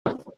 Oh.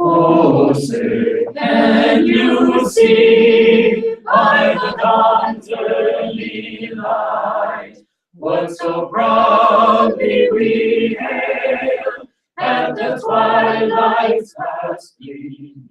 Oh, say, can you see by the dawn's early light what so proudly we hailed at the twilight's last gleaming,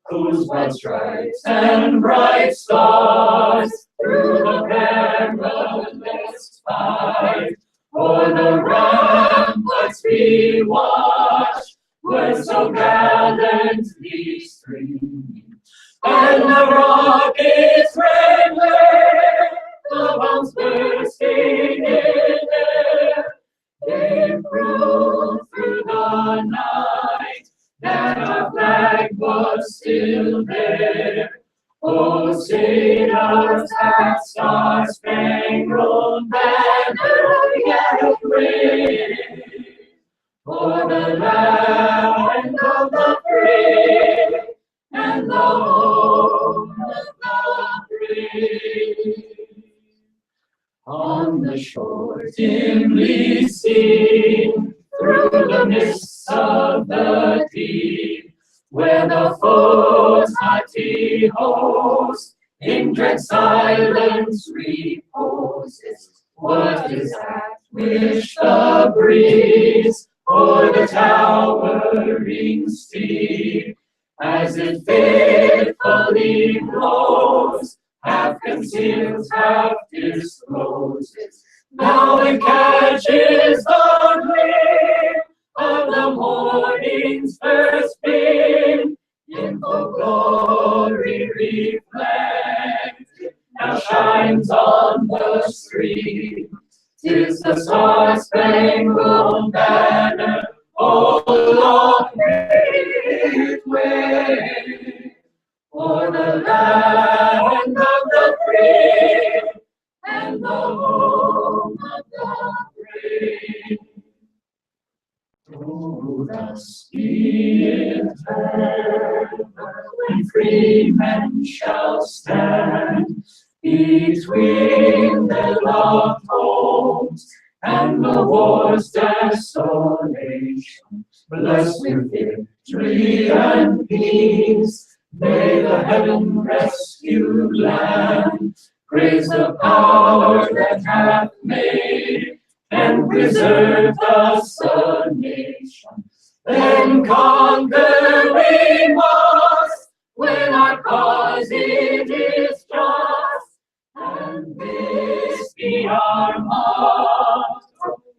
whose white stripes and bright stars through the perilous fight o'er the ramparts we watched were so gallantly streaming, and the rocket's red glare, the bombs bursting in air, gave proof through the night that our flag was still there. Oh, sing us that star-spangled banner yet wave, for the land of the free and the home of the brave. On the shore dimly seen through the mists of the deep, where the foe's mighty host in dread silence reposes, what is that which the breeze o'er the towering steep, as it fitfully blows, half conceals, half discloses? Now it catches the gleam of the morning's first beam, in full glory reflected, now shines on the stream. 'Tis the star-spangled banner, oh, long may it wave, for the land of the free and the home of the brave. Oh, thus be it ever, when free men shall stand between their loved homes and the war's desolation, blessed with victory and peace, may the heaven-rescued land praise the power that hath made and preserved us a nation. Then conquer we must, when our cause it is just, and this be our motto,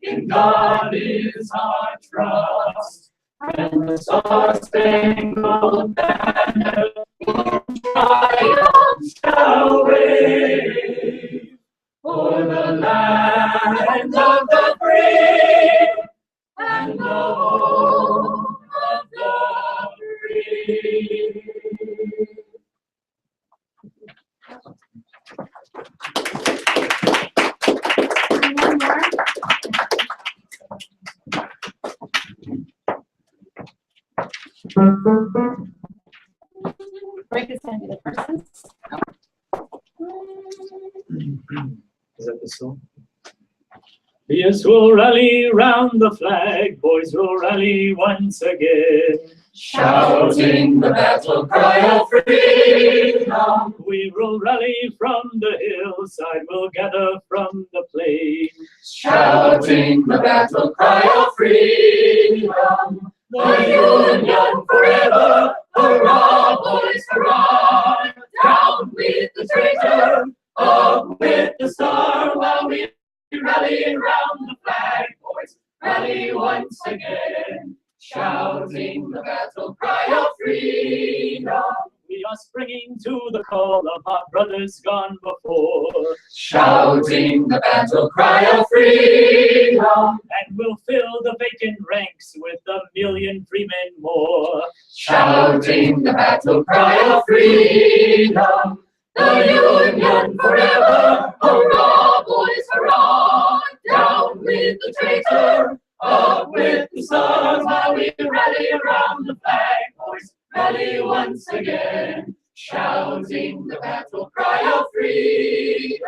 in God is our trust, and the star-spangled banner in triumph shall wave, for the land of the free and the home of the free. One more. Break is going to be the person. Is that the song? Yes, we'll rally round the flag, boys will rally once again, shouting the battle cry of freedom. We will rally from the hillside, we'll gather from the plain, shouting the battle cry of freedom. The Union forever, hurrah, boys, hurrah! Down with the traitor, up with the star, while we rally around the flag, boys, rally once again, shouting the battle cry of freedom. We are springing to the call of our brothers gone before, Shouting the battle cry of freedom. and we'll fill the vacant ranks with 1,000,000 freemen more. Shouting the battle cry of freedom. The Union forever, hurrah, boys, hurrah! Down with the traitor, up with the sun, while we rally around the flag, boys, rally once again, shouting the battle cry of freedom.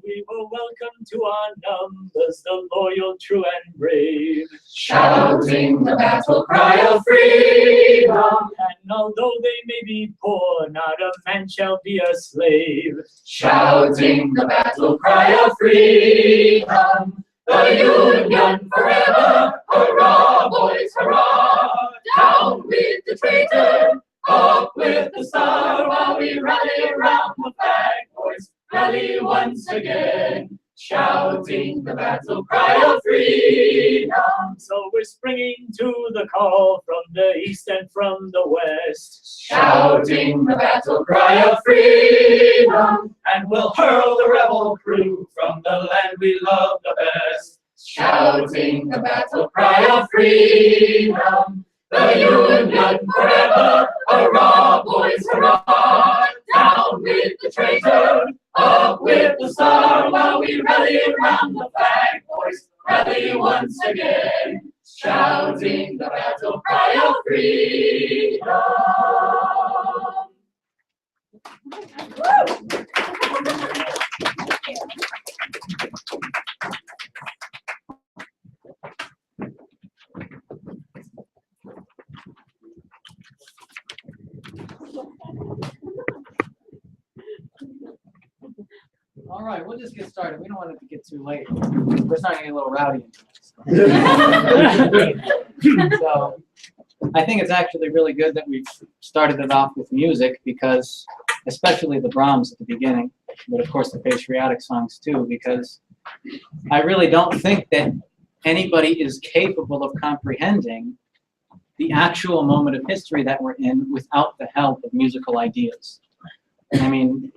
We will welcome to our numbers the loyal, true, and brave. Shouting the battle cry of freedom. And although they may be poor, not a man shall be a slave. Shouting the battle cry of freedom. The Union forever, hurrah, boys, hurrah! Down with the traitor, up with the star, while we rally around the flag, boys, rally once again, shouting the battle cry of freedom. So we're springing to the call from the east and from the west, Shouting the battle cry of freedom. And we'll hurl the rebel crew from the land we love the best. Shouting the battle cry of freedom. The Union forever, hurrah, boys, hurrah! Down with the traitor, up with the star, while we rally around the flag, boys, rally once again, shouting the battle cry of freedom. All right, we'll just get started. We don't want it to get too late. We're starting to get a little rowdy. So I think it's actually really good that we've started it off with music, because especially the Brahms at the beginning, but of course the patriotic songs too, because I really don't think that anybody is capable of comprehending the actual moment of history that we're in without the help of musical ideas. I mean,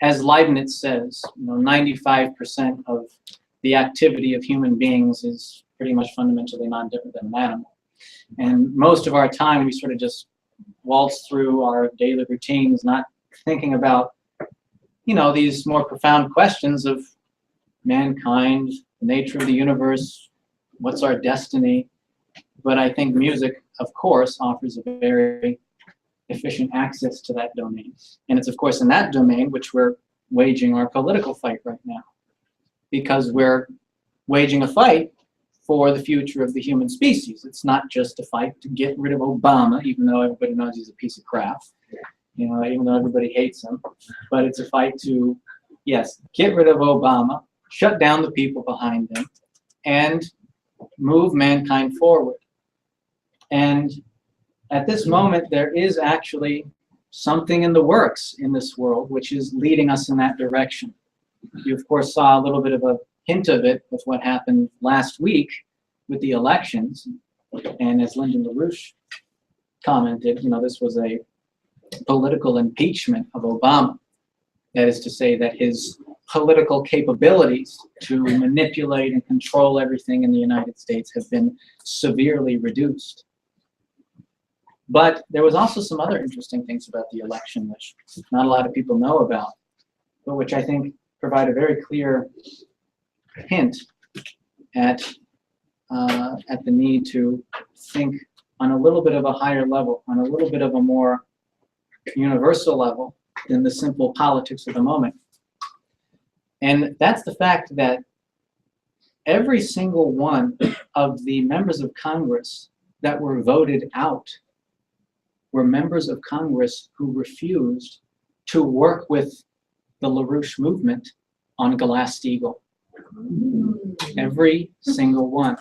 as Leibniz says, 95% of the activity of human beings is pretty much fundamentally non-different than an animal. And most of our time, we sort of just waltz through our daily routines, not thinking about, these more profound questions of mankind, the nature of the universe, what's our destiny. But I think music, of course, offers a very efficient access to that domain. And it's, of course, in that domain which we're waging our political fight right now, because we're waging a fight for the future of the human species. It's not just a fight to get rid of Obama, even though everybody knows he's a piece of crap, even though everybody hates him. But it's a fight to, yes, get rid of Obama, shut down the people behind him, and move mankind forward. And at this moment, there is actually something in the works in this world which is leading us in that direction. You, of course, saw a little bit of a hint of it with what happened last week with the elections. And as Lyndon LaRouche commented, this was a political impeachment of Obama. That is to say that his political capabilities to manipulate and control everything in the United States have been severely reduced. But there was also some other interesting things about the election which not a lot of people know about, but which I think provide a very clear hint at the need to think on a little bit of a higher level, on a little bit of a more universal level than the simple politics of the moment. And that's the fact that every single one of the members of Congress that were voted out were members of Congress who refused to work with the LaRouche movement on Glass-Steagall. Every single one.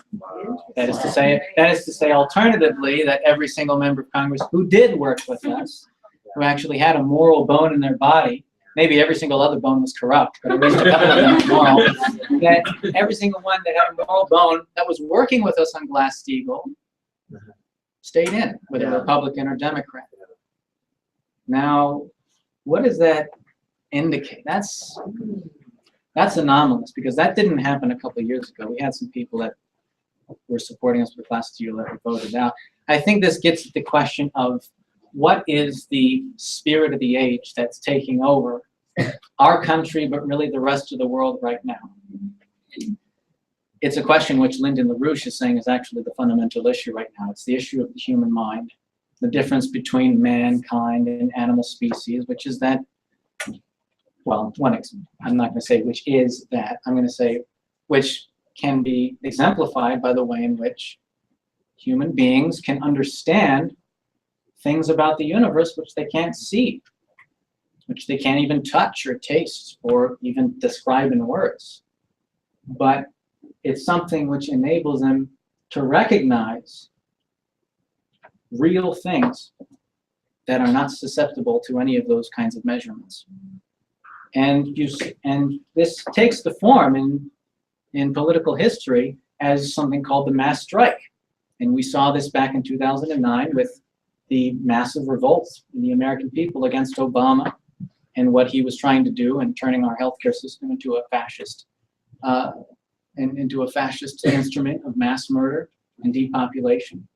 That is to say, alternatively, that every single member of Congress who did work with us, who actually had a moral bone in their body, maybe every single other bone was corrupt, but at least a couple of them were moral. That every single one that had a moral bone that was working with us on Glass-Steagall stayed in, whether Republican or Democrat. Now, what does that indicate? That's anomalous, because that didn't happen a couple of years ago. We had some people that were supporting us with Glass-Steagall that were voted out. I think this gets at the question of what is the spirit of the age that's taking over our country, but really the rest of the world right now. It's a question which Lyndon LaRouche is saying is actually the fundamental issue right now. It's the issue of the human mind, the difference between mankind and animal species, which is that, well, I'm not going to say which is that, I'm going to say which can be exemplified by the way in which human beings can understand things about the universe which they can't see, which they can't even touch or taste or even describe in words. But it's something which enables them to recognize real things that are not susceptible to any of those kinds of measurements. And this takes the form in political history as something called the mass strike. And we saw this back in 2009 with the massive revolts in the American people against Obama and what he was trying to do in turning our healthcare system into a fascist instrument of mass murder and depopulation.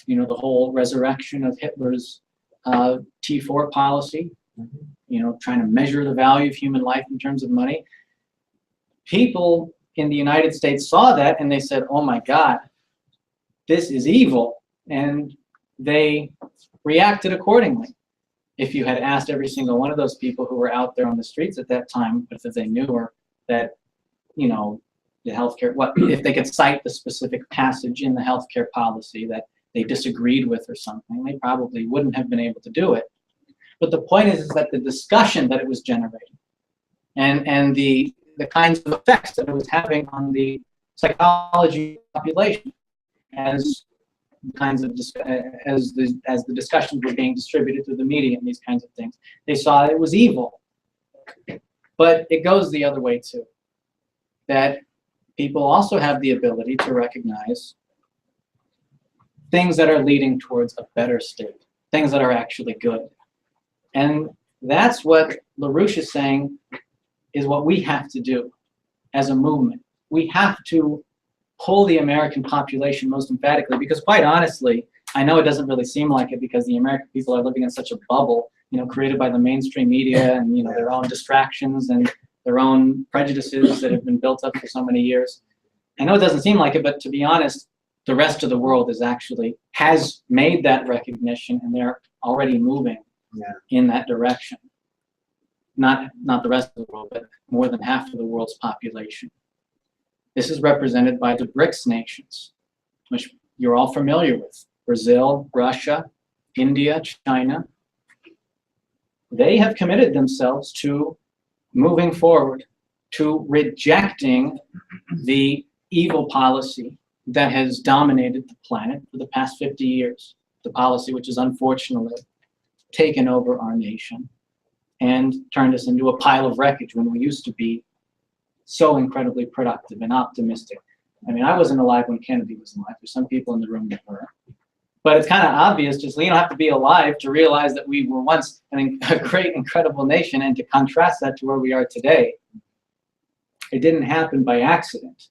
You know, the whole resurrection of Hitler's T4 policy, you know, trying to measure the value of human life in terms of money. People in the United States saw that and they said, oh my God, this is evil. And they reacted accordingly. If you had asked every single one of those people who were out there on the streets at that time, if they knew or that, you know, the healthcare, what if they could cite the specific passage in the healthcare policy that they disagreed with or something, they probably wouldn't have been able to do it. But the point is that the discussion that it was generating and the kinds of effects that it was having on the psychology of the population as the discussions were being distributed through the media and these kinds of things, they saw it was evil. But it goes the other way too, that people also have the ability to recognize things that are leading towards a better state, things that are actually good. And that's what LaRouche is saying is what we have to do as a movement. We have to pull the American population most emphatically, because quite honestly, I know it doesn't really seem like it because the American people are living in such a bubble, you know, created by the mainstream media and, you know, their own distractions and their own prejudices that have been built up for so many years. I know it doesn't seem like it, but to be honest, the rest of the world has made that recognition, and they're already moving in that direction. Not the rest of the world, but more than half of the world's population. This is represented by the BRICS nations, which you're all familiar with. Brazil, Russia, India, China. They have committed themselves to moving forward, to rejecting the evil policy that has dominated the planet for the past 50 years. The policy which has unfortunately taken over our nation and turned us into a pile of wreckage when we used to be so incredibly productive and optimistic. I mean, I wasn't alive when Kennedy was alive. There's some people in the room that were. But it's kind of obvious, just you don't have to be alive to realize that we were once a great, incredible nation, and to contrast that to where we are today. It didn't happen by accident.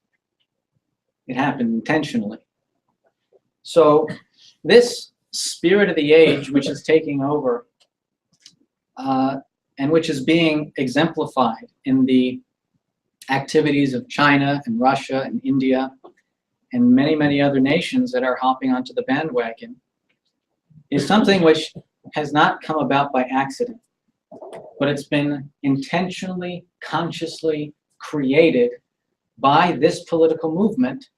It happened intentionally. So this spirit of the age, which is taking over, and which is being exemplified in the activities of China and Russia and India and many, many other nations that are hopping onto the bandwagon, is something which has not come about by accident, but it's been intentionally, consciously created by this political movement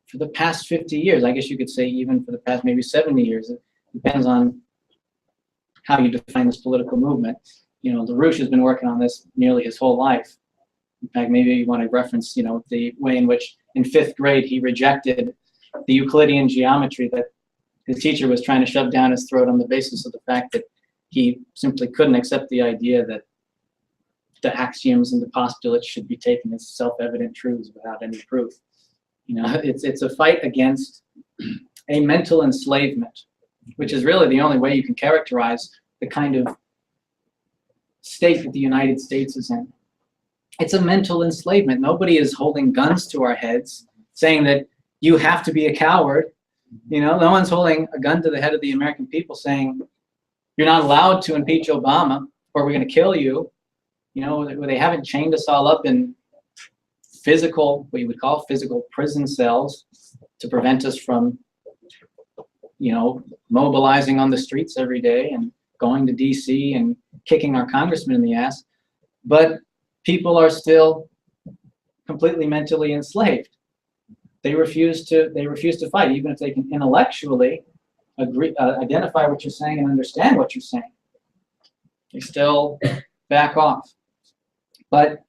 for the past 50 years. I guess you could say even for the past maybe 70 years. It depends on how you define this political movement. You know, LaRouche has been working on this nearly his whole life. In fact, maybe you want to reference, you know, the way in which in 5th grade he rejected the Euclidean geometry that his teacher was trying to shove down his throat on the basis of the fact that he simply couldn't accept the idea that the axioms and the postulates should be taken as self-evident truths without any proof. You know, it's a fight against a mental enslavement, which is really the only way you can characterize the kind of state that the United States is in. It's a mental enslavement. Nobody is holding guns to our heads saying that you have to be a coward. You know, no one's holding a gun to the head of the American people saying you're not allowed to impeach Obama or we're going to kill you. You know, they haven't chained us all up in physical, what you would call physical prison cells to prevent us from, you know, mobilizing on the streets every day and going to DC and kicking our congressman in the ass. But people are still completely mentally enslaved. They refuse to fight, even if they can intellectually agree, identify what you're saying and understand what you're saying. They still back off. But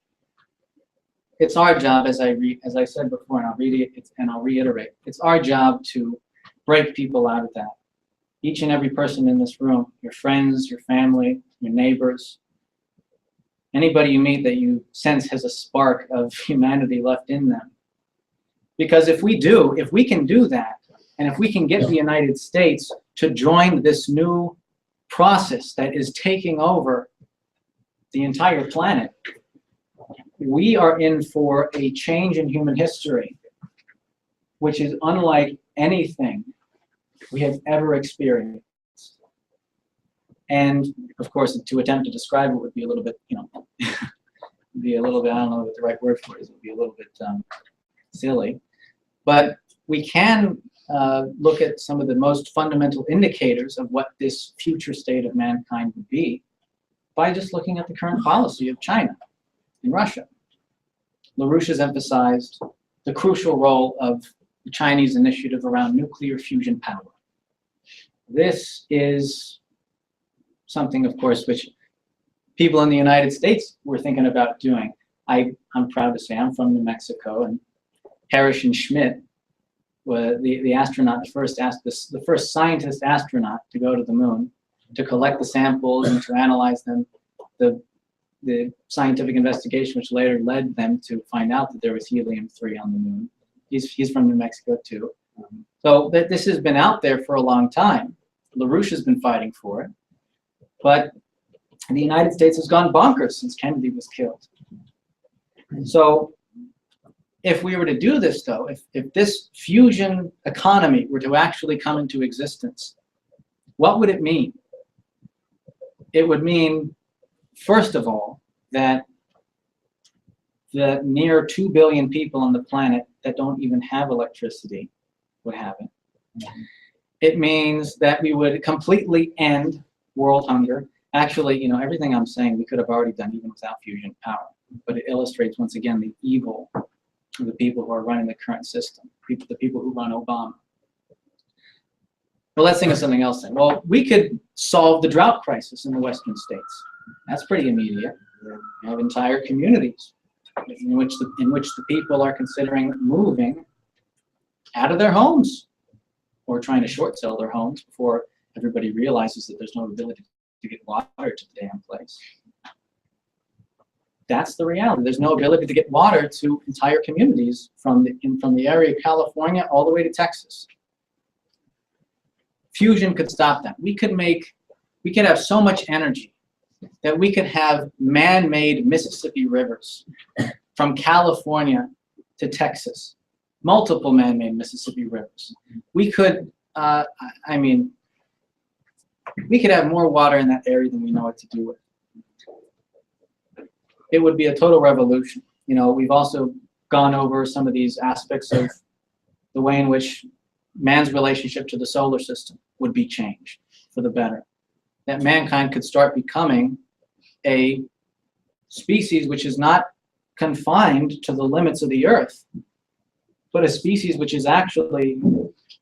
it's our job, as I said before, and I'll reiterate, it's our job to break people out of that. Each and every person in this room, your friends, your family, your neighbors, anybody you meet that you sense has a spark of humanity left in them. Because if we can do that, and if we can get the United States to join this new process that is taking over the entire planet, we are in for a change in human history, which is unlike anything we have ever experienced. And of course, to attempt to describe it would be a little bit, you know, be a little bit, I don't know what the right word for it is, it would be a little bit silly. But we can look at some of the most fundamental indicators of what this future state of mankind would be by just looking at the current policy of China and Russia. LaRouche has emphasized the crucial role of the Chinese initiative around nuclear fusion power. This is something, of course, which people in the United States were thinking about doing. I'm proud to say I'm from New Mexico, and Parrish and Schmidt were the astronaut, the first scientist astronaut to go to the moon, to collect the samples and to analyze them. The scientific investigation which later led them to find out that there was helium-3 on the moon. He's from New Mexico too. So this has been out there for a long time. LaRouche has been fighting for it. But the United States has gone bonkers since Kennedy was killed. So if we were to do this, though, if this fusion economy were to actually come into existence, what would it mean? It would mean, first of all, that the near 2 billion people on the planet that don't even have electricity would have it. It means that we would completely end world hunger. Actually, you know, everything I'm saying we could have already done even without fusion power, but it illustrates once again the evil of the people who are running the current system, the people who run Obama. But let's think of something else then. Well, we could solve the drought crisis in the Western states. That's pretty immediate. You have entire communities in which the people are considering moving out of their homes or trying to short sell their homes before everybody realizes that there's no ability to get water to the damn place. That's the reality. There's no ability to get water to entire communities from the area of California all the way to Texas. Fusion could stop that. We could have so much energy that we could have man-made Mississippi rivers from California to Texas, multiple man-made Mississippi rivers. We could, we could have more water in that area than we know what to do with. It would be a total revolution. You know, we've also gone over some of these aspects of the way in which man's relationship to the solar system would be changed for the better. That mankind could start becoming a species which is not confined to the limits of the Earth, but a species which is actually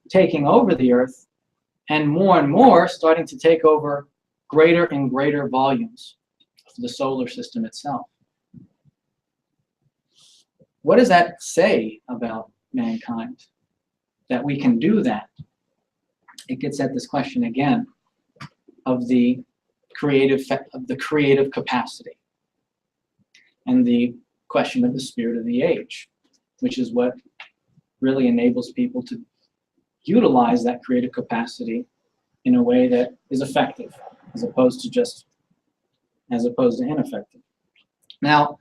taking over the Earth and more starting to take over greater and greater volumes of the solar system itself. What does that say about mankind, that we can do that? It gets at this question again of the creative capacity. and the question of the spirit of the age, which is what really enables people to utilize that creative capacity in a way that is effective, as opposed to ineffective. Now,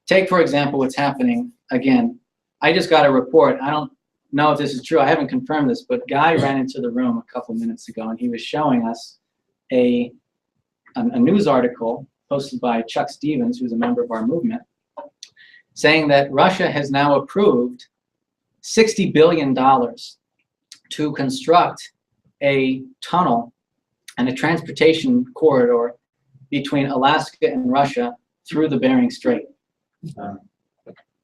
take for example what's happening again. I just got a report. I don't know if this is true. I haven't confirmed this, but Guy ran into the room a couple minutes ago, and he was showing us a news article posted by Chuck Stevens, who's a member of our movement, saying that Russia has now approved $60 billion to construct a tunnel and a transportation corridor between Alaska and Russia through the Bering Strait.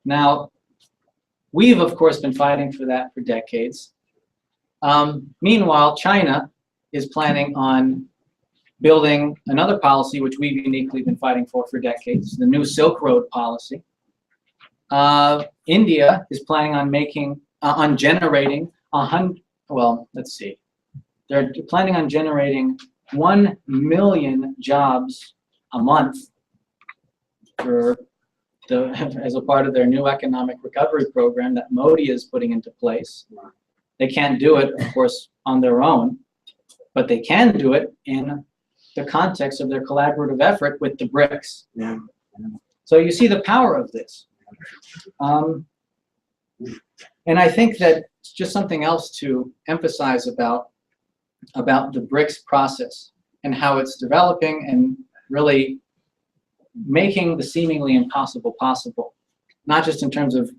Now, we've of course been fighting for that for decades. Meanwhile, China is planning on building another policy which we've uniquely been fighting for decades, the new Silk Road policy. India is planning on generating they're planning on generating 1 million jobs a month as a part of their new economic recovery program that Modi is putting into place. They can't do it, of course, on their own, but they can do it in the context of their collaborative effort with the BRICS. Yeah. So you see the power of this. And I think that it's just something else to emphasize about the BRICS process and how it's developing and really making the seemingly impossible possible, not just in terms of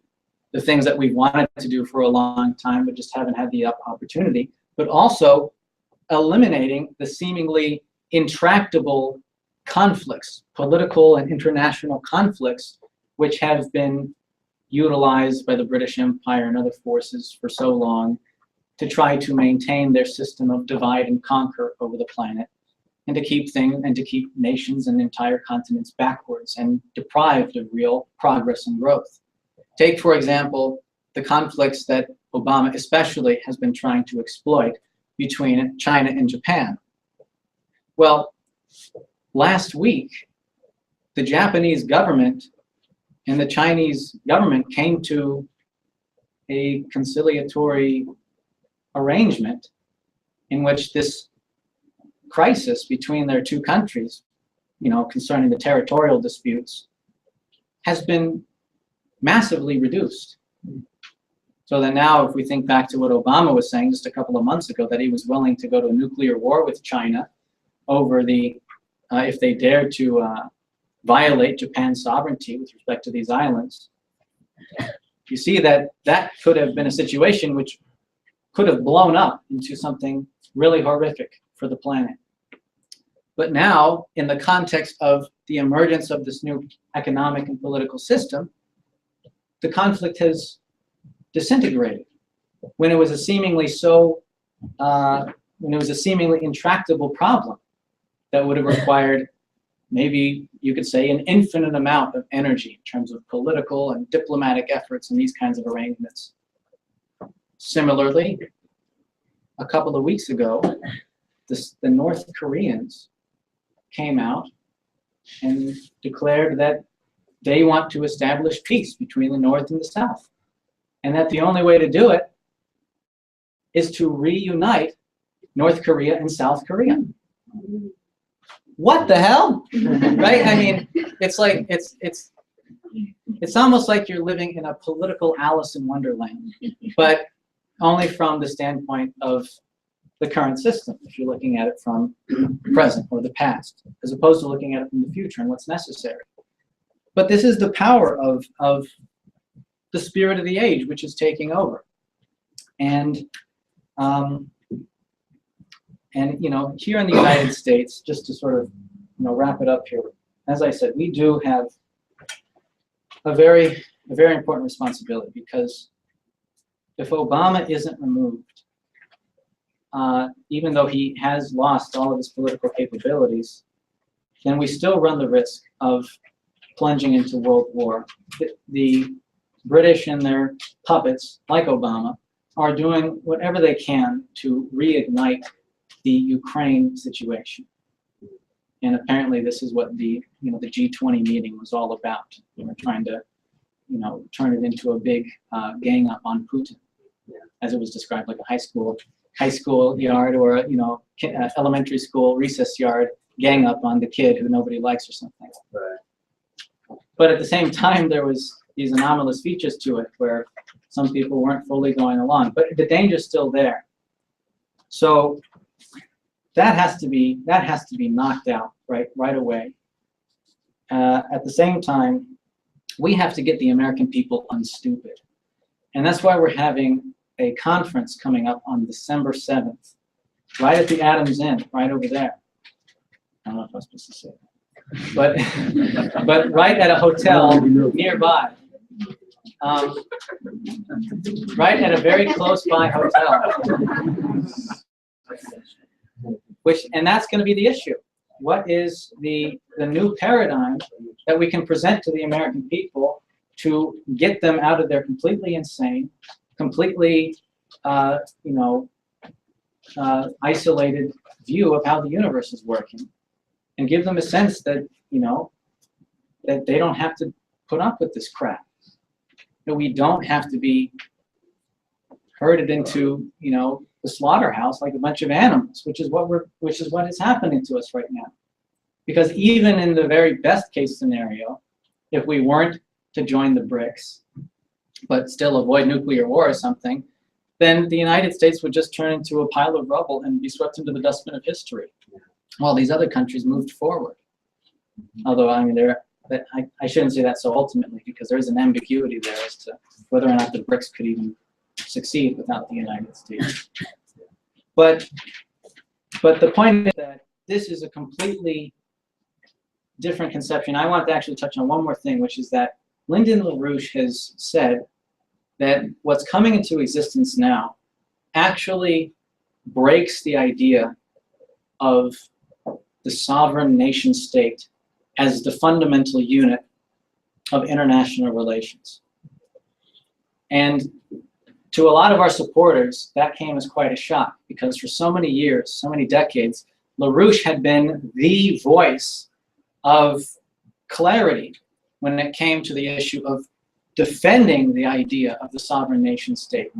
the things that we've wanted to do for a long time but just haven't had the opportunity, but also eliminating the seemingly intractable conflicts, political and international conflicts, which have been utilized by the British Empire and other forces for so long to try to maintain their system of divide and conquer over the planet, and to keep nations and entire continents backwards and deprived of real progress and growth. Take, for example, the conflicts that Obama especially has been trying to exploit between China and Japan. Well, last week, the Japanese government and the Chinese government came to a conciliatory arrangement in which this crisis between their two countries, concerning the territorial disputes, has been massively reduced. So that now, if we think back to what Obama was saying just a couple of months ago, that he was willing to go to a nuclear war with China over if they dared to violate Japan's sovereignty with respect to these islands, you see that could have been a situation which could have blown up into something really horrific for the planet. But now, in the context of the emergence of this new economic and political system, the conflict has disintegrated. When it was a seemingly intractable problem that would have required, maybe you could say, an infinite amount of energy in terms of political and diplomatic efforts and these kinds of arrangements. Similarly, a couple of weeks ago, the North Koreans came out and declared that they want to establish peace between the North and the South, and that the only way to do it is to reunite North Korea and South Korea. What the hell? Right? I mean, it's like it's almost like you're living in a political Alice in Wonderland, but only from the standpoint of the current system, if you're looking at it from the present or the past, as opposed to looking at it from the future and what's necessary. But this is the power of the spirit of the age, which is taking over. And here in the United States, just to sort of wrap it up here, as I said, we do have a very important responsibility, because if Obama isn't removed, even though he has lost all of his political capabilities, then we still run the risk of plunging into world war. The British and their puppets, like Obama, are doing whatever they can to reignite the Ukraine situation. And apparently this is what the G20 meeting was all about. They were trying to turn it into a big gang up on Putin, as it was described, like a high school yard, or elementary school recess yard gang up on the kid who nobody likes or something. Right. But at the same time, there was these anomalous features to it where some people weren't fully going along, but the danger's still there. So that has to be knocked out right away. At the same time, we have to get the American people unstupid, and that's why we're having a conference coming up on December 7th, right at the Adams Inn, right over there. I don't know if I was supposed to say that, but right at a hotel nearby. Right at a very close by hotel. And that's going to be the issue. What is the new paradigm that we can present to the American people to get them out of their completely insane, completely isolated view of how the universe is working, and give them a sense that that they don't have to put up with this crap. That we don't have to be herded into the slaughterhouse like a bunch of animals, which is what is happening to us right now. Because even in the very best case scenario, if we weren't to join the BRICS, but still avoid nuclear war or something, then the United States would just turn into a pile of rubble and be swept into the dustbin of history, while these other countries moved forward. Although, I mean, I shouldn't say that so ultimately, because there is an ambiguity there as to whether or not the BRICS could even succeed without the United States. But the point is that this is a completely different conception. I want to actually touch on one more thing, which is that Lyndon LaRouche has said that what's coming into existence now actually breaks the idea of the sovereign nation state as the fundamental unit of international relations. And to a lot of our supporters, that came as quite a shock, because for so many years, so many decades, LaRouche had been the voice of clarity when it came to the issue of defending the idea of the sovereign nation state,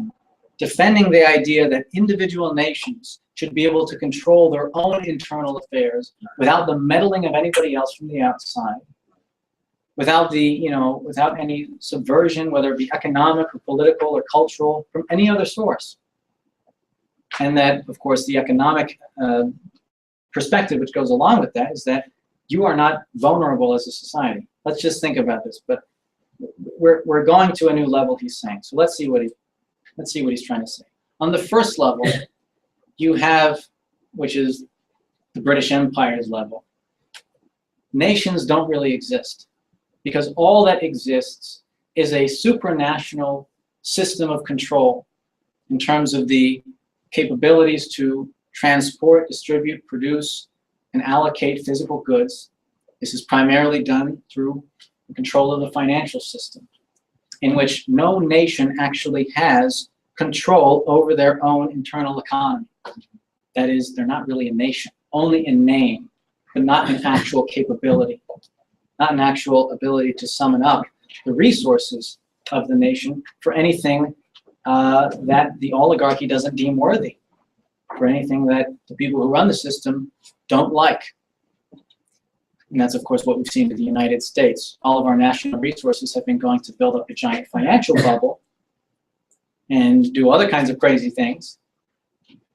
defending the idea that individual nations should be able to control their own internal affairs without the meddling of anybody else from the outside, without without any subversion, whether it be economic or political or cultural, from any other source. And that, of course, the economic perspective which goes along with that is that you are not vulnerable as a society. Let's just think about this. But we're going to a new level, he's saying. So let's see what he's trying to say. On the first level, you have, which is the British Empire's level. Nations don't really exist, because all that exists is a supranational system of control in terms of the capabilities to transport, distribute, produce, and allocate physical goods. This is primarily done through the control of the financial system, in which no nation actually has control over their own internal economy. That is, they're not really a nation, only in name, but not in actual capability, not an actual ability to summon up the resources of the nation for anything that the oligarchy doesn't deem worthy, for anything that the people who run the system don't like. And that's, of course, what we've seen with the United States. All of our national resources have been going to build up a giant financial bubble and do other kinds of crazy things,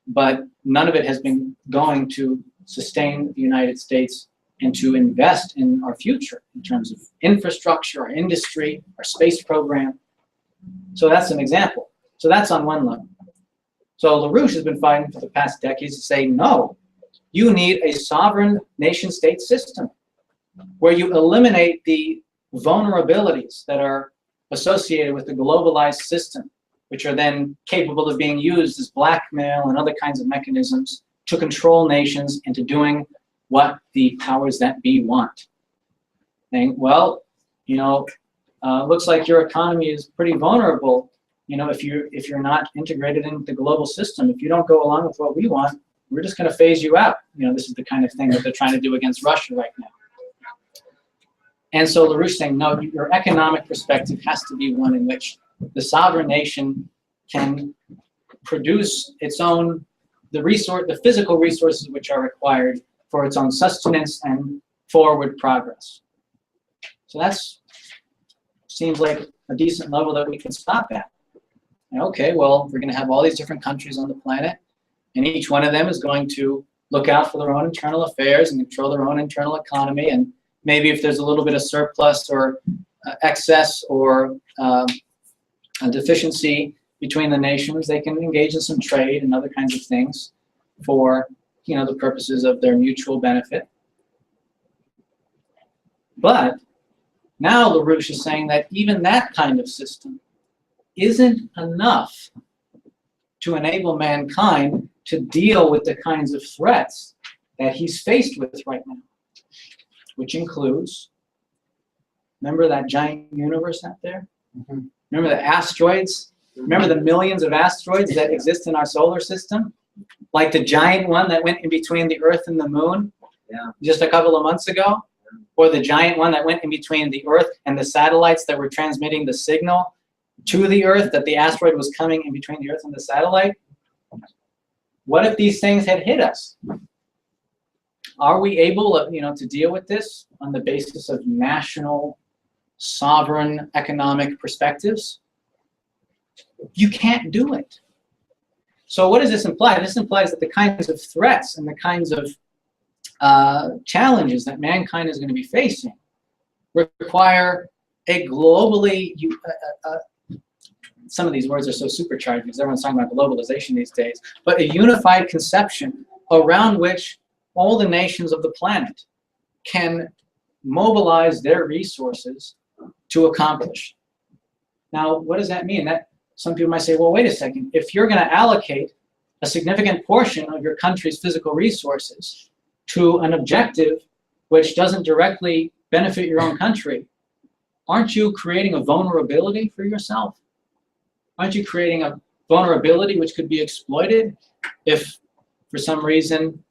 but none of it has been going to sustain the United States and to invest in our future in terms of infrastructure, our industry, our space program. So that's an example. So that's on one level. So LaRouche has been fighting for the past decades to say, no, you need a sovereign nation-state system where you eliminate the vulnerabilities that are associated with the globalized system, which are then capable of being used as blackmail and other kinds of mechanisms to control nations into doing what the powers that be want. Saying, well, looks like your economy is pretty vulnerable. If you're not integrated into the global system, if you don't go along with what we want, we're just going to phase you out. This is the kind of thing that they're trying to do against Russia right now. And so LaRouche saying, no, your economic perspective has to be one in which the sovereign nation can produce its own, the physical resources which are required for its own sustenance and forward progress. So that's seems like a decent level that we can stop at. And okay, well, we're going to have all these different countries on the planet, and each one of them is going to look out for their own internal affairs and control their own internal economy. And maybe if there's a little bit of surplus or excess or a deficiency between the nations, they can engage in some trade and other kinds of things for the purposes of their mutual benefit. But now LaRouche is saying that even that kind of system isn't enough to enable mankind to deal with the kinds of threats that he's faced with right now, which includes, remember that giant universe out there? Mhm. Remember the asteroids? Remember the millions of asteroids that exist in our solar system? Like the giant one that went in between the Earth and the Moon just a couple of months ago? Or the giant one that went in between the Earth and the satellites that were transmitting the signal to the Earth that the asteroid was coming in between the Earth and the satellite? What if these things had hit us? Are we able, to deal with this on the basis of national, sovereign economic perspectives? You can't do it. So what does this imply? This implies that the kinds of threats and the kinds of challenges that mankind is going to be facing require a globally, some of these words are so supercharged because everyone's talking about globalization these days, but a unified conception around which all the nations of the planet can mobilize their resources to accomplish. Now, what does that mean? That some people might say, well, wait a second. If you're going to allocate a significant portion of your country's physical resources to an objective which doesn't directly benefit your own country, aren't you creating a vulnerability for yourself? Aren't you creating a vulnerability which could be exploited if, for some reason,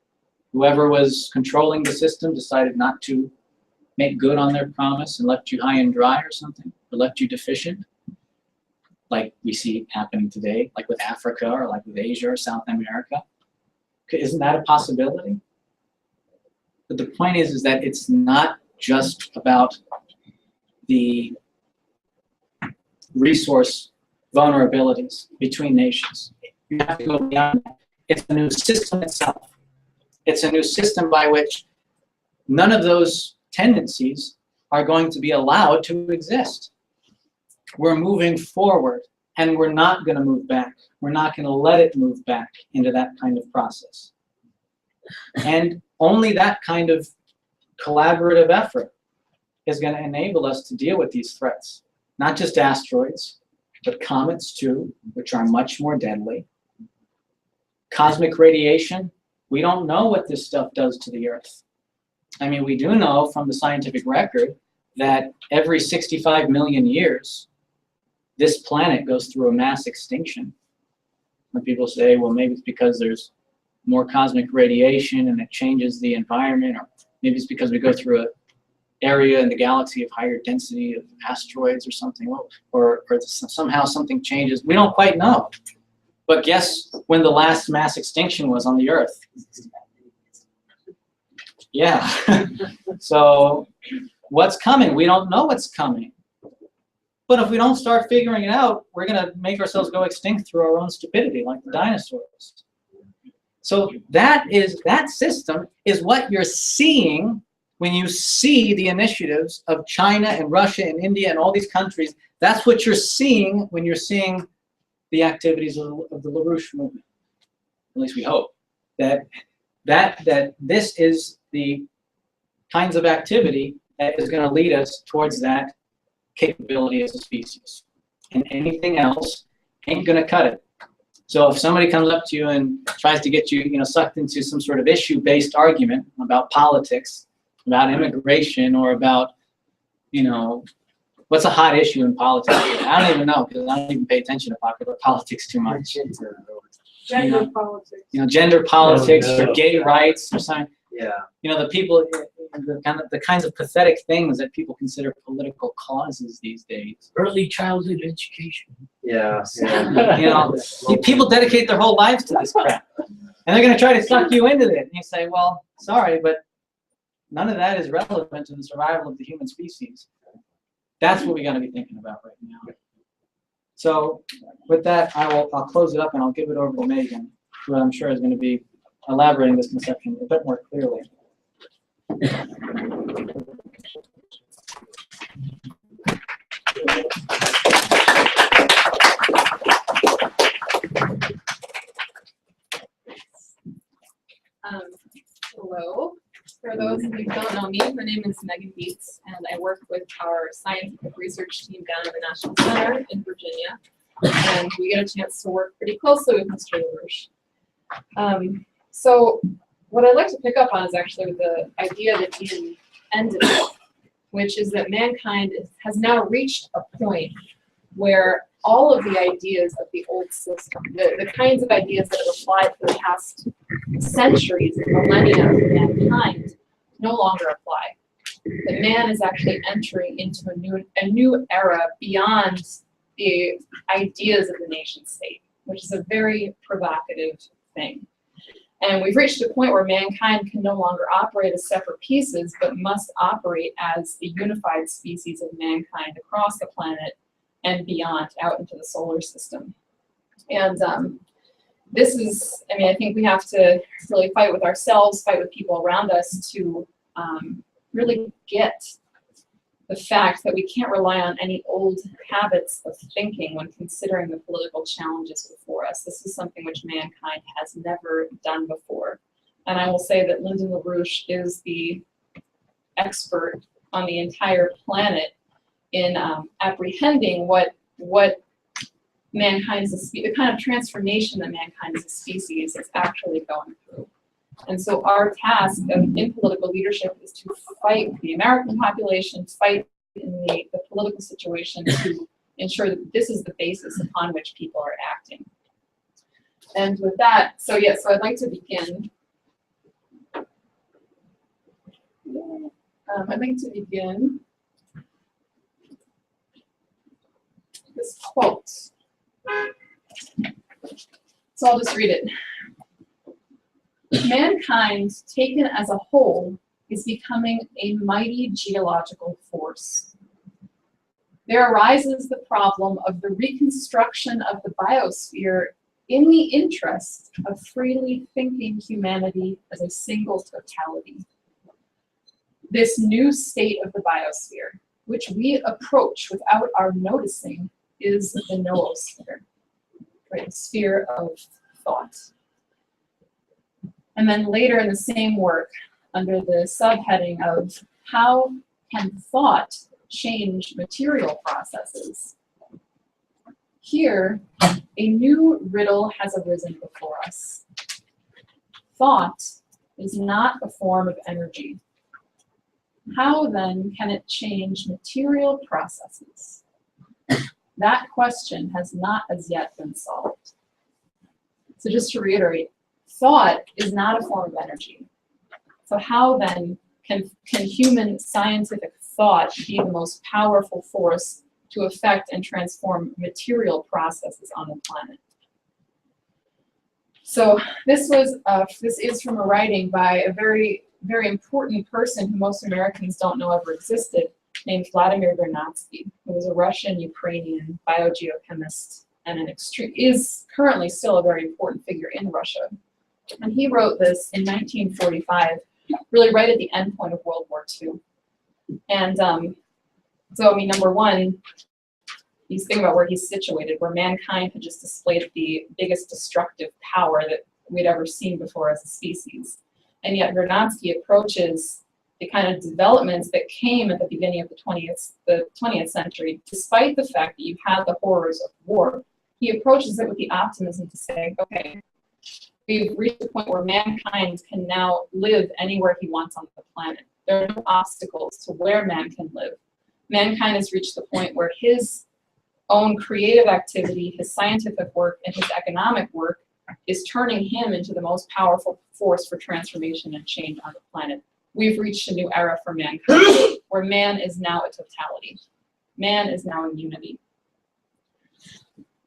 whoever was controlling the system decided not to make good on their promise and left you high and dry or something, or left you deficient, like we see happening today, like with Africa or like with Asia or South America? Isn't that a possibility? But the point is that it's not just about the resource vulnerabilities between nations. You have to go beyond that. It's a new system itself. It's a new system by which none of those tendencies are going to be allowed to exist. We're moving forward, and we're not going to move back. We're not going to let it move back into that kind of process. And only that kind of collaborative effort is going to enable us to deal with these threats. Not just asteroids, but comets too, which are much more deadly. Cosmic radiation, we don't know what this stuff does to the Earth. I mean, we do know from the scientific record that every 65 million years, this planet goes through a mass extinction. When people say, well, maybe it's because there's more cosmic radiation and it changes the environment, or maybe it's because we go through an area in the galaxy of higher density of asteroids or something, or somehow something changes. We don't quite know. But guess when the last mass extinction was on the Earth? Yeah. So what's coming? We don't know what's coming. But if we don't start figuring it out, we're going to make ourselves go extinct through our own stupidity, like the dinosaurs. So that system is what you're seeing when you see the initiatives of China and Russia and India and all these countries. That's what you're seeing when you're seeing the activities of the LaRouche movement. At least we hope that this is the kinds of activity that is going to lead us towards that capability as a species. And anything else ain't going to cut it. So if somebody comes up to you and tries to get you, sucked into some sort of issue-based argument about politics, about immigration, or about, what's a hot issue in politics? I don't even know, because I don't even pay attention to popular politics too much. Gender politics. Gender politics Oh, no. or gay rights or something. Yeah. The people, the kinds of pathetic things that people consider political causes these days. Early childhood education. Yeah. People dedicate their whole lives to this crap, and they're going to try to suck you into it. And you say, well, sorry, but none of that is relevant to the survival of the human species. That's what we got to be thinking about right now. So with that, I'll close it up and I'll give it over to Megan, who I'm sure is going to be elaborating this conception a bit more clearly. Hello. For those of you who don't know me, my name is Megan Beets, and I work with our scientific research team down at the National Center in Virginia. And we get a chance to work pretty closely with Mr. LaRouche. So what I'd like to pick up on is actually the idea that Ian ended with, which is that mankind has now reached a point where all of the ideas of the old system, the kinds of ideas that have applied for the past centuries and millennia for mankind, no longer apply. That man is actually entering into a new era beyond the ideas of the nation state, which is a very provocative thing. And we've reached a point where mankind can no longer operate as separate pieces, but must operate as a unified species of mankind across the planet and beyond, out into the solar system. And this is, I think we have to really fight with ourselves, fight with people around us to really get the fact that we can't rely on any old habits of thinking when considering the political challenges before us. This is something which mankind has never done before. And I will say that Lyndon LaRouche is the expert on the entire planet in apprehending what mankind is the kind of transformation that mankind as a species is actually going through. And so our task in political leadership is to fight the American population, fight in the political situation to ensure that this is the basis upon which people are acting. And with that, so I'd like to begin. This quote. So I'll just read it. Mankind, taken as a whole, is becoming a mighty geological force. There arises the problem of the reconstruction of the biosphere in the interest of freely thinking humanity as a single totality. This new state of the biosphere, which we approach without our noticing, is the noosphere, right? The sphere of thought. And then later in the same work, under the subheading of how can thought change material processes, here a new riddle has arisen before us. Thought is not a form of energy. How then can it change material processes? That question has not as yet been solved. So just to reiterate, thought is not a form of energy. So how then can human scientific thought be the most powerful force to affect and transform material processes on the planet? So this is from a writing by a very, very important person who most Americans don't know ever existed, named Vladimir Vernadsky, who was a Russian-Ukrainian biogeochemist and is currently still a very important figure in Russia. And he wrote this in 1945, really right at the end point of World War II. And number one, he's thinking about where he's situated, where mankind had just displayed the biggest destructive power that we'd ever seen before as a species. And yet Vernadsky approaches the kind of developments that came at the beginning of the 20th century, despite the fact that you had the horrors of war. He approaches it with the optimism to say, okay, we've reached a point where mankind can now live anywhere he wants on the planet. There are no obstacles to where man can live. Mankind has reached the point where his own creative activity, his scientific work, and his economic work is turning him into the most powerful force for transformation and change on the planet. We've reached a new era for mankind, where man is now a totality. Man is now in unity.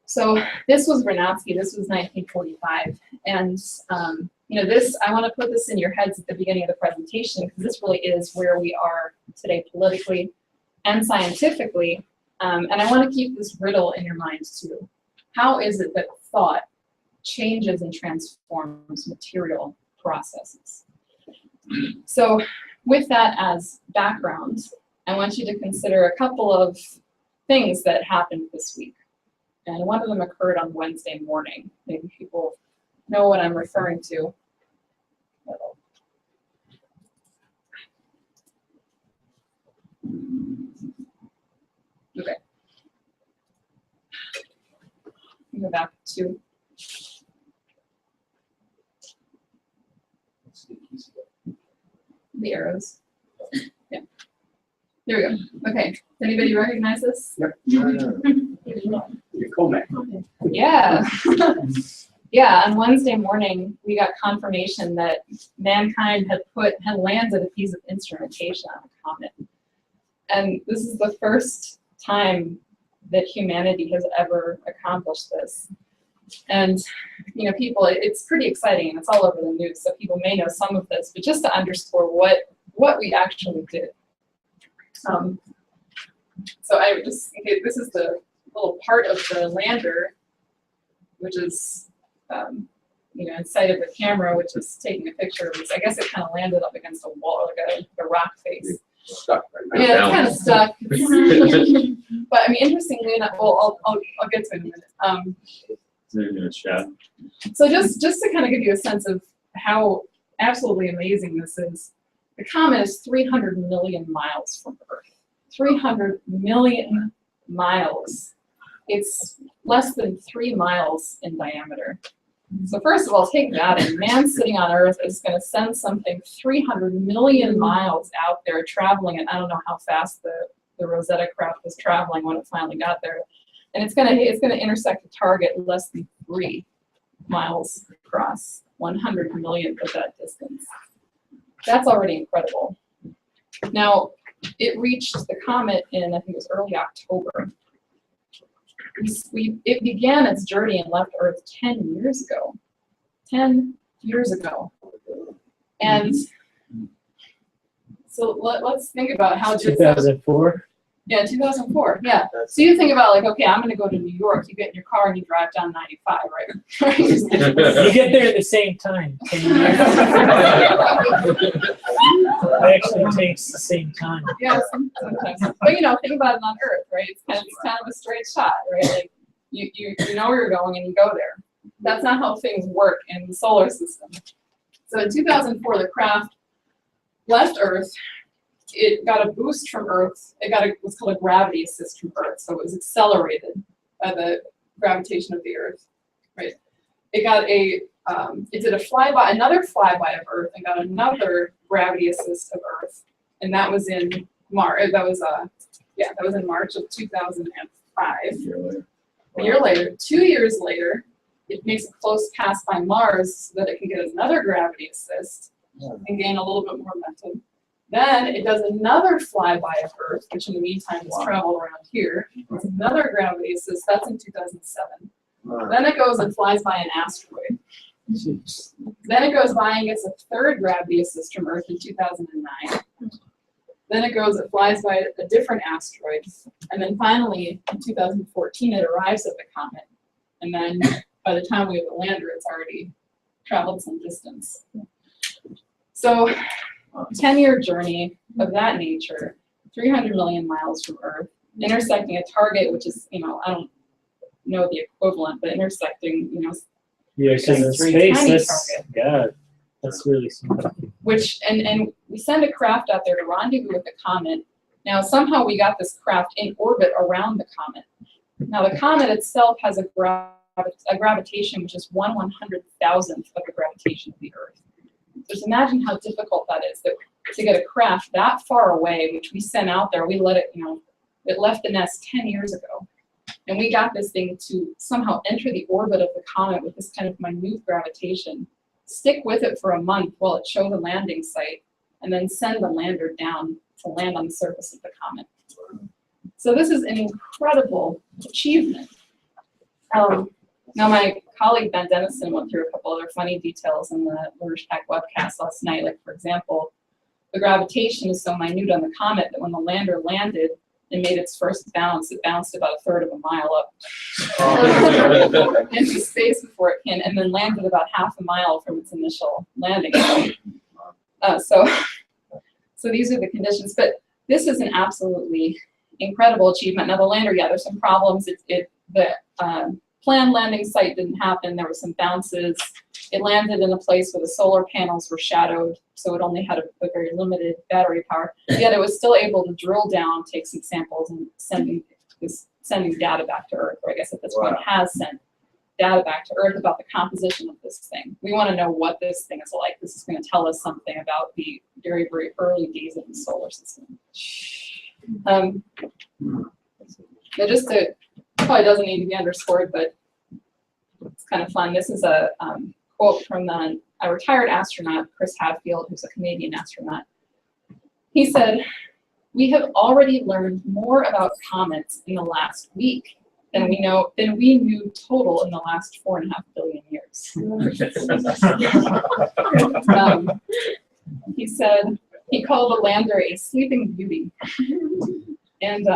So this was Vernadsky, this was 1945. And this, I want to put this in your heads at the beginning of the presentation, because this really is where we are today politically and scientifically. And I want to keep this riddle in your minds too. How is it that thought changes and transforms material processes? So with that as background, I want you to consider a couple of things that happened this week. And one of them occurred on Wednesday morning. Maybe people know what I'm referring to. Okay. Go back to the arrows. Yeah. There we go. Okay. Does anybody recognize this? Yep. Yeah. Yeah, on Wednesday morning, we got confirmation that mankind had landed a piece of instrumentation on a comet. And this is the first time that humanity has ever accomplished this. And, people, it's pretty exciting, and it's all over the news, so people may know some of this, but just to underscore what we actually did. So this is the little part of the lander, which is, in sight of the camera, which is taking a picture of this. I guess it kind of landed up against a wall, like a rock face. Stuck right now. Yeah, it's kind of stuck. But I mean, interestingly enough, well, I'll get to it in a minute. So just to kind of give you a sense of how absolutely amazing this is, the comet is 300 million miles from Earth. 300 million miles. It's less than 3 miles in diameter. So first of all, take that in. Man sitting on Earth is going to send something 300 million miles out there traveling, and I don't know how fast the Rosetta craft was traveling when it finally got there. And it's going to intersect a target less than 3 miles across, 100 millionth of that distance. That's already incredible. Now, it reached the comet in, I think it was early October. It began its journey and left Earth 10 years ago. 10 years ago. And so let's think about how 2004? Yeah, 2004, yeah. So you think about, like, okay, I'm going to go to New York. You get in your car and you drive down 95, right? You get there at the same time. 10 years. It actually takes the same time. Yeah, sometimes. But think about it on Earth, right? It's kind of a straight shot, right? Like you know where you're going and you go there. That's not how things work in the solar system. So in 2004, the craft left Earth. It got a boost from Earth. It got what's called a gravity assist from Earth. So it was accelerated by the gravitation of the Earth, right? It got it did another flyby of Earth and got another gravity assist of Earth, and that was in March. That was in March of 2005. A year later, 2 years later, it makes a close pass by Mars so that it can get another gravity assist and gain a little bit more momentum. Then it does another flyby of Earth, which in the meantime has traveled around here. It's another gravity assist. That's in 2007. Then it goes and flies by an asteroid. Then it goes by and gets a third gravity assist from Earth in 2009. Then it flies by a different asteroid. And then finally, in 2014, it arrives at the comet. And then by the time we have the lander, it's already traveled some distance. So 10-year journey of that nature, 300 million miles from Earth, intersecting a target, which is, I don't know the equivalent, but intersecting, Yeah, because in three space, tiny that's, target. God, that's really something. Which, and we send a craft out there to rendezvous with the comet. Now, somehow we got this craft in orbit around the comet. Now, the comet itself has a gravitation which is 1/100,000th of the gravitation of the Earth. Just imagine how difficult that is, to get a craft that far away, which we sent out there. We let it, it left the nest 10 years ago. And we got this thing to somehow enter the orbit of the comet with this kind of minute gravitation, stick with it for a month while it showed the landing site, and then send the lander down to land on the surface of the comet. So this is an incredible achievement. Now my colleague Ben Dennison went through a couple other funny details in the LaRouchePAC webcast last night. Like, for example, the gravitation is so minute on the comet that when the lander landed and made its first bounce, it bounced about 1/3 of a mile up into space before it came, and then landed about 1/2 a mile from its initial landing. So these are the conditions, but this is an absolutely incredible achievement. Now the lander, yeah, there's some problems. The planned landing site didn't happen. There were some bounces. It landed in a place where the solar panels were shadowed, so it only had a very limited battery power. Yet it was still able to drill down, take some samples, and sending data back to Earth, or I guess at this point has sent data back to Earth about the composition of this thing. We want to know what this thing is like. This is going to tell us something about the very, very early days of the solar system. Just to, probably doesn't need to be underscored, but it's kind of fun. This is a quote from a retired astronaut, Chris Hadfield, who's a Canadian astronaut. He said, "We have already learned more about comets in the last week than we knew total in the last 4.5 billion years." He said he called the lander a sleeping beauty, and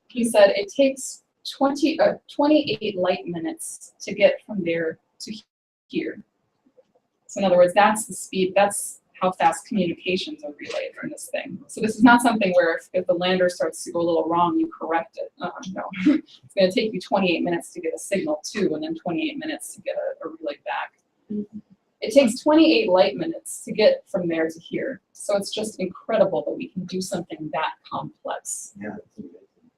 he said it takes 28 light minutes to get from there to here. So in other words, that's the speed, that's how fast communications are relayed from this thing. So this is not something where if the lander starts to go a little wrong, you correct it. No, it's going to take you 28 minutes to get a signal to, and then 28 minutes to get a relay back. It takes 28 light minutes to get from there to here. So it's just incredible that we can do something that complex. Yeah.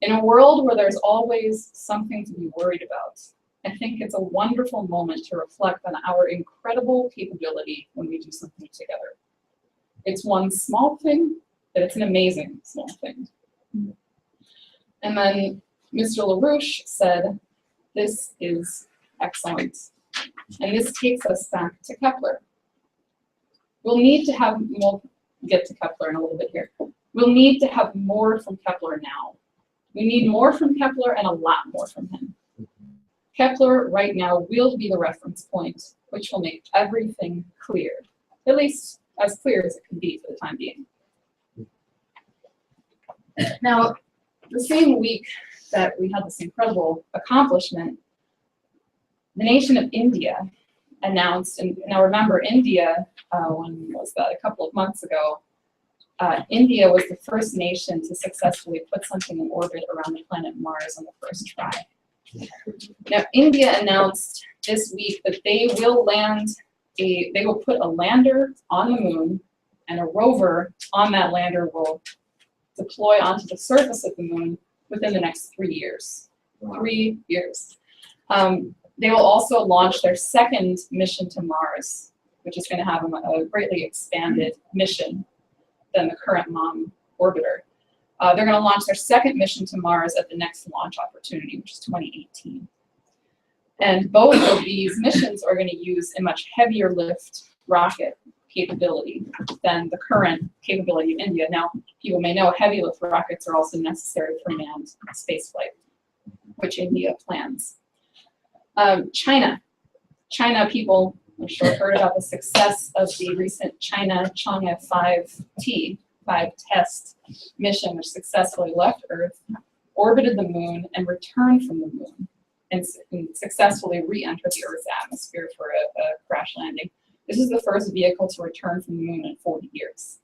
In a world where there's always something to be worried about, I think it's a wonderful moment to reflect on our incredible capability when we do something together. It's one small thing, but it's an amazing small thing. And then Mr. LaRouche said, "This is excellent." And this takes us back to Kepler. We'll get to Kepler in a little bit here. We'll need to have more from Kepler now. We need more from Kepler and a lot more from him. Kepler right now will be the reference point, which will make everything clear, at least as clear as it can be for the time being. Now, the same week that we had this incredible accomplishment, the nation of India announced, and now remember India, when was that, a couple of months ago, India was the first nation to successfully put something in orbit around the planet Mars on the first try. Now, India announced this week that they will put a lander on the moon, and a rover on that lander will deploy onto the surface of the moon within the next 3 years. 3 years. They will also launch their second mission to Mars, which is going to have a greatly expanded mission than the current MOM orbiter. They're going to launch their second mission to Mars at the next launch opportunity, which is 2018. And both of these missions are going to use a much heavier lift rocket capability than the current capability of India. Now, people may know heavy lift rockets are also necessary for manned spaceflight, which India plans. China people, I'm sure, heard about the success of the recent China Chang'e 5 test mission, which successfully left Earth, orbited the moon, and returned from the moon, and successfully re-entered the Earth's atmosphere for a crash landing. This is the first vehicle to return from the moon in 40 years.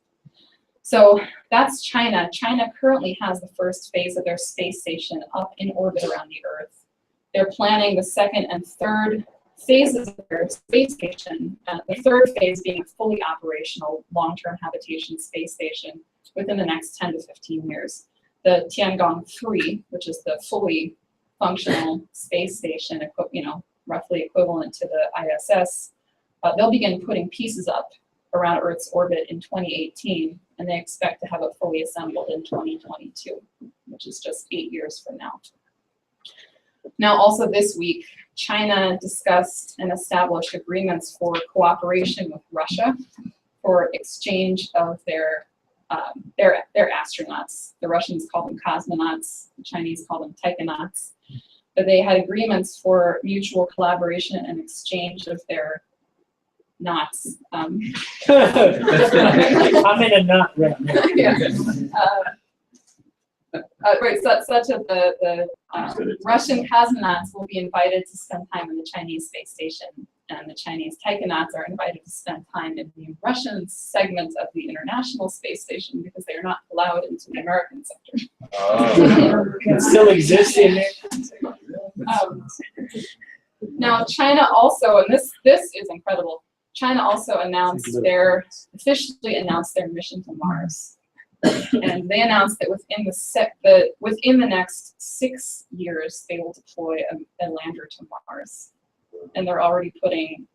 So that's China. China currently has the first phase of their space station up in orbit around the Earth. They're planning the second and third phases of their space station, the third phase being a fully operational long-term habitation space station within the next 10 to 15 years. The Tiangong 3, which is the fully functional space station, roughly equivalent to the ISS, they'll begin putting pieces up around Earth's orbit in 2018, and they expect to have it fully assembled in 2022, which is just 8 years from now. Now, also this week, China discussed and established agreements for cooperation with Russia for exchange of their astronauts. The Russians call them cosmonauts, the Chinese call them taikonauts. But they had agreements for mutual collaboration and exchange of their knots. I'm in a knot right now. Yeah. Right, so such of the Russian cosmonauts will be invited to spend time in the Chinese space station, and the Chinese taikonauts are invited to spend time in the Russian segment of the International Space Station because they are not allowed into the American sector. It still exists in there. Now, China also, and this is incredible, China also officially announced their mission to Mars. And they announced that within the next 6 years, they will deploy a lander to Mars. And they're already putting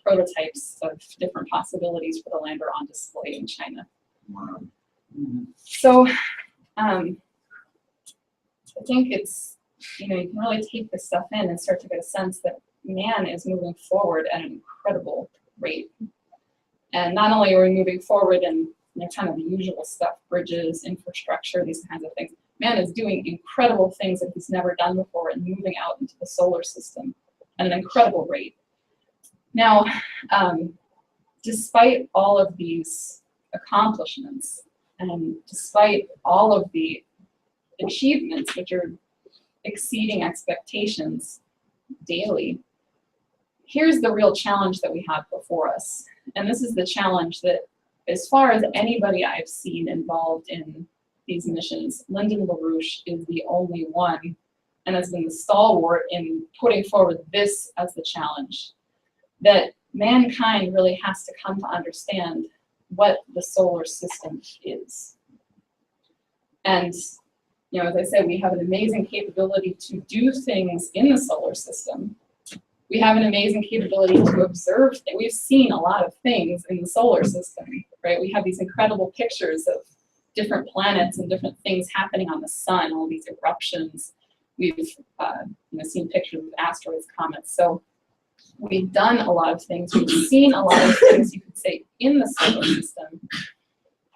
prototypes of different possibilities for the lander on display in China. Wow. So I think it's, you can really take this stuff in and start to get a sense that man is moving forward at an incredible rate. And not only are we moving forward in kind of the usual stuff, bridges, infrastructure, these kinds of things, man is doing incredible things that he's never done before and moving out into the solar system at an incredible rate. Now, despite all of these accomplishments, and despite all of the achievements, which are exceeding expectations daily, here's the real challenge that we have before us. And this is the challenge that, as far as anybody I've seen involved in these missions, Lyndon LaRouche is the only one and has been the stalwart in putting forward this as the challenge, that mankind really has to come to understand what the solar system is. And as I said, we have an amazing capability to do things in the solar system. We have an amazing capability to observe things. We've seen a lot of things in the solar system, right? We have these incredible pictures of different planets and different things happening on the sun, all these eruptions. We've seen pictures of asteroids, comets. So we've done a lot of things. We've seen a lot of things, you could say, in the solar system.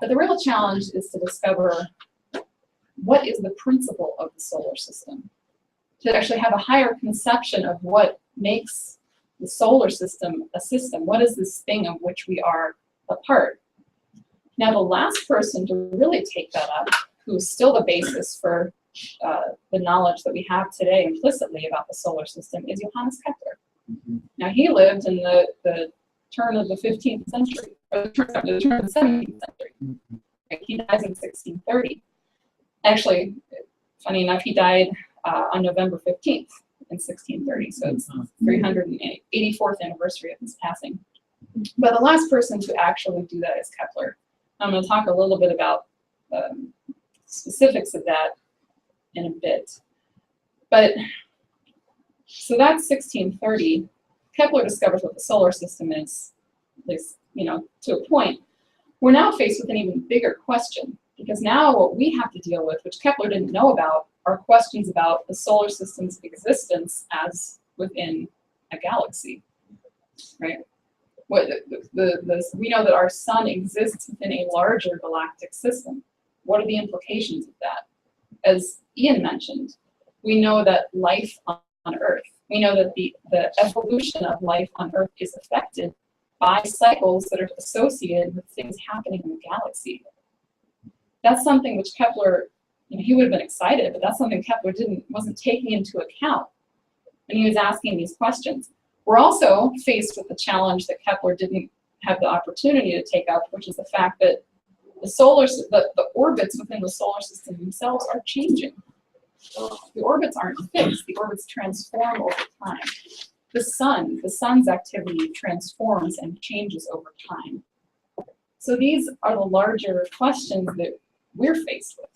But the real challenge is to discover what is the principle of the solar system, to actually have a higher conception of what makes the solar system a system. What is this thing of which we are a part? Now, the last person to really take that up, who is still the basis for the knowledge that we have today implicitly about the solar system, is Johannes Kepler. Now, he lived in the turn of the 15th century, or the turn of the 17th century. He dies in 1630. Actually, funny enough, he died on November 15th in 1630, so it's 384th anniversary of his passing. But the last person to actually do that is Kepler. I'm going to talk a little bit about specifics of that in a bit. But so that's 1630. Kepler discovers what the solar system is, at least, to a point. We're now faced with an even bigger question, because now what we have to deal with, which Kepler didn't know about, are questions about the solar system's existence as within a galaxy, right? We know that our sun exists within a larger galactic system. What are the implications of that? As Ian mentioned, we know that life on Earth, we know that the evolution of life on Earth is affected by cycles that are associated with things happening in the galaxy. That's something which Kepler, he would have been excited, but that's something Kepler wasn't taking into account when he was asking these questions. We're also faced with the challenge that Kepler didn't have the opportunity to take up, which is the fact that the orbits within the solar system themselves are changing. The orbits aren't fixed, the orbits transform over time. The sun's activity transforms and changes over time. So these are the larger questions that we're faced with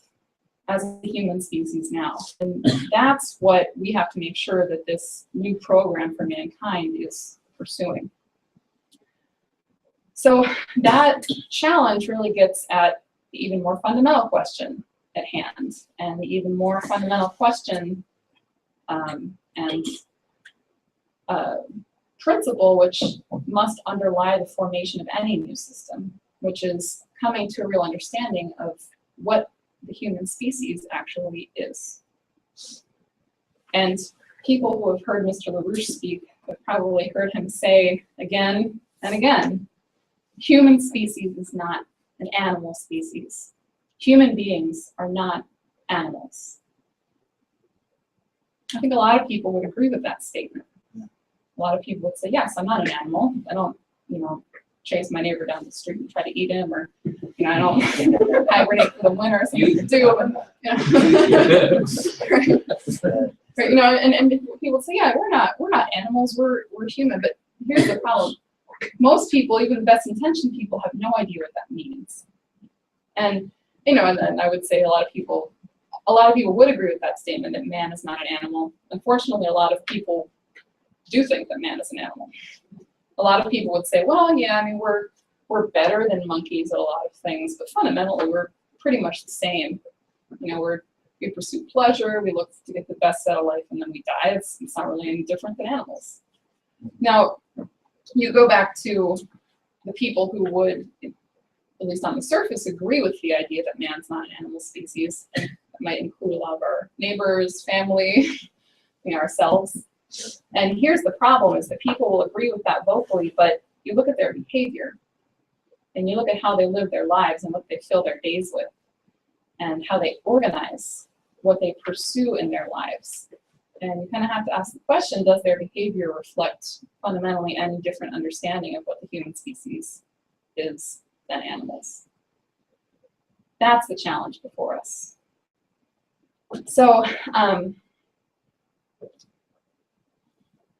as a human species now. And that's what we have to make sure that this new program for mankind is pursuing. So that challenge really gets at the even more fundamental question at hand. And the even more fundamental question and principle which must underlie the formation of any new system, which is coming to a real understanding of what the human species actually is. And people who have heard Mr. LaRouche speak have probably heard him say again and again, human species is not an animal species. Human beings are not animals. I think a lot of people would agree with that statement. A lot of people would say, yes, I'm not an animal. I don't, chase my neighbor down the street and try to eat him, or, I don't hibernate for the winter or something to do. And, right. And people say, yeah, we're not animals. We're human. But here's the problem. Most people, even the best intentioned people, have no idea what that means. And, and I would say a lot of people would agree with that statement that man is not an animal. Unfortunately, a lot of people do think that man is an animal. A lot of people would say, well, yeah, we're better than monkeys at a lot of things, but fundamentally we're pretty much the same. We pursue pleasure, we look to get the best out of life, and then we die. It's not really any different than animals. Now, you go back to the people who would, at least on the surface, agree with the idea that man's not an animal species, and that might include a lot of our neighbors, family, ourselves. And here's the problem, is that people will agree with that vocally, but you look at their behavior, and you look at how they live their lives and what they fill their days with, and how they organize what they pursue in their lives. And you kind of have to ask the question, does their behavior reflect fundamentally any different understanding of what the human species is than animals? That's the challenge before us. So,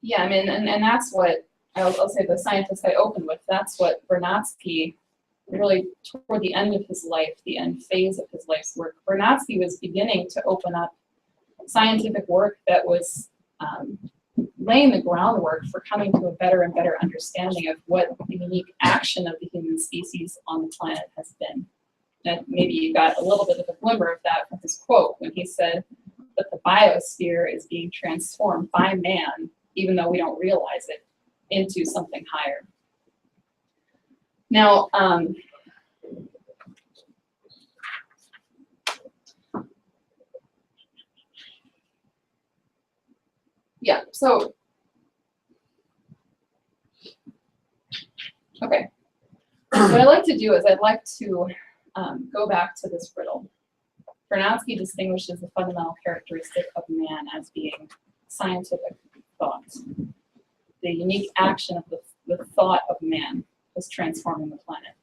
yeah, and that's what, I'll say the scientists I opened with, that's what Vernadsky, really toward the end of his life, the end phase of his life's work, Vernadsky was beginning to open up scientific work that was laying the groundwork for coming to a better and better understanding of what the unique action of the human species on the planet has been. And maybe you got a little bit of a glimmer of that from his quote when he said that the biosphere is being transformed by man, even though we don't realize it, into something higher. Now, yeah, so, okay. What I'd like to do is I'd like to go back to this riddle. Vernadsky distinguishes the fundamental characteristic of man as being scientific thought. The unique action of the thought of man is transforming the planet.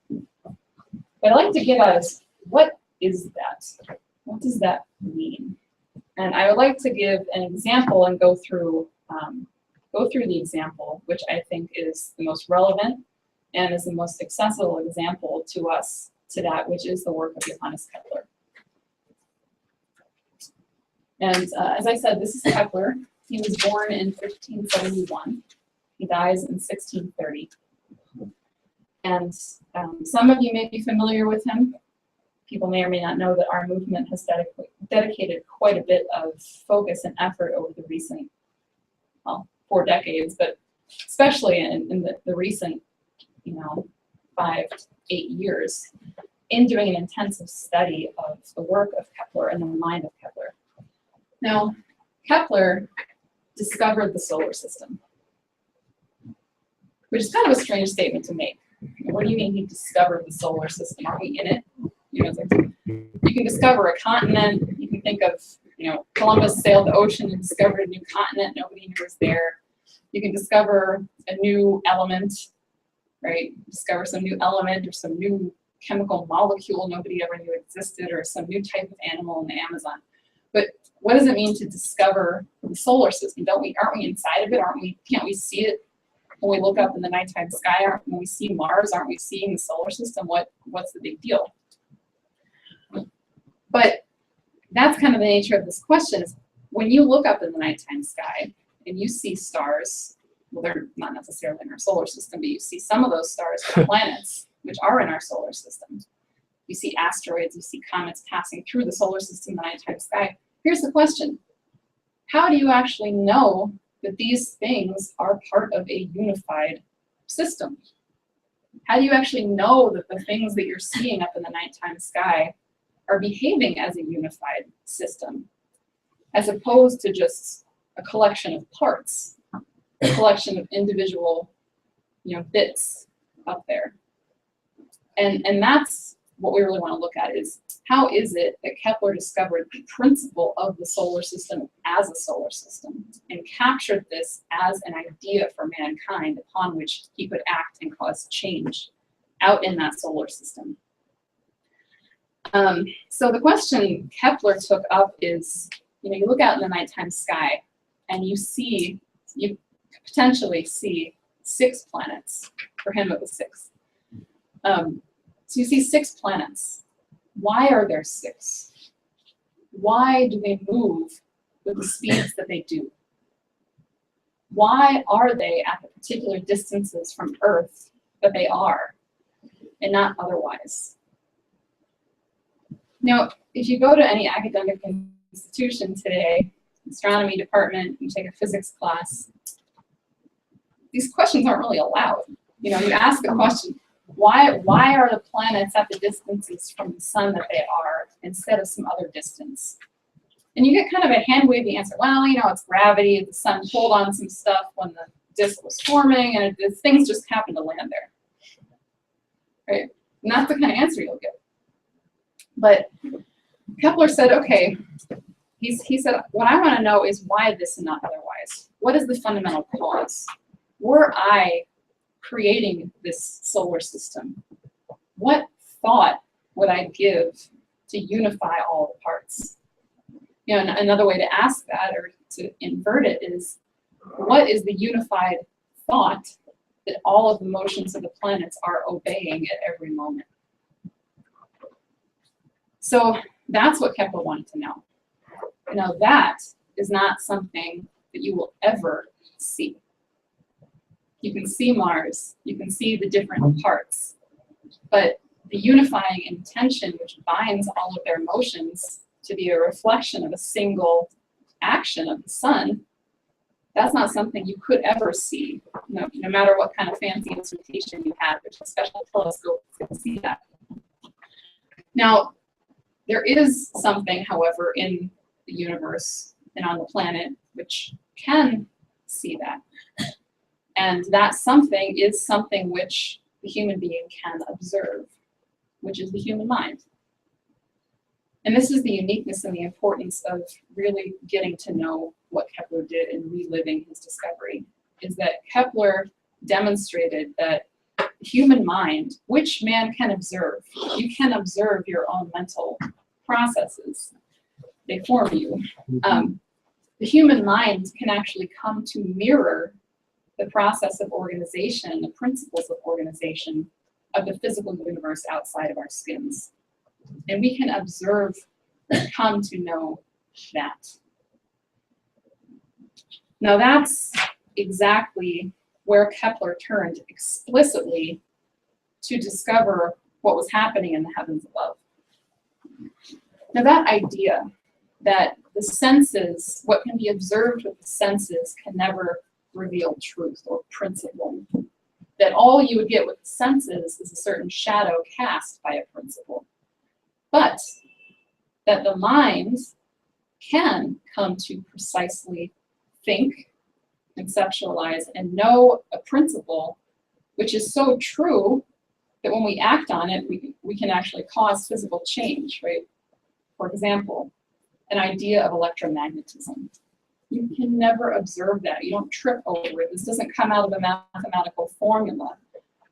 What I'd like to get at is, what is that? What does that mean? And I would like to give an example and go through the example, which I think is the most relevant and is the most accessible example to us to that, which is the work of Johannes Kepler. And as I said, this is Kepler. He was born in 1571. He dies in 1630. And some of you may be familiar with him. People may or may not know that our movement has dedicated quite a bit of focus and effort over the recent, well, 4 decades, but especially in the recent, 5 to 8 years, in doing an intensive study of the work of Kepler and the mind of Kepler. Now, Kepler discovered the solar system, which is kind of a strange statement to make. What do you mean he discovered the solar system? Aren't we in it? It's like, you can discover a continent. You can think of, Columbus sailed the ocean and discovered a new continent. Nobody knew was there. You can discover a new element, right? Discover some new element or some new chemical molecule nobody ever knew existed, or some new type of animal in the Amazon. But what does it mean to discover the solar system? Aren't we inside of it? Can't we see it when we look up in the nighttime sky? When we see Mars, aren't we seeing the solar system? What's the big deal? But that's kind of the nature of this question, is when you look up in the nighttime sky and you see stars, well, they're not necessarily in our solar system, but you see some of those stars are planets, which are in our solar system. You see asteroids, you see comets passing through the solar system in the nighttime sky. Here's the question. how do you actually know that these things are part of a unified system? How do you actually know that the things that you're seeing up in the nighttime sky are behaving as a unified system, as opposed to just a collection of parts, a collection of individual, bits up there? And that's what we really want to look at, is how is it that Kepler discovered the principle of the solar system as a solar system and captured this as an idea for mankind upon which he could act and cause change out in that solar system. So the question Kepler took up is, you look out in the nighttime sky and you potentially see 6 planets. For him it was 6. So you see 6 planets. Why are there 6? Why do they move with the speeds that they do? Why are they at the particular distances from Earth that they are, and not otherwise? Now, if you go to any academic institution today, astronomy department, you take a physics class, these questions aren't really allowed. You ask the question, why are the planets at the distances from the sun that they are instead of some other distance? And you get kind of a hand-wavy answer. Well, it's gravity. The sun pulled on some stuff when the disk was forming, and things just happened to land there. Right? And that's the kind of answer you'll get. But Kepler said, okay, he said, what I want to know is why this and not otherwise. What is the fundamental cause? Were I creating this solar system, what thought would I give to unify all the parts? Another way to ask that, or to invert it, is what is the unified thought that all of the motions of the planets are obeying at every moment? So that's what Kepler wanted to know. That is not something that you will ever see. You can see Mars, you can see the different parts, but the unifying intention which binds all of their motions to be a reflection of a single action of the sun, that's not something you could ever see. No matter what kind of fancy instrumentation you have, there's a special telescope to see that. Now, there is something, however, in the universe and on the planet which can see that. And that something is something which the human being can observe, which is the human mind. And this is the uniqueness and the importance of really getting to know what Kepler did and reliving his discovery, is that Kepler demonstrated that the human mind, which man can observe, you can observe your own mental processes. They form you. The human mind can actually come to mirror the process of organization, the principles of organization of the physical universe outside of our skins. And we can observe and come to know that. Now that's exactly where Kepler turned explicitly to discover what was happening in the heavens above. Now that idea that the senses, what can be observed with the senses, can never reveal truth or principle. That all you would get with the senses is a certain shadow cast by a principle. But that the mind can come to precisely think, conceptualize, and know a principle which is so true that when we act on it, we can actually cause physical change, right? For example, an idea of electromagnetism. You can never observe that. You don't trip over it. This doesn't come out of a mathematical formula.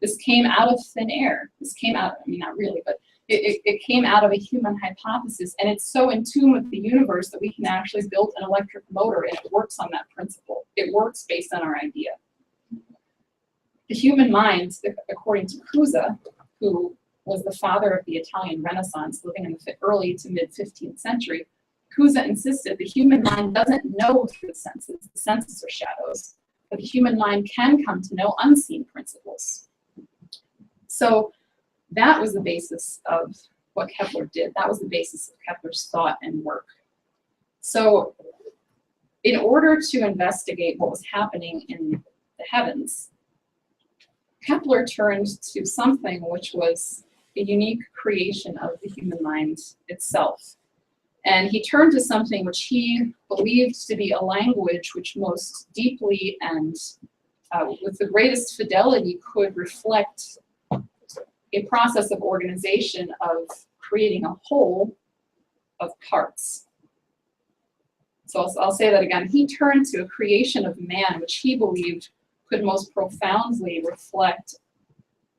This came out of thin air. This came out, not really, but it came out of a human hypothesis, and it's so in tune with the universe that we can actually build an electric motor, and it works on that principle. It works based on our idea. The human mind, according to Cusa, who was the father of the Italian Renaissance, living in the early to mid 15th century, Cusa insisted the human mind doesn't know through the senses. The senses are shadows, but the human mind can come to know unseen principles. So that was the basis of what Kepler did. That was the basis of Kepler's thought and work. So in order to investigate what was happening in the heavens, Kepler turned to something which was a unique creation of the human mind itself. And he turned to something which he believed to be a language which most deeply and with the greatest fidelity could reflect a process of organization of creating a whole of parts. So I'll say that again. He turned to a creation of man which he believed could most profoundly reflect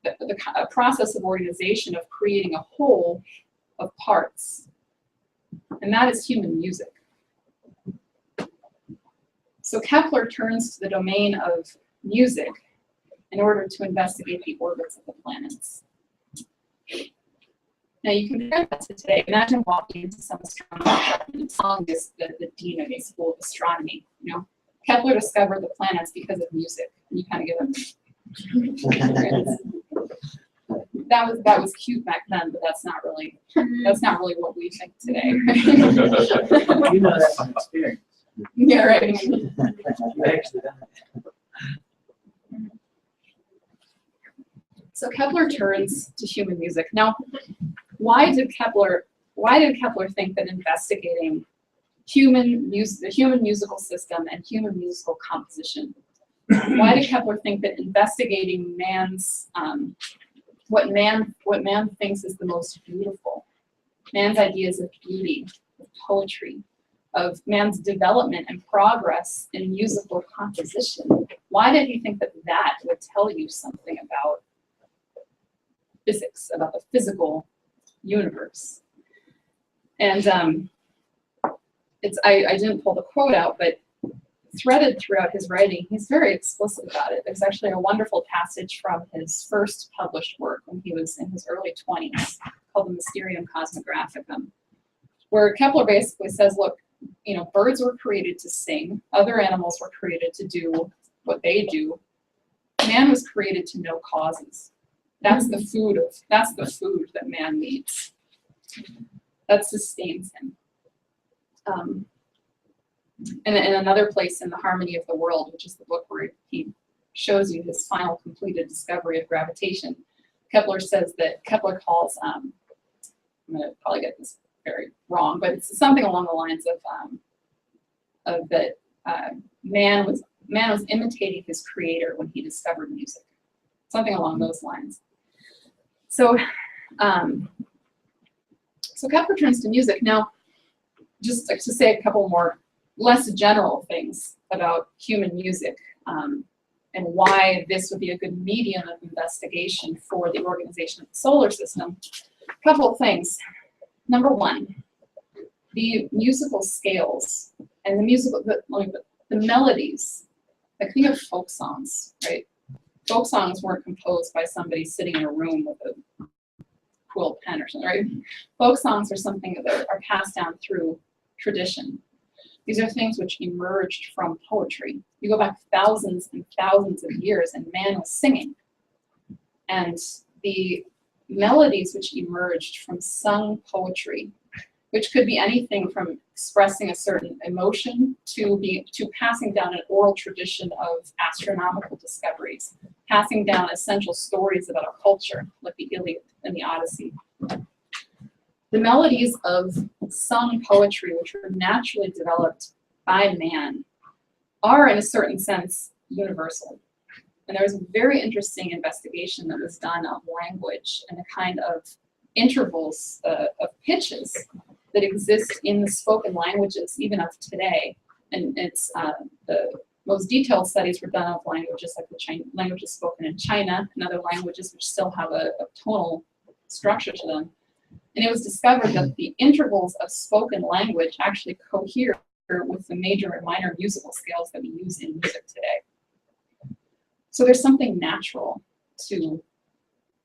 a process of organization of creating a whole of parts. And that is human music. So Kepler turns to the domain of music in order to investigate the orbits of the planets. Now you compare that to today. Imagine walking into some astronomer and telling this the dean of a school of astronomy, you know, Kepler discovered the planets because of music. And you kind of get that was cute back then, but that's not really what we think today. You know that from experience. Yeah, right. You actually done it. So Kepler turns to human music. Now, why did Kepler think that investigating the human musical system and human musical composition, why did Kepler think that investigating man's what man thinks is the most beautiful, man's ideas of beauty, of poetry, of man's development and progress in musical composition, why did he think that that would tell you something about physics, about the physical universe? And I didn't pull the quote out, but threaded throughout his writing, he's very explicit about it. There's actually a wonderful passage from his first published work when he was in his early 20s called the Mysterium Cosmographicum, where Kepler basically says, look, you know, birds were created to sing, other animals were created to do what they do. Man was created to know causes. That's the food that man needs. That sustains him. And in another place in The Harmony of the World, which is the book where he shows you his final completed discovery of gravitation, Kepler says that Kepler calls, I'm going to probably get this very wrong, but it's something along the lines of that man was imitating his creator when he discovered music, something along those lines. So, so Kepler turns to music. Now, just to say a couple more less general things about human music and why this would be a good medium of investigation for the organization of the solar system. A couple of things. Number one, the musical scales and the melodies. Like think of folk songs, right? Folk songs weren't composed by somebody sitting in a room with a quill pen or something, right? Folk songs are something that are passed down through tradition. These are things which emerged from poetry. You go back thousands and thousands of years and man was singing. And the melodies which emerged from sung poetry, which could be anything from expressing a certain emotion to passing down an oral tradition of astronomical discoveries, passing down essential stories about a culture, like the Iliad and the Odyssey. The melodies of sung poetry, which were naturally developed by man, are in a certain sense universal. And there was a very interesting investigation that was done of language and the kind of intervals of pitches that exist in the spoken languages even of today. And it's the most detailed studies were done of languages like the languages spoken in China and other languages which still have a tonal structure to them. And it was discovered that the intervals of spoken language actually cohere with the major and minor musical scales that we use in music today. So there's something natural to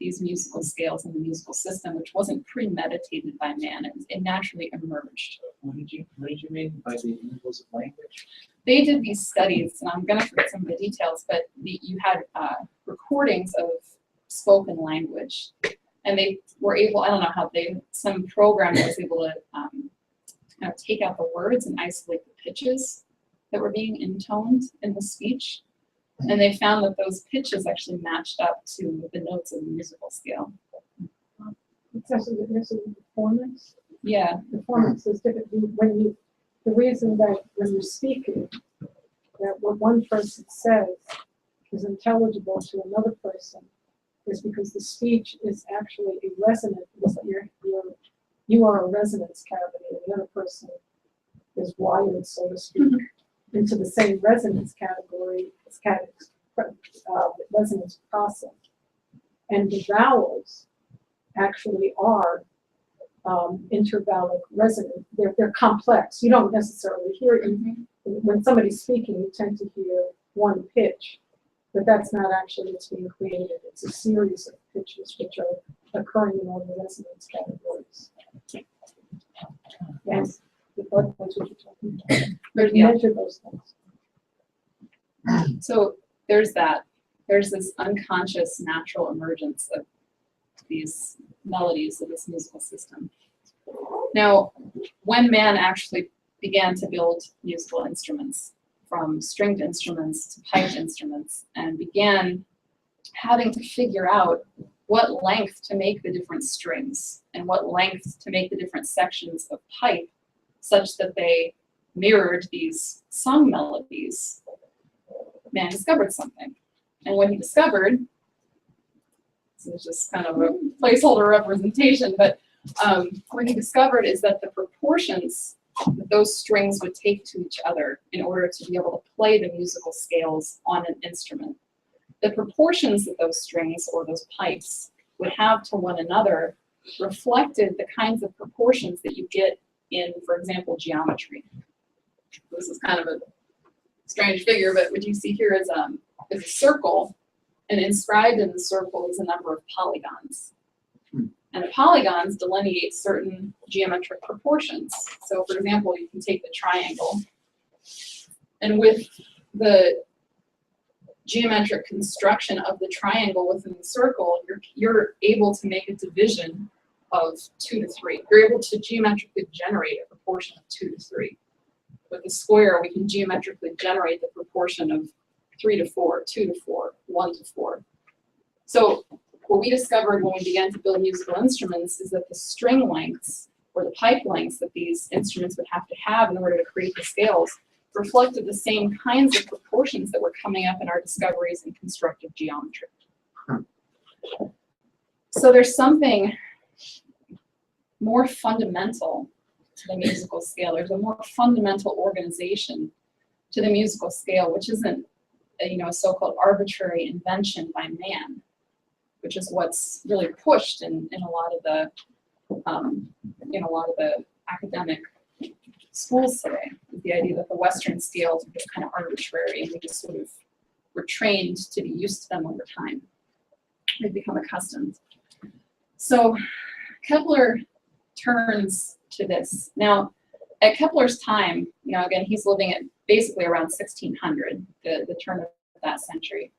these musical scales and the musical system, which wasn't premeditated by man. It naturally emerged. What did you mean by the intervals of language? They did these studies, and I'm going to forget some of the details, but you had recordings of spoken language. And they were able, I don't know how some program was able to kind of take out the words and isolate the pitches that were being intoned in the speech. And they found that those pitches actually matched up to the notes of the musical scale. It's actually there's a performance. Yeah. Performance is different when you. The reason that when you're speaking, that what one person says is intelligible to another person is because the speech is actually a resonant. You are a resonance cavity, and the other person is wired, so to speak, into the same resonance category. It's kind of resonance process, and the vowels actually are intervallic resonant. They're complex. You don't necessarily hear it. When somebody's speaking, you tend to hear one pitch, but that's not actually what's being created. It's a series of pitches which are occurring in all the resonance categories. Yes, that's what you're talking about. But Yeah. measure those things. So there's that. There's this unconscious natural emergence of these melodies of this musical system. Now, when man actually began to build musical instruments, from stringed instruments to piped instruments, and began having to figure out what length to make the different strings and what length to make the different sections of pipe such that they mirrored these song melodies, man discovered something. And what he discovered, this is just kind of a placeholder representation, but what he discovered is that the proportions that those strings would take to each other in order to be able to play the musical scales on an instrument, the proportions that those strings or those pipes would have to one another reflected the kinds of proportions that you get in, for example, geometry. This is kind of a strange figure, but what you see here is a circle, and inscribed in the circle is a number of polygons. And the polygons delineate certain geometric proportions. So for example, you can take the triangle, and with the geometric construction of the triangle within the circle, you're able to make a division of 2 to 3. You're able to geometrically generate a proportion of 2 to 3. With the square, we can geometrically generate the proportion of 3 to 4, 2 to 4, 1 to 4. So what we discovered when we began to build musical instruments is that the string lengths or the pipe lengths that these instruments would have to have in order to create the scales reflected the same kinds of proportions that were coming up in our discoveries in constructive geometry. So there's something more fundamental to the musical scale. There's a more fundamental organization to the musical scale, which isn't a so-called arbitrary invention by man, which is what's really pushed in a lot of the academic schools today. The idea that the Western scales are just kind of arbitrary, and we just sort of were trained to be used to them over time. We've become accustomed. So Kepler turns to this. Now, at Kepler's time, again, he's living at basically around 1600, the turn of that century.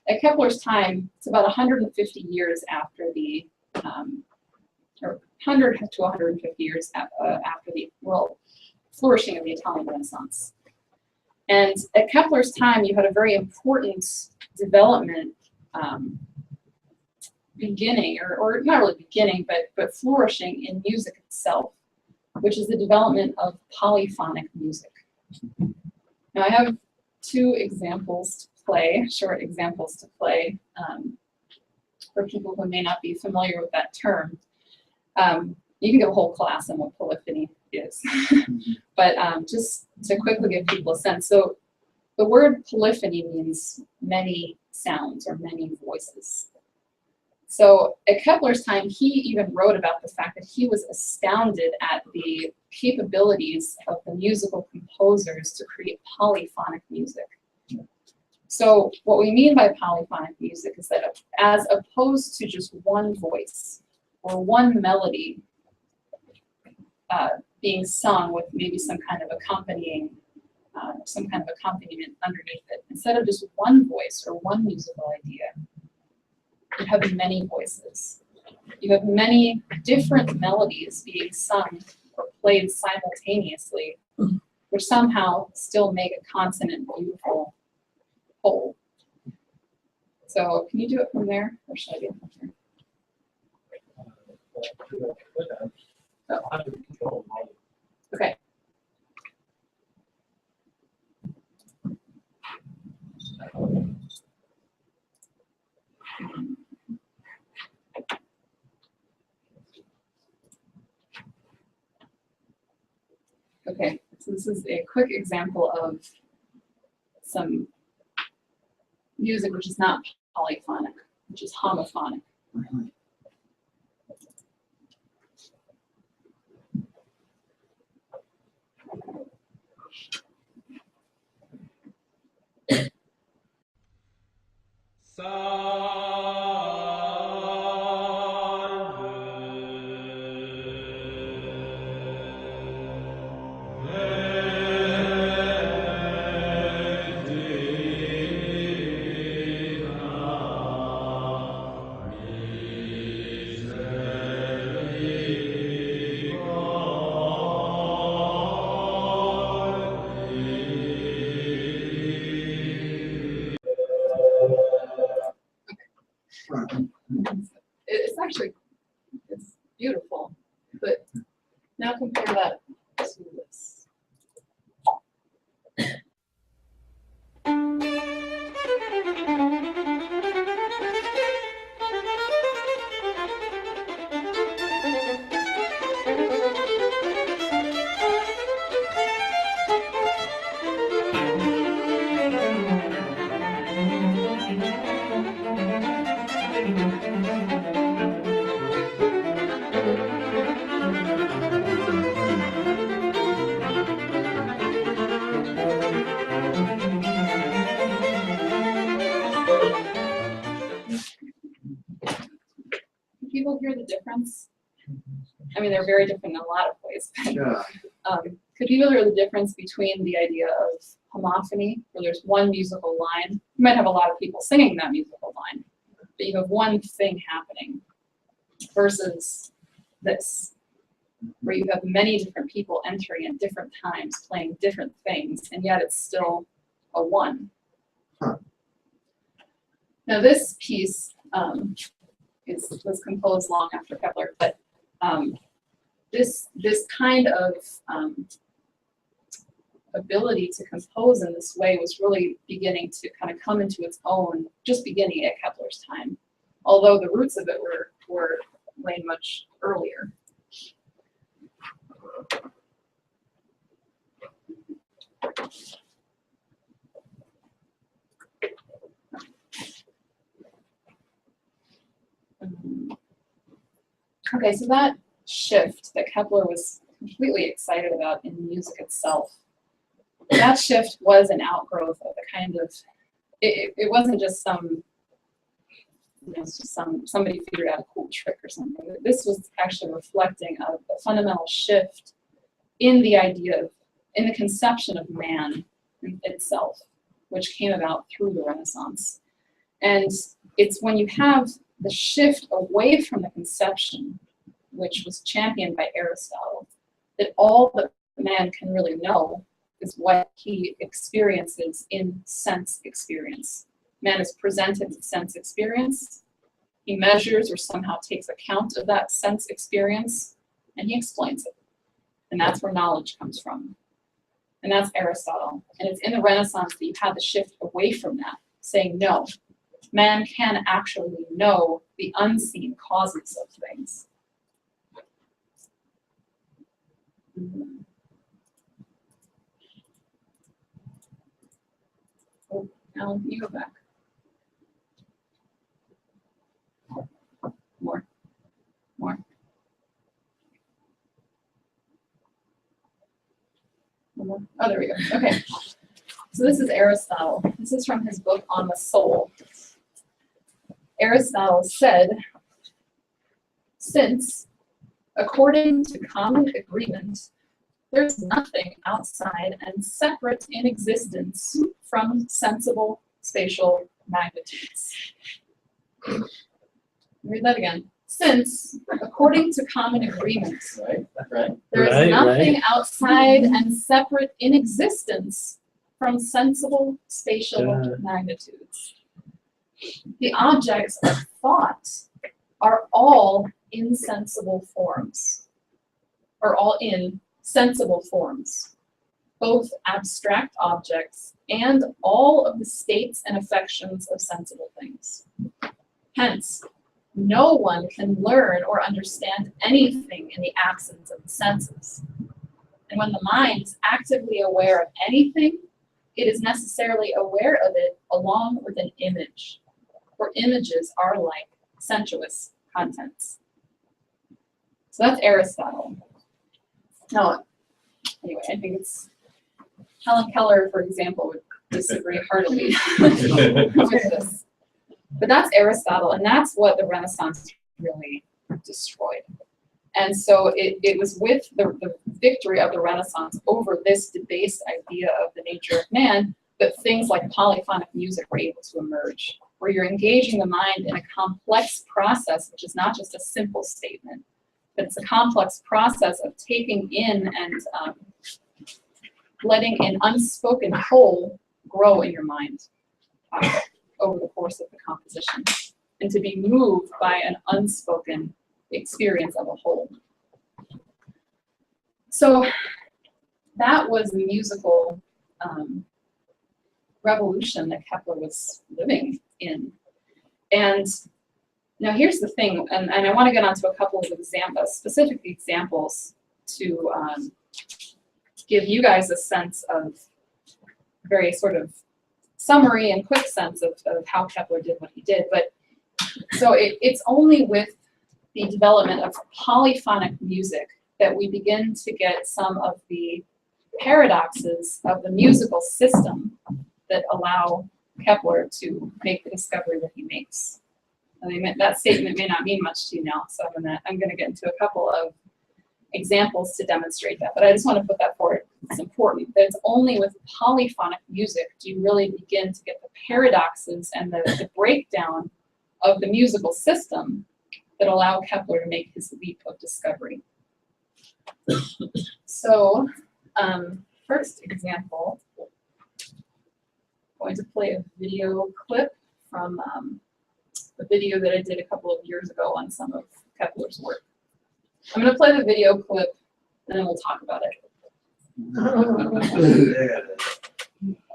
At Kepler's time, it's about 150 years after the, or 100 to 150 years after the flourishing of the Italian Renaissance. And at Kepler's time, you had a very important development beginning, or not really beginning, but flourishing in music itself, which is the development of polyphonic music. Now I have two examples to play, short examples to play, for people who may not be familiar with that term. You can give a whole class on what polyphony is, but just to quickly give people a sense. So the word polyphony means many sounds or many voices. So at Kepler's time, he even wrote about the fact that he was astounded at the capabilities of the musical composers to create polyphonic music. So what we mean by polyphonic music is that as opposed to just one voice or one melody being sung with maybe some kind of accompaniment underneath it, instead of just one voice or one musical idea, you have many voices. You have many different melodies being sung or played simultaneously which somehow still make a consonant beautiful whole. So can you do it from there, or should I do it from here? Okay. Okay, so this is a quick example of some music which is not polyphonic, which is homophonic. It's actually, it's beautiful, but now compare that to this. Can people hear the difference? I mean, they're very different in a lot of ways. Yeah. Could people hear the difference between the idea of homophony, where there's one musical line? You might have a lot of people singing that musical line, but you have one thing happening, versus this, where you have many different people entering at different times, playing different things, and yet it's still a one. Huh. Now this piece was composed long after Kepler, but this kind of ability to compose in this way was really beginning to kind of come into its own, just beginning at Kepler's time, although the roots of it were laid much earlier. Okay, so that shift that Kepler was completely excited about in music itself, that shift was an outgrowth of the kind of, it wasn't just some, you know, it's just somebody figured out a cool trick or something. This was actually reflecting a fundamental shift in the idea of, in the conception of man itself, which came about through the Renaissance. And it's when you have the shift away from the conception, which was championed by Aristotle, that all that man can really know is what he experiences in sense experience. Man is presented with sense experience. He measures or somehow takes account of that sense experience, and he explains it. And that's where knowledge comes from. And that's Aristotle. And it's in the Renaissance that you had the shift away from that, saying no, man can actually know the unseen causes of things. Oh, Alan, can you go back? More. More. More. Oh, there we go. Okay. So this is Aristotle. This is from his book On the Soul. Aristotle said, since, according to common agreement, there's nothing outside and separate in existence from sensible spatial magnitudes. Read that again. Since, according to common agreement, Right. there is Right, nothing outside and separate in existence from sensible spatial Yeah. magnitudes. The objects of thought are all insensible forms, or all in sensible forms, both abstract objects and all of the states and affections of sensible things. Hence, no one can learn or understand anything in the absence of the senses. And when the mind is actively aware of anything, it is necessarily aware of it along with an image, for images are like sensuous contents. So that's Aristotle. Now, anyway, I think it's Helen Keller, for example, would disagree heartily with this. But that's Aristotle, and that's what the Renaissance really destroyed. And so it was with the victory of the Renaissance over this debased idea of the nature of man that things like polyphonic music were able to emerge, where you're engaging the mind in a complex process, which is not just a simple statement, but it's a complex process of taking in and letting an unspoken whole grow in your mind over the course of the composition, and to be moved by an unspoken experience of a whole. So that was the musical revolution that Kepler was living in. And now here's the thing, and I want to get onto a couple of specific examples to give you guys a sense of very sort of summary and quick sense of how Kepler did what he did. But so it's only with the development of polyphonic music that we begin to get some of the paradoxes of the musical system that allow Kepler to make the discovery that he makes. I mean, that statement may not mean much to you now, so I'm gonna get into a couple of examples to demonstrate that. But I just want to put that forward. It's important that it's only with polyphonic music do you really begin to get the paradoxes and the breakdown of the musical system that allow Kepler to make his leap of discovery. So, first example, I'm going to play a video clip from a video that I did a couple of years ago on some of Kepler's work. I'm going to play the video clip, and then we'll talk about it.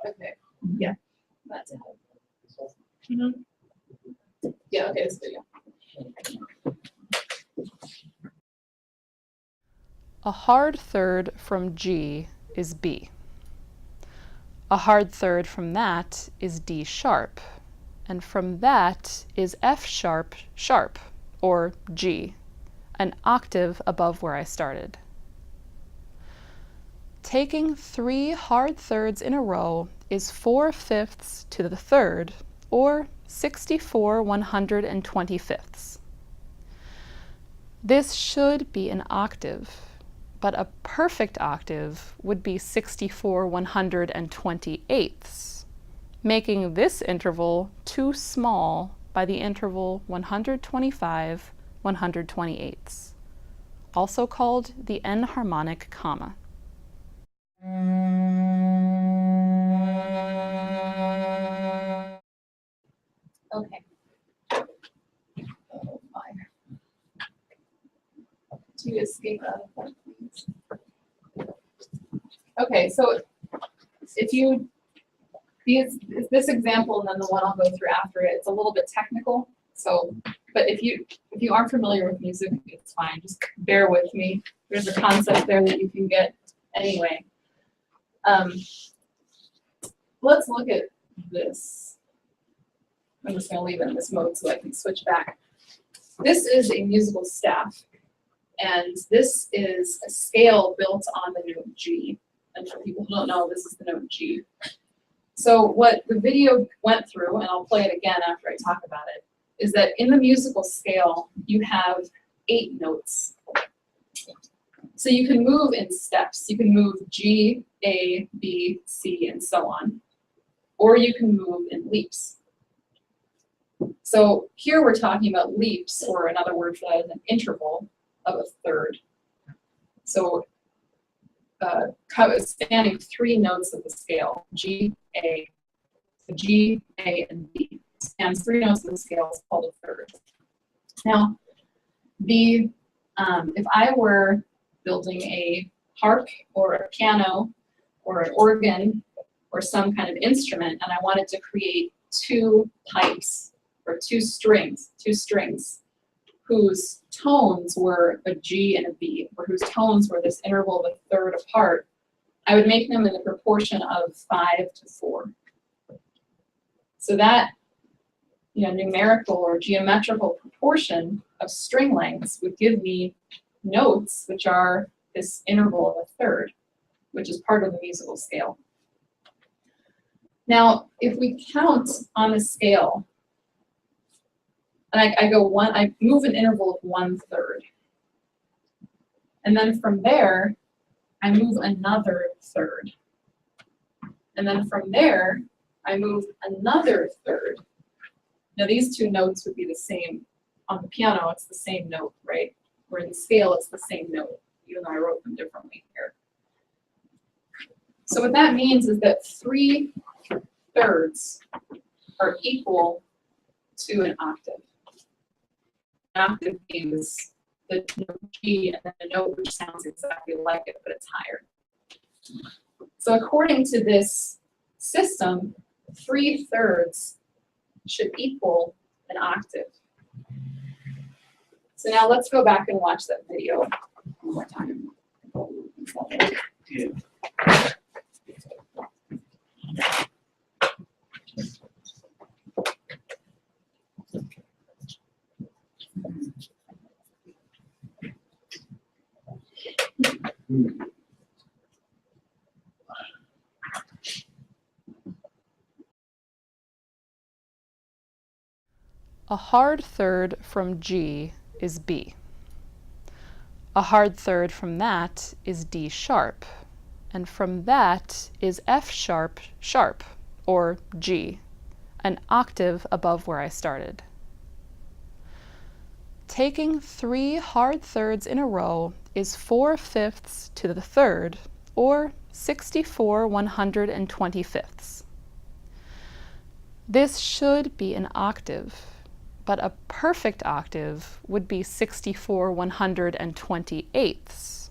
Okay, yeah, that's it. Yeah, okay, this video. A hard third from G is B. A hard third from that is D sharp, and from that is F sharp sharp, or G, an octave above where I started. Taking 3 hard thirds in a row is 4/5 to the third, or 64 125ths. This should be an octave, but a perfect octave would be 64 128ths, making this interval too small by the interval 125 128ths, also called the enharmonic comma. Okay. Oh my. To escape out of that, please. Okay, so if you this example and then the one I'll go through after it, it's a little bit technical. So, but if you aren't familiar with music, it's fine. Just bear with me. There's a concept there that you can get anyway. Let's look at this. I'm just going to leave it in this mode so I can switch back. This is a musical staff, and this is a scale built on the note G. And for people who don't know, this is the note G. So what the video went through, and I'll play it again after I talk about it, is that in the musical scale, you have 8 notes. So you can move in steps. You can move G, A, B, C, and so on. Or you can move in leaps. So So here we're talking about leaps, or another word for that is an interval of a third. So spanning 3 notes of the scale, G, A, and B. Spans 3 notes of the scale is called a third. Now, if I were building a harp or a piano or an organ or some kind of instrument, and I wanted to create 2 pipes or 2 strings, whose tones were a G and a B, or whose tones were this interval of a third apart, I would make them in the proportion of 5 to 4. So that, numerical or geometrical proportion of string lengths would give me notes which are this interval of a third, which is part of the musical scale. Now, if we count on the scale, and I move an interval of 1/3. And then from there, I move another third. And then from there, I move another third. Now these 2 notes would be the same. On the piano, it's the same note, right? Or in the scale, it's the same note, even though I wrote them differently here. So what that means is that 3/3 are equal to an octave. An octave is the note G and then a note which sounds exactly like it, but it's higher. So according to this system, 3/3 should equal an octave. So now let's go back and watch that video one more time. A hard third from G is B. A hard third from that is D sharp, and from that is F sharp sharp, or G, an octave above where I started. Taking 3 hard thirds in a row is 4/5 to the third, or 64 125ths. This should be an octave, but a perfect octave would be 64 128ths,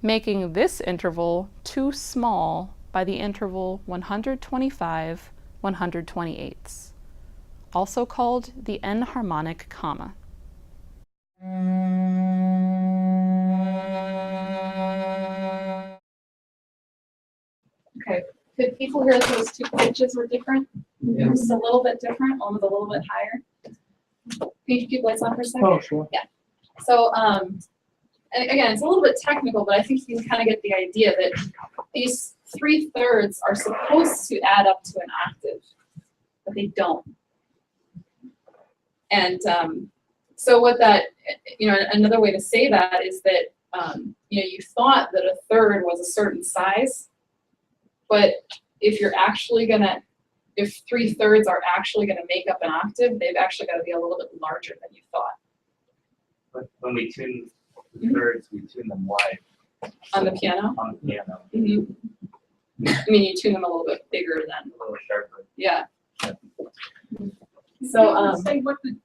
making this interval too small by the interval 125 128ths, also called the enharmonic comma. Okay, could people hear that those 2 pitches were different? Yeah. Just a little bit different, one was a little bit higher. Can you keep lights on for a second? Oh, sure. So, and again, it's a little bit technical, but I think you can kind of get the idea that these 3/3 are supposed to add up to an octave, but they don't. And so what that, another way to say that is that, you thought that a third was a certain size, but if 3/3 are actually gonna make up an octave, they've actually gotta be a little bit larger than you thought. But when we tune the thirds, we tune them wide. On the piano? On the piano, Mm-hmm. I mean, you tune them a little bit bigger than, a little sharper. yeah. So, Say what's the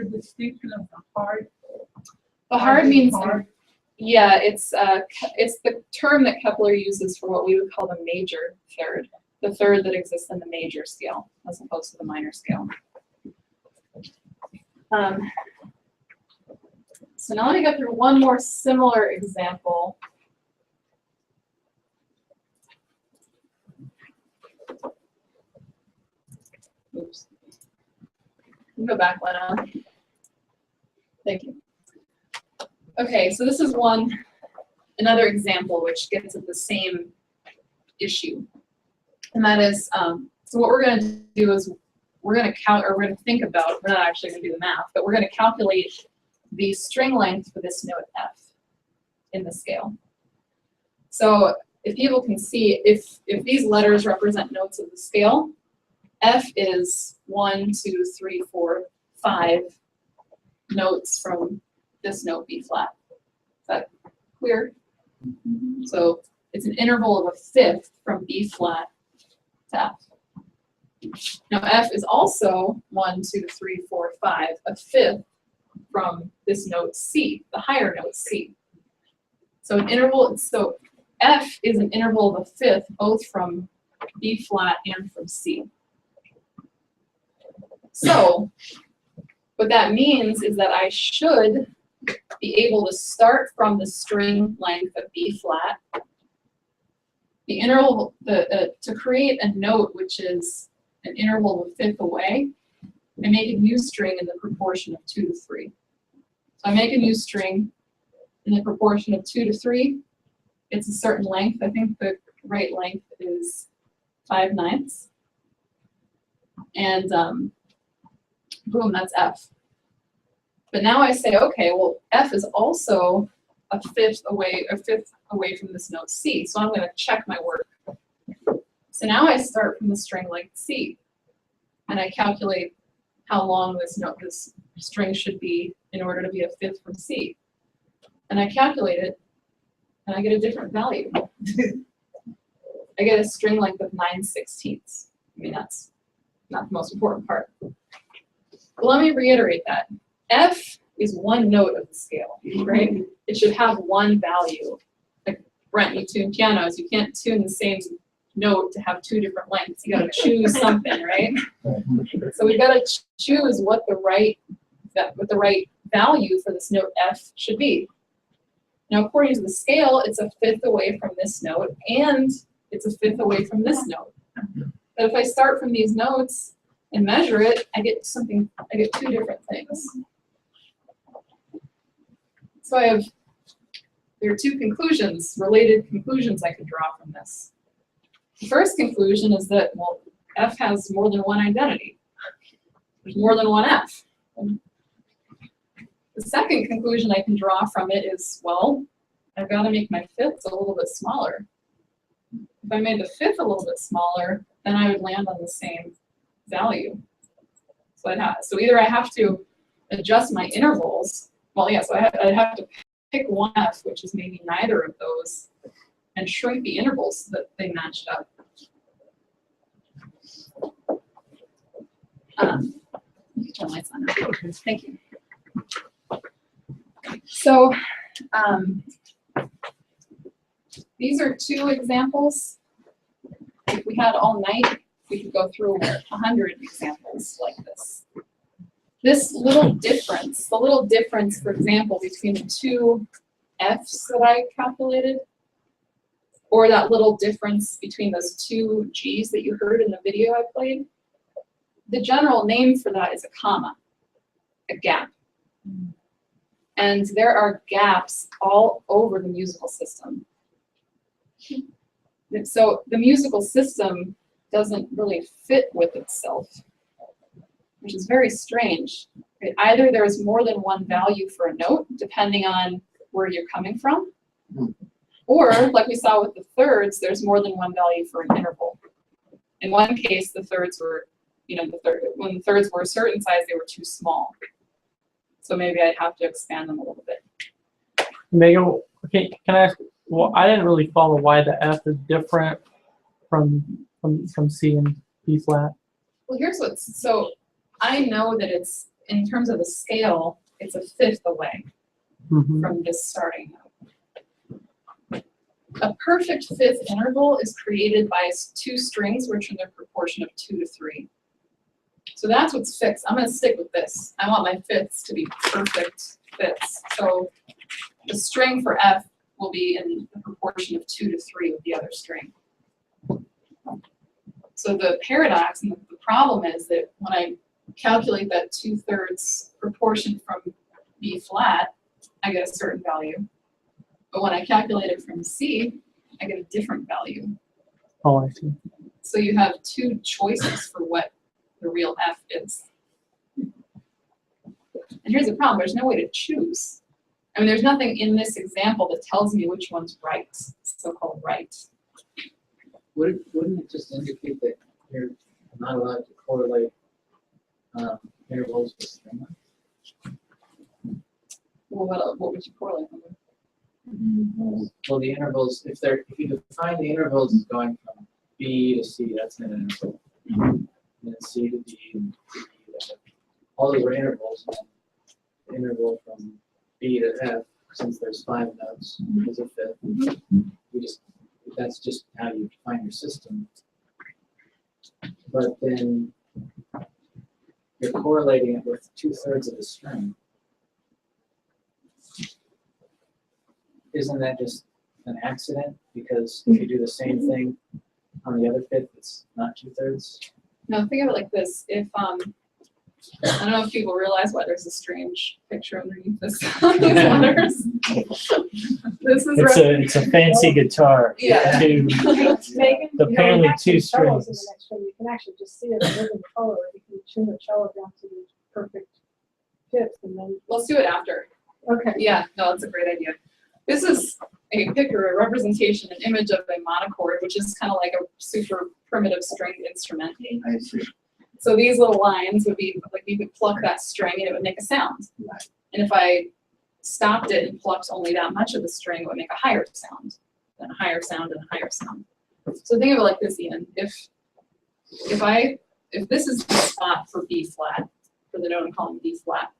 distinction of the hard? the hard means, Hard. yeah, it's the term that Kepler uses for what we would call the major third, the third that exists in the major scale, as opposed to the minor scale. So now let me go through one more similar example. Oops. You can go back one on. Thank you. Okay, so this is another example which gets at the same issue. And that is, so what we're going to do is we're going to think about, we're not actually going to do the math, but we're going to calculate the string length for this note F in the scale. So if people can see, if these letters represent notes of the scale, F is 1, 2, 3, 4, 5 notes from this note B flat. Is that clear? So it's an interval of a fifth from B flat to F. Now F is also 1, 2, 3, 4, 5, a fifth from this note C, the higher note C. So an interval, so F is an interval of a fifth both from B flat and from C. So what that means is that I should be able to start from the string length of B flat. The interval, to create a note which is an interval of a fifth away, I make a new string in the proportion of 2 to 3. So I make a new string in the proportion of 2 to 3. It's a certain length. I think the right length is 5/9. And boom, that's F. But now I say, okay, well, F is also a fifth away from this note C. So I'm going to check my work. So now I start from the string length C, and I calculate how long this string should be in order to be a fifth from C. And I calculate it, and I get a different value. I get a string length of 9/16. I mean, that's not the most important part. But let me reiterate that. F is one note of the scale, right? It should have one value. Like Brent, you tune pianos, you can't tune the same note to have two different lengths. You gotta choose something, right? So we've gotta choose what the right value for this note F should be. Now, according to the scale, it's a fifth away from this note, and it's a fifth away from this note. But if I start from these notes and measure it, I get two different things. So there are two conclusions, related conclusions I could draw from this. The first conclusion is that, well, F has more than one identity. There's more than one F. The second conclusion I can draw from it is, well, I've got to make my fifths a little bit smaller. If I made the fifth a little bit smaller, then I would land on the same value. So either I have to adjust my intervals. Well, yeah, so I'd have to pick one F, which is maybe neither of those, and shrink the intervals so that they matched up. You can turn lights on now. Thank you. So these are two examples. If we had all night, we could go through 100 examples like this. This little difference, the little difference, for example, between the two Fs that I calculated, or that little difference between those two Gs that you heard in the video I played, the general name for that is a comma, a gap. And there are gaps all over the musical system. So the musical system doesn't really fit with itself, which is very strange. Right? Either there's more than one value for a note, depending on where you're coming from, or like we saw with the thirds, there's more than one value for an interval. In one case, the thirds were, when the thirds were a certain size, they were too small. So maybe I'd have to expand them a little bit. Megan, okay, can I ask? Well, I didn't really follow why the F is different from C and B flat. Well, here's so I know that it's, in terms of the scale, it's a fifth away from this starting note. A perfect fifth interval is created by two strings which are in the proportion of 2 to 3. So that's what's fixed. I'm going to stick with this. I want my fifths to be perfect fifths. So the string for F will be in the proportion of 2 to 3 with the other string. So the paradox and the problem is that when I calculate that 2/3 proportion from B flat, I get a certain value. But when I calculate it from C, I get a different value. Oh, I see. So you have two choices for what the real F is. And here's the problem, there's no way to choose. I mean, there's nothing in this example that tells me which one's right, so-called right. Wouldn't it just indicate that you're not allowed to correlate intervals with string length? Well, what would you correlate them with? Well, the intervals, if you define the intervals as going from B to C, that's an interval. And then C to D, and D to F. All those are intervals. And the interval from B to F, since there's 5 notes, is a fifth. That's just how you define your system. But then you're correlating it with 2/3 of the string. Isn't that just an accident? Because if you do the same thing on the other fifth, it's not 2/3. No, think of it like this. If I don't know if people realize why there's a strange picture underneath this these letters. This is It's a fancy guitar. Yeah. To Megan, apparently two cellos in the strings. next one. You can actually just see it in living color. You can tune the cello down to the perfect fifth, and then Let's do it after. okay. Yeah, no, that's a great idea. This is a picture, a representation, an image of a monochord, which is kind of like a super primitive stringed instrument. I see. So these little lines would be like you could pluck that string and it would make a sound. And if I stopped it and plucked only that much of the string, it would make a higher sound, then a higher sound, and a higher sound. So think of it like this, Ian. If this is the spot for B flat, for the note I'm calling B flat,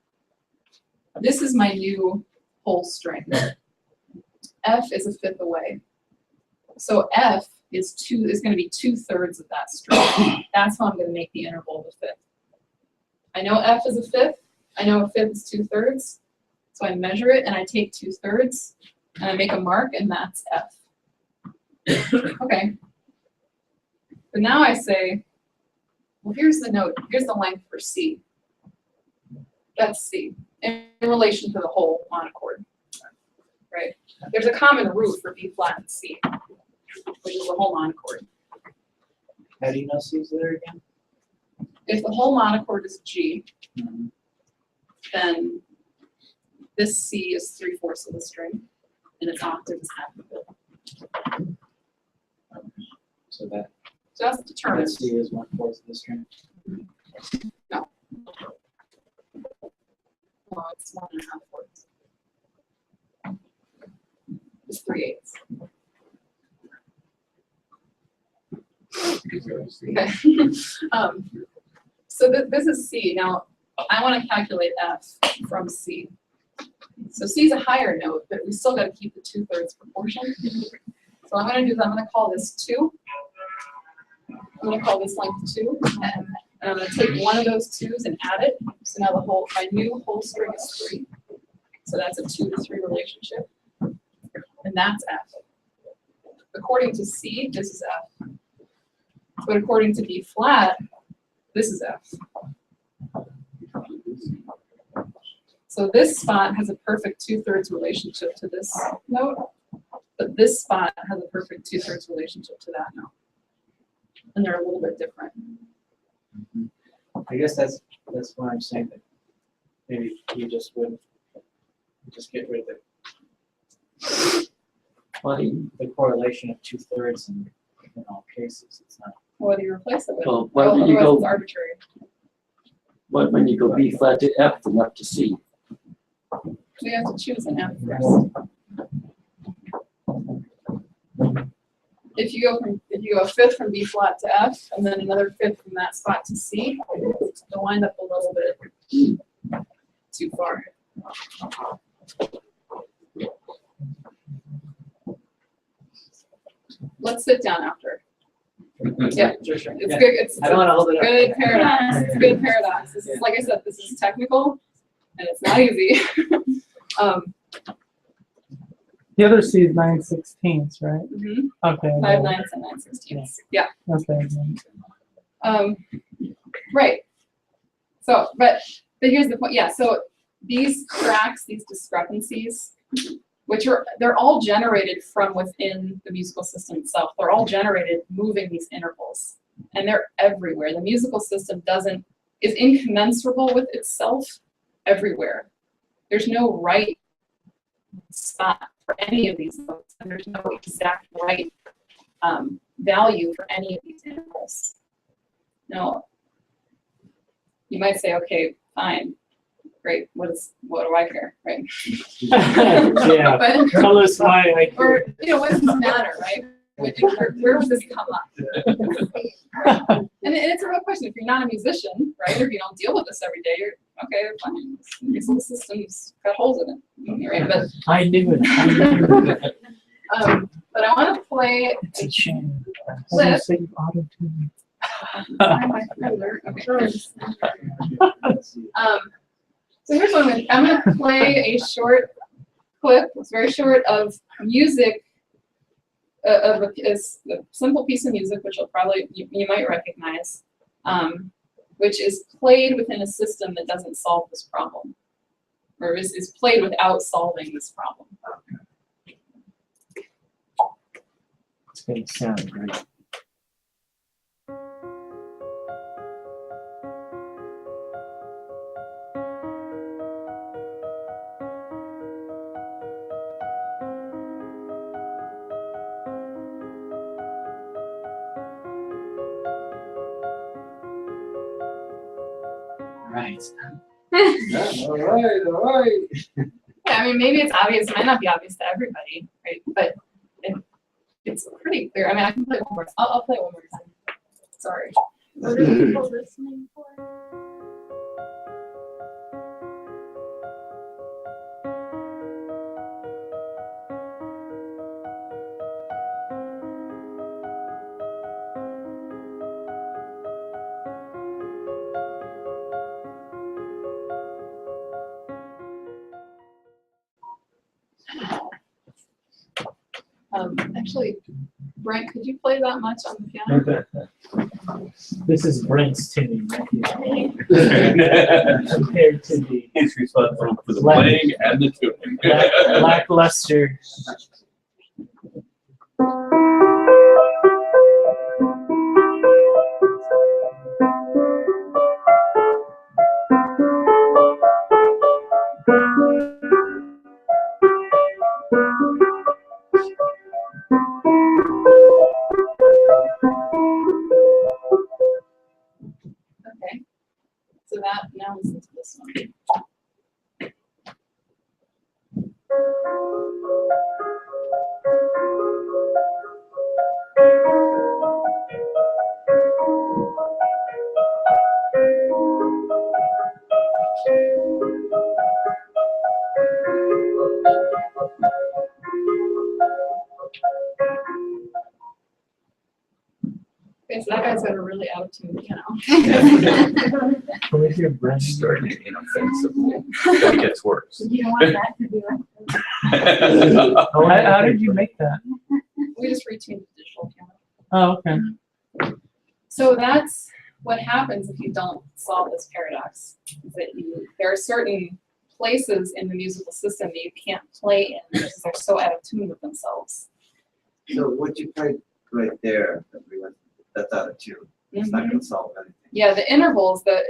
this is my new whole string. F is a fifth away. So F is going to be 2/3 of that string. That's how I'm going to make the interval of a fifth. I know F is a fifth. I know a fifth is 2/3. So I measure it and I take 2/3 and I make a mark, and that's F. Okay. But now I say, well, here's the note. Here's the length for C. That's C in relation to the whole monochord. Right? There's a common root for B flat and C, which is the whole monochord. How do you know C's there again? If the whole monochord is G, then this C is 3/4 of the string, and its octave is half of it. So that So that's determined. C is 1/4 of the string. No. Well, it's 1.5 fourths. It's 3/8. Okay. So this is C. Now, I want to calculate F from C. So C is a higher note, but we still got to keep the 2/3 proportion. So what I'm going to do is I'm going to call this 2. I'm going to call this length 2. And I'm going to take one of those 2's and add it. So now my new whole string is 3. So that's a 2 to 3 relationship. And that's F. According to C, this is F. But according to B flat, this is F. So this spot has a perfect 2/3 relationship to this note, but this spot has a perfect 2/3 relationship to that note. And they're a little bit different. I guess that's why I'm saying that maybe you just would just get rid of it. Well, the correlation of 2/3 in all cases, it's not. What do you replace it with? Well, why don't you Otherwise go- it's arbitrary. What when you go B flat to F and up to C? We have to choose an F first. If you go a fifth from B flat to F, and then another fifth from that spot to C, you'll wind up a little bit too far. Let's sit down after. Yeah, Sure. it's Yeah. good. It's I don't want to hold it up. good paradox. It's good paradox. This is, like I said, this is technical, and it's not easy. The other C is 9/16, right? Mhm. Okay. 5 9 and 9/16. Yeah. Okay. Right. So, but here's the point. Yeah. So these cracks, these discrepancies, they're all generated from within the musical system itself. They're all generated moving these intervals, and they're everywhere. The musical system is incommensurable with itself everywhere. There's no right spot for any of these notes, and there's no exact right value for any of these intervals. Now, you might say, okay, fine, great, what do I care, right? Yeah, But, tell us why I or, what does this matter, right? Where does this come up? And it's a real question. If you're not a musician, right, or if you don't deal with this every day, you're okay, fine. This little system's got holes in it, right? But I knew it. but I want to play It's a shame. Clip. Save auto-tune. Find my folder. Okay. So here's what I'm going to play a short clip. It's very short of music, of a simple piece of music, which you might recognize, which is played within a system that doesn't solve this problem, or is played without solving this problem. It's going to sound great. Right. All right. Yeah, I mean, maybe it's obvious. It might not be obvious to everybody, right? But it's pretty clear. I mean, I can play it one more. I'll play it one more time. Sorry. What are people listening for? Actually, Brent, could you play that much on the piano? This is Brent's tuning compared to the He's responsible for the playing and the tuning. lackluster. Okay. So that, now listen to this one. Okay, so that guy's got a really out of tune piano. Can we hear Brent? Starting inoffensively. That gets worse. You don't want that to be like. How did you make that? We just retuned the digital piano. Oh, okay. So that's what happens if you don't solve this paradox. Is that there are certain places in the musical system that you can't play in because they're so out of tune with themselves. So what you played right there, that's out of tune. It's not going to solve anything. Yeah, the intervals, the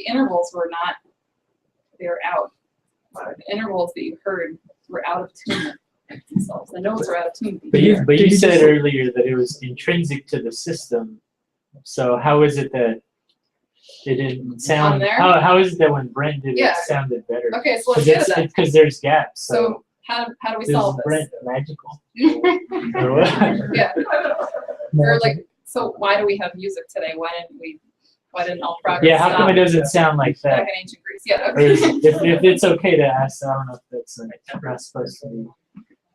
intervals were not, they were out. The intervals that you heard were out of tune with themselves. The notes are out of tune. But you said earlier that it was intrinsic to the system. So how is it that it didn't sound? On there? How is it that when Brent did Yeah. it sounded better? Okay, so let's get to that. Because there's gaps. So how do we is solve Brent this? magical? Or what? Yeah. Or like, so why do we have music today? Why didn't all progress Yeah, how come stop it doesn't sound like back that? in ancient Greece? Yeah, Or is, okay. if it's okay to ask, I don't know if that's not supposed to be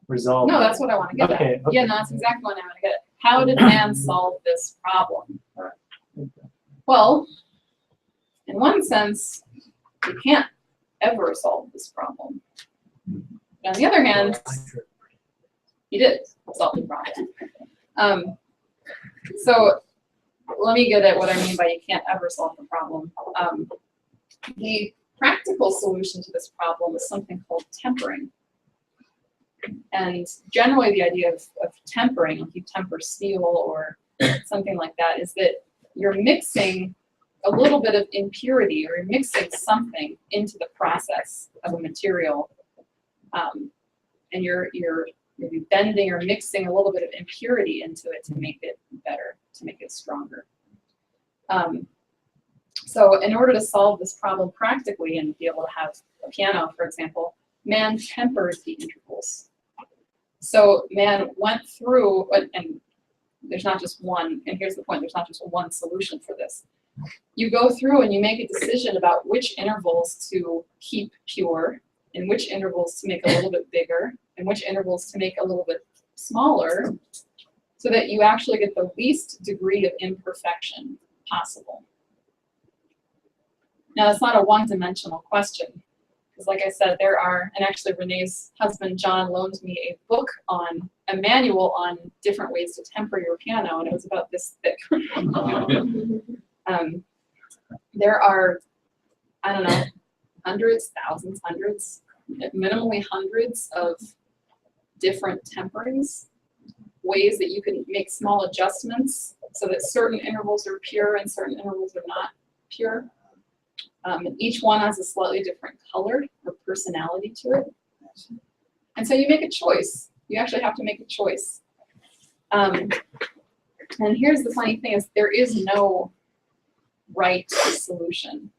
resolved. No, that's what I want to get Okay, at. okay. Yeah, no, that's exactly what I want to get at. How did man solve this problem? Well, in one sense, you can't ever solve this problem. On the other hand, you did solve the problem. So let me get at what I mean by you can't ever solve the problem. The practical solution to this problem is something called tempering. And generally the idea of tempering, like you temper steel or something like that, is that you're mixing a little bit of impurity, or you're mixing something into the process of a material, and you're bending or mixing a little bit of impurity into it to make it better, to make it stronger. So in order to solve this problem practically and be able to have a piano, for example, man tempered the intervals. So man went through, and there's not just one, and here's the point, there's not just one solution for this. You go through and you make a decision about which intervals to keep pure, and which intervals to make a little bit bigger, and which intervals to make a little bit smaller, so that you actually get the least degree of imperfection possible. Now, it's not a one-dimensional question, because like I said, there are, and actually Renee's husband, John, loaned me a book on, a manual on different ways to temper your piano, and it was about this thick. There are, I don't know, hundreds, thousands, hundreds, minimally hundreds of different temperings, ways that you can make small adjustments so that certain intervals are pure and certain intervals are not pure. And each one has a slightly different color or personality to it. And so you make a choice. You actually have to make a choice. And here's the funny thing is there is no right solution.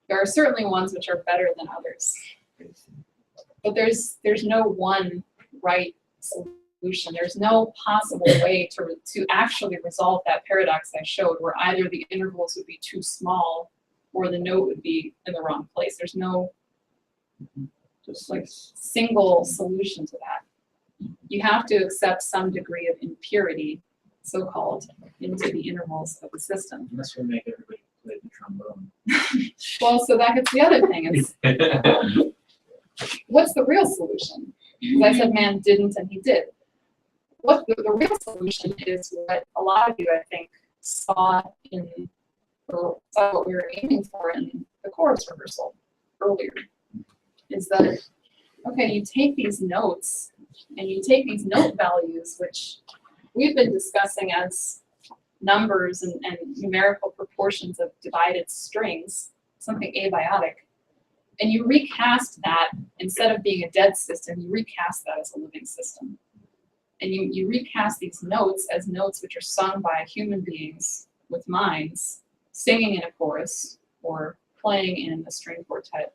There are certainly ones which are better than others. But there's no one right solution. There's no possible way to actually resolve that paradox I showed where either the intervals would be too small or the note would be in the wrong place. There's no just like single solution to that. You have to accept some degree of impurity, so-called, into the intervals of the system. Unless we make everybody play the trombone. Well, so that gets the other thing is, what's the real solution? Because I said man didn't and he did. What the real solution is what a lot of you, I think, saw in, or saw what we were aiming for in the chorus rehearsal earlier, is that, okay, you take these notes and you take these note values, which we've been discussing as numbers and numerical proportions of divided strings, something abiotic, and you recast that, instead of being a dead system, you recast that as a living system. And you recast these notes as notes which are sung by human beings with minds, singing in a chorus, or playing in a string quartet,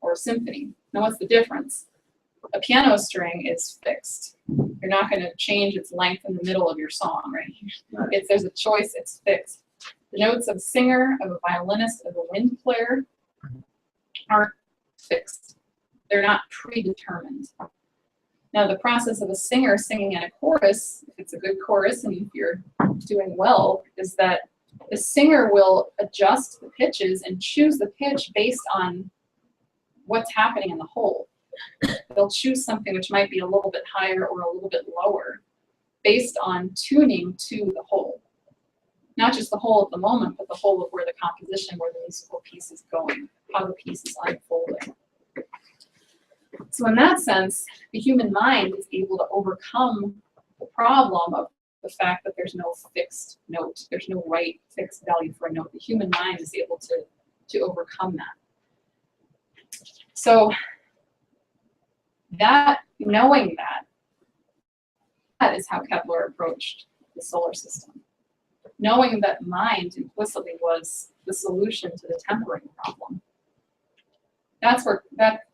or a symphony. Now what's the difference? A piano string is fixed. You're not going to change its length in the middle of your song, right? If there's a choice, it's fixed. The notes of a singer, of a violinist, of a wind player aren't fixed. They're not predetermined. Now, the process of a singer singing in a chorus, if it's a good chorus and if you're doing well, is that the singer will adjust the pitches and choose the pitch based on what's happening in the whole. They'll choose something which might be a little bit higher or a little bit lower based on tuning to the whole. Not just the whole at the moment, but the whole of where the composition, where the musical piece is going, how the piece is unfolding. So in that sense, the human mind is able to overcome the problem of the fact that there's no fixed note. There's no right fixed value for a note. The human mind is able to overcome that. So that, knowing that is how Kepler approached the solar system. Knowing that mind implicitly was the solution to the tempering problem. That's where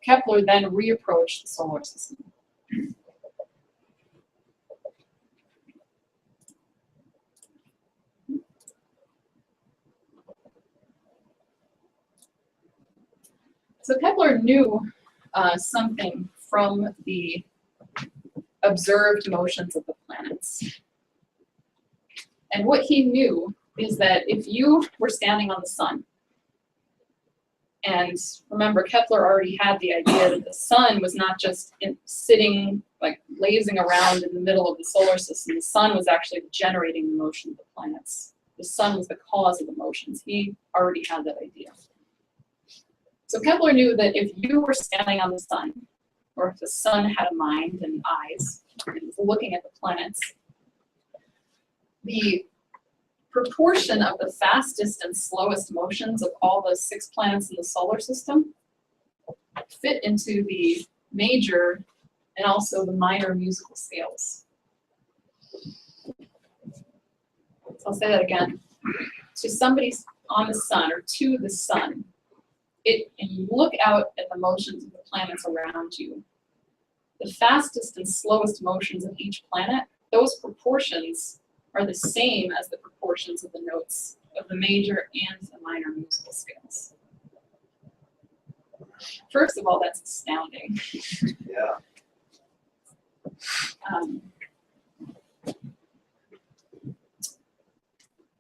Kepler then reapproached the solar system. So Kepler knew something from the observed motions of the planets. And what he knew is that if you were standing on the sun, and remember, Kepler already had the idea that the sun was not just sitting, like lazing around in the middle of the solar system. The sun was actually generating the motion of the planets. The sun was the cause of the motions. He already had that idea. So Kepler knew that if you were standing on the sun, or if the sun had a mind and eyes, and was looking at the planets, the proportion of the fastest and slowest motions of all the 6 planets in the solar system fit into the major and also the minor musical scales. So I'll say that again. To somebody on the sun or to the sun, and you look out at the motions of the planets around you, the fastest and slowest motions of each planet, those proportions are the same as the proportions of the notes of the major and the minor musical scales. First of all, that's astounding. Yeah.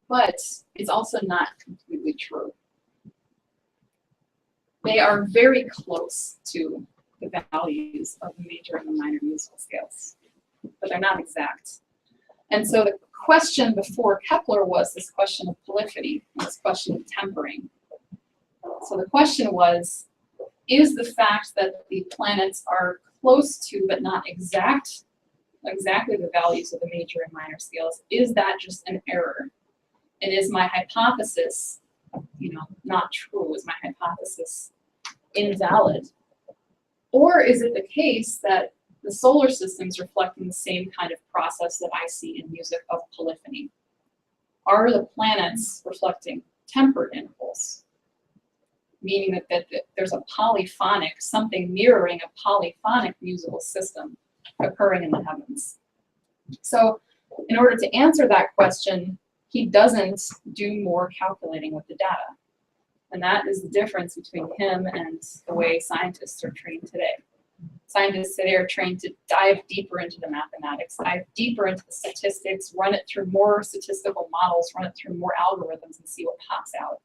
But it's also not completely true. They are very close to the values of the major and the minor musical scales, but they're not exact. And so the question before Kepler was this question of polyphony, this question of tempering. So the question was, is the fact that the planets are close to but not exactly the values of the major and minor scales, is that just an error? And is my hypothesis, not true? Is my hypothesis invalid? Or is it the case that the solar system is reflecting the same kind of process that I see in music of polyphony? Are the planets reflecting tempered intervals? Meaning that there's a polyphonic, something mirroring a polyphonic musical system occurring in the heavens. So in order to answer that question, he doesn't do more calculating with the data. And that is the difference between him and the way scientists are trained today. Scientists today are trained to dive deeper into the mathematics, dive deeper into the statistics, run it through more statistical models, run it through more algorithms and see what pops out.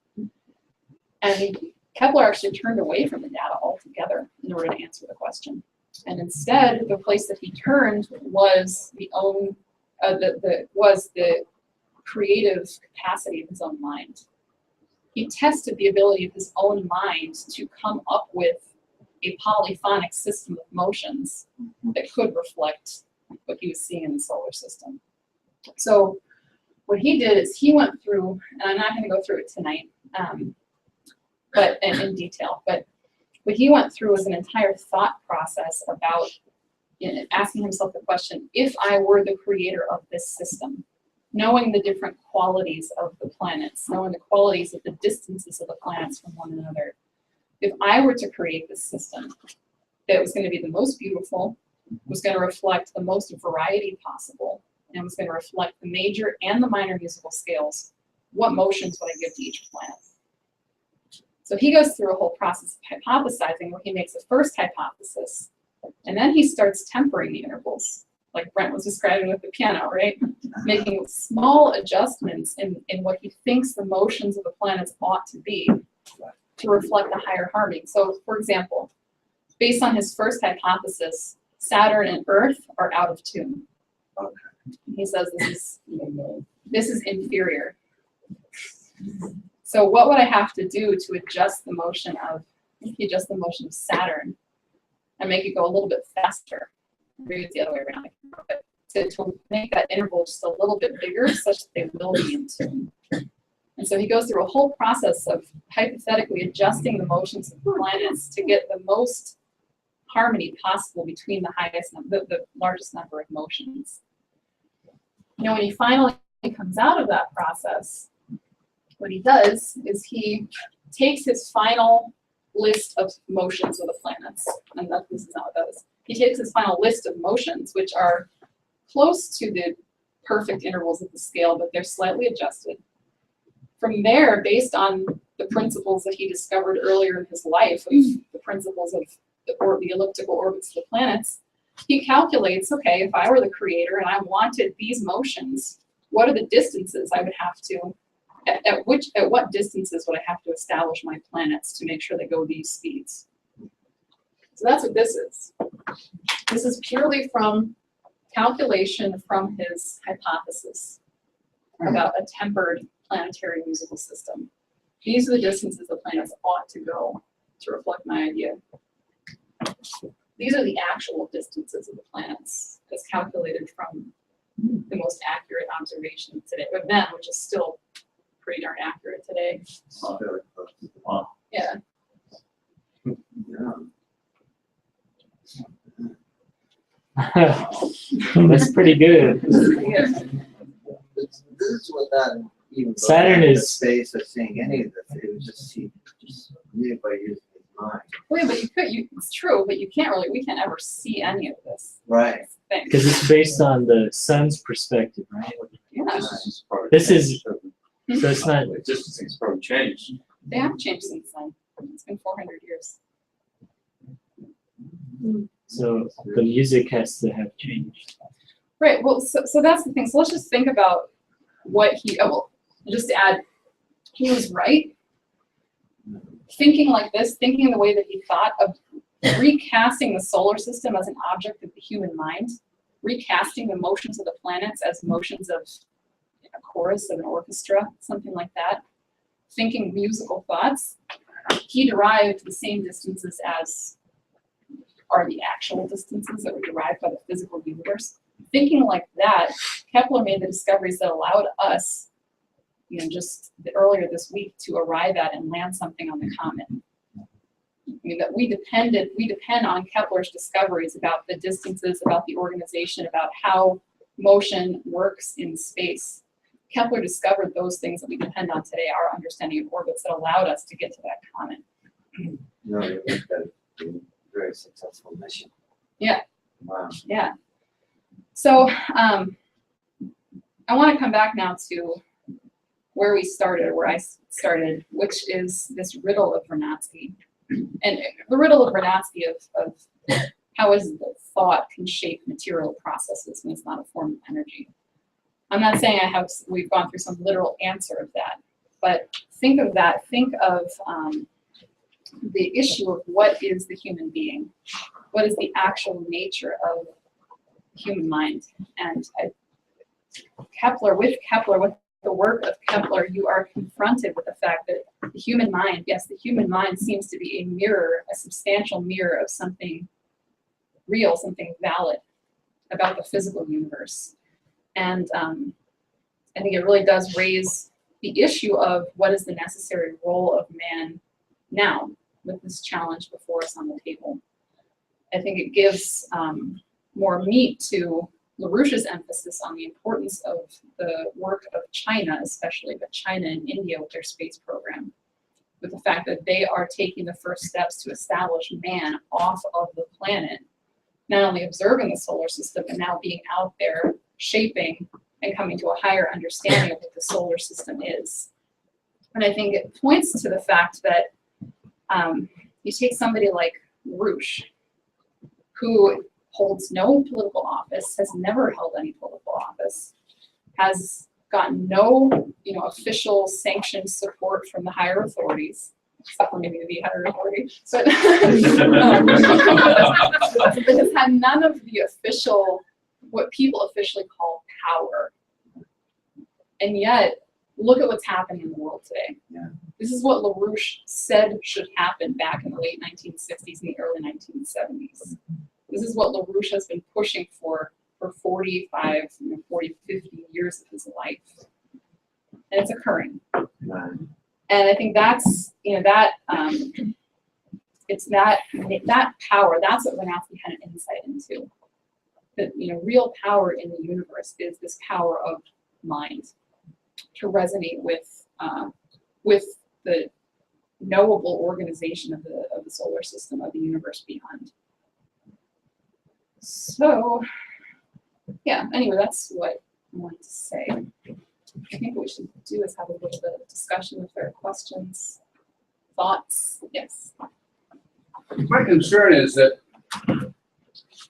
And Kepler actually turned away from the data altogether in order to answer the question. And instead, the place that he turned was the creative capacity of his own mind. He tested the ability of his own mind to come up with a polyphonic system of motions that could reflect what he was seeing in the solar system. So what he did is he went through, and I'm not going to go through it tonight, but in detail, but what he went through was an entire thought process about asking himself the question, if I were the creator of this system, knowing the different qualities of the planets, knowing the qualities of the distances of the planets from one another, if I were to create this system that was going to be the most beautiful, was going to reflect the most variety possible, and was going to reflect the major and the minor musical scales, what motions would I give to each planet? So he goes through a whole process of hypothesizing where he makes a first hypothesis, and then he starts tempering the intervals, like Brent was describing with the piano, right? Making small adjustments in what he thinks the motions of the planets ought to be to reflect a higher harmony. So, for example, based on his first hypothesis, Saturn and Earth are out of tune. He says this is inferior. So what would I have to do to adjust the motion of, if you adjust the motion of Saturn and make it go a little bit faster? Maybe it's the other way around. But to make that interval just a little bit bigger such that they will be in tune. And so he goes through a whole process of hypothetically adjusting the motions of the planets to get the most harmony possible between the largest number of motions. When he finally comes out of that process, what he does is he takes his final list of motions of the planets, and this is how it does. He takes his final list of motions, which are close to the perfect intervals of the scale, but they're slightly adjusted. From there, based on the principles that he discovered earlier in his life, of the principles of the elliptical orbits of the planets, he calculates, okay, if I were the creator and I wanted these motions, what are the distances I would have to, at what distances would I have to establish my planets to make sure they go these speeds? So that's what this is. This is purely from calculation from his hypothesis about a tempered planetary musical system. These are the distances the planets ought to go to reflect my idea. These are the actual distances of the planets as calculated from the most accurate observation today, of them, which is still pretty darn accurate today. Wow. Yeah. That's pretty good. Yeah. This is what that even go Saturn back to is- space or seeing any of this. It was just really by using his mind. Wait, but it's true, but you can't really, we can't ever see any of this Right. thing. Because it's based on the sun's perspective, right? Yeah, This is, so it's not, Distancing's probably changed. they have changed since then. It's been 400 years. so the music has to have changed. Right, well, so that's the thing. So let's just think about what well, just to add, he was right. Thinking like this, thinking the way that he thought of recasting the solar system as an object of the human mind, recasting the motions of the planets as motions of a chorus of an orchestra, something like that, thinking musical thoughts, he derived the same distances as are the actual distances that were derived by the physical universe. Thinking like that, Kepler made the discoveries that allowed us, just earlier this week, to arrive at and land something on the comet. I mean, that we depend on Kepler's discoveries about the distances, about the organization, about how motion works in space. Kepler discovered those things that we depend on today, our understanding of orbits that allowed us to get to that comet. No, it was a very successful mission. Yeah. Wow. Yeah. So I want to come back now to where we started, where I started, which is this riddle of Vernadsky. And the riddle of Vernadsky of how is the thought can shape material processes when it's not a form of energy. I'm not saying we've gone through some literal answer of that, but think of that. Think of the issue of what is the human being? What is the actual nature of the human mind? And with the work of Kepler, you are confronted with the fact that the human mind, yes, the human mind seems to be a mirror, a substantial mirror of something real, something valid about the physical universe. And I think it really does raise the issue of what is the necessary role of man now with this challenge before us on the table. I think it gives more meat to LaRouche's emphasis on the importance of the work of China, especially, but China and India with their space program, with the fact that they are taking the first steps to establish man off of the planet, not only observing the solar system, but now being out there shaping and coming to a higher understanding of what the solar system is. And I think it points to the fact that you take somebody like LaRouche, who holds no political office, has never held any political office, has gotten no official sanctioned support from the higher authorities, except for maybe the higher authority, but has had none of the official, what people officially call power. And yet, look at what's happening in the world today. Yeah. This is what LaRouche said should happen back in the late 1960s and the early 1970s. This is what LaRouche has been pushing for 45, 40, 50 years of his life. And it's occurring. Right. And I think that's, it's that power, that's what Vernadsky had an insight into. That, real power in the universe is this power of mind to resonate with the knowable organization of the solar system, of the universe beyond. So, yeah, anyway, that's what I wanted to say. I think what we should do is have a little bit of discussion if there are questions, thoughts. Yes. My concern is that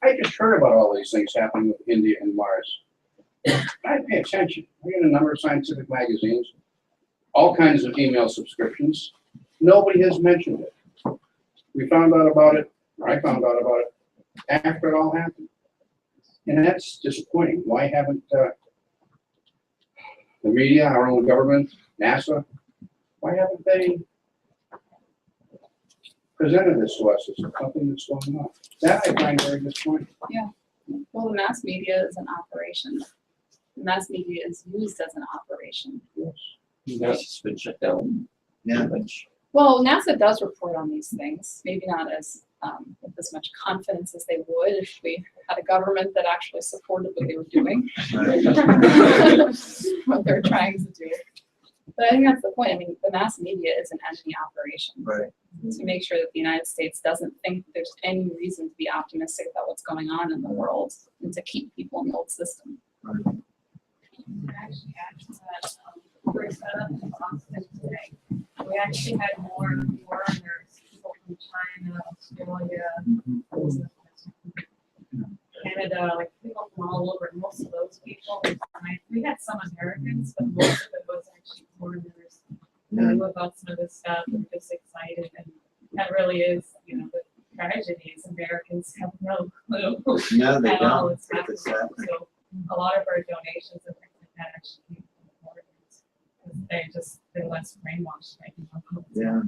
I just heard about all these things happening with India and Mars. I pay attention. I get a number of scientific magazines, all kinds of email subscriptions. Nobody has mentioned it. We found out about it, or I found out about it, after it all happened. And that's disappointing. Why haven't the media, our own government, NASA, why haven't they presented this to us as something that's going on? That I find very disappointing. Yeah. Well, the mass media is an operation. The mass media is used as an operation. NASA's been shut down. Yeah. Well, NASA does report on these things, maybe not as with as much confidence as they would if we had a government that actually supported what they were doing, what they're trying to do. But I think that's the point. I mean, the mass media is an enemy operation Right. to make sure that the United States doesn't think that there's any reason to be optimistic about what's going on in the world and to keep people in the old system. Actually, we're set up in Boston today. We actually had more foreigners, people from China, Australia, Canada, like people from all over. Most of those people, we had some Americans, but most of it was actually foreigners. They knew about some of this stuff and just excited, and that really is, you know, the tragedy is Americans have no clue No, they at all don't. what's happening. Exactly. So a lot of our donations and things like that actually came from foreigners, because they're less brainwashed right now. Yeah.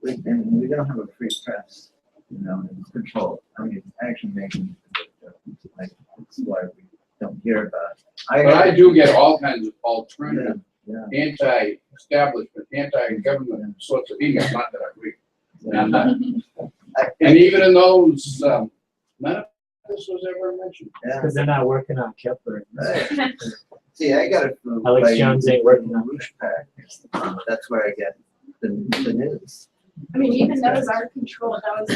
We don't have a free press, you know, it's controlled. I mean, it's actually making, like, that's why we don't hear about it. But I do get all kinds of alternative, Yeah. anti-establishment, anti-government sorts of emails, not that I read. And even in those, none of this was ever mentioned. Yeah. Because they're not working on Kepler. Right. See, I got it from. Alex by Jones ain't working on LaRouchePAC. That's where I get the news. I mean, even those are controlled. That was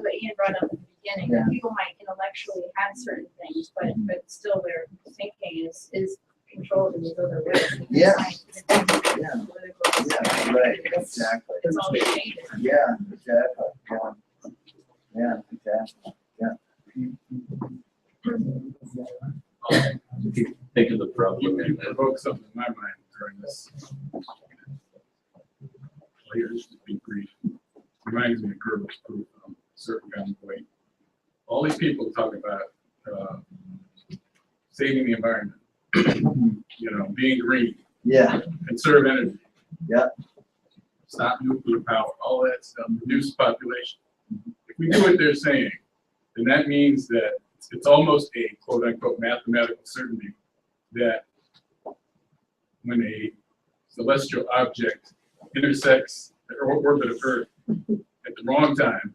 what Ian brought up at the beginning. Yeah. That people might intellectually have certain things, but still their thinking is controlled in these other ways. Yeah. Scientific, Yeah. political, Yeah, right, exactly. It's all shaded. Yeah, exactly, yeah. Yeah, exactly, yeah. Think of the problem. You provoked something in my mind during this. Here's to be brief. Reminds me of Goebbels' proof of a certain kind of weight. All these people talk about saving the environment, you know, being green, Yeah, conserve energy, yeah, stop nuclear power, all that stuff, reduce population. If we do what they're saying, then that means that it's almost a quote unquote mathematical certainty that when a celestial object intersects the orbit of Earth at the wrong time,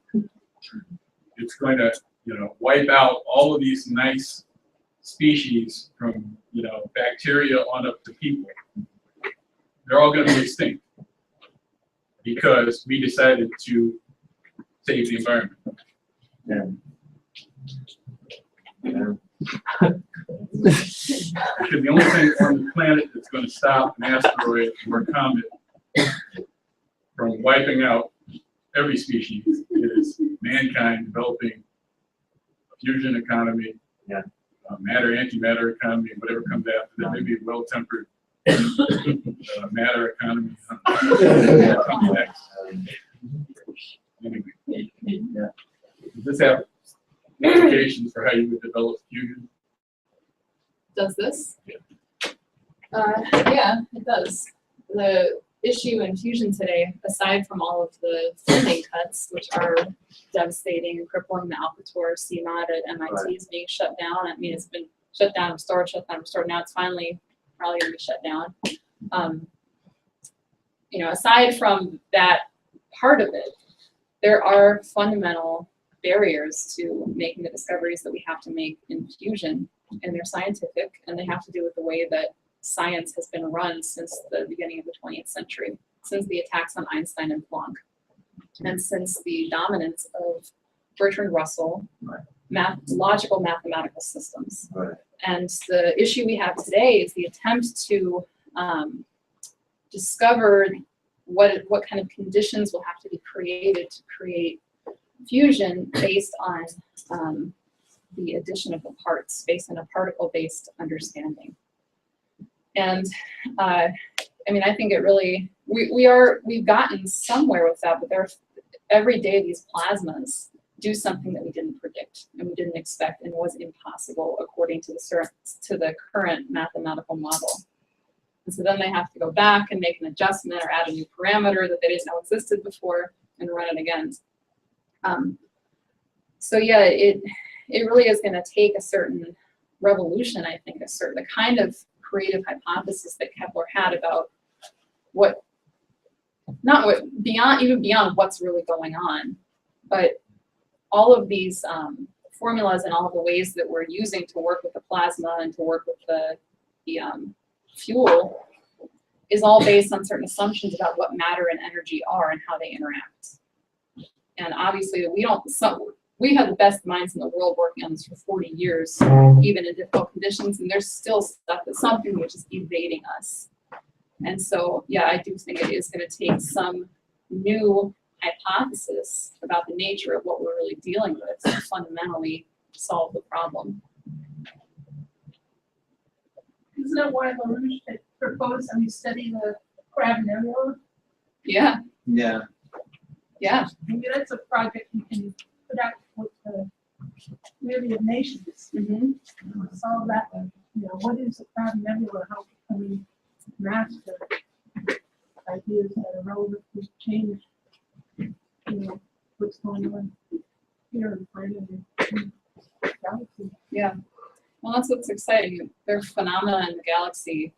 it's going to, you know, wipe out all of these nice species from, you know, bacteria on up to people. They're all going to be extinct because we decided to save the environment. yeah. Yeah. Because the only thing on the planet that's going to stop an asteroid or a comet from wiping out every species is mankind developing a fusion economy, Yeah. Matter, antimatter economy, whatever comes after that, maybe a well-tempered matter economy. Comes next. Anyway, Yeah. does this have implications for how you would develop fusion? Does this? Yeah, it does. The issue in fusion today, aside from all of the funding cuts, which are devastating and crippling, the Alcator CMOD at MIT is being shut down. I mean, it's been shut down, restored, shut down, restored. Now it's finally probably going to be shut down. You know, aside from that part of it, there are fundamental barriers to making the discoveries that we have to make in fusion, and they're scientific, and they have to do with the way that science has been run since the beginning of the 20th century, since the attacks on Einstein and Planck, and since the dominance of Bertrand Russell, logical mathematical systems. Right. And the issue we have today is the attempt to discover what kind of conditions will have to be created to create fusion based on the addition of the parts, based on a particle-based understanding. And I mean, I think it really, we've gotten somewhere with that, but every day these plasmas do something that we didn't predict and we didn't expect and was impossible according to the current mathematical model. And so then they have to go back and make an adjustment or add a new parameter that they didn't know existed before and run it again. So yeah, it really is going to take a certain revolution, I think, the kind of creative hypothesis that Kepler had about even beyond what's really going on, but all of these formulas and all of the ways that we're using to work with the plasma and to work with the fuel is all based on certain assumptions about what matter and energy are and how they interact. And obviously, we have the best minds in the world working on this for 40 years, even in difficult conditions, and there's still stuff that's something which is evading us. And so, yeah, I do think it is going to take some new hypothesis about the nature of what we're really dealing with to fundamentally solve the problem. Isn't that why LaRouche had proposed that we study the Crab Nebula? Yeah, Yeah. yeah. Maybe that's a project we can put out with the Community of Nations. Solve that one. You know, what is the Crab Nebula? How can we master ideas that are relevant to change, you know, what's going on here in front of the galaxy? Yeah. Well, that's what's exciting. There are phenomena in the galaxy.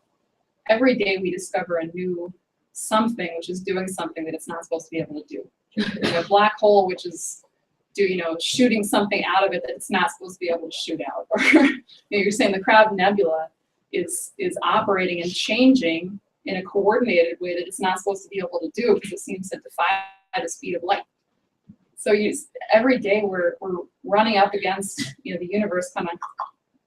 Every day we discover a new something which is doing something that it's not supposed to be able to do. A black hole which is shooting something out of it that it's not supposed to be able to shoot out. Or you're saying the Crab Nebula is operating and changing in a coordinated way that it's not supposed to be able to do because it seems to defy the speed of light. So every day we're running up against the universe kind of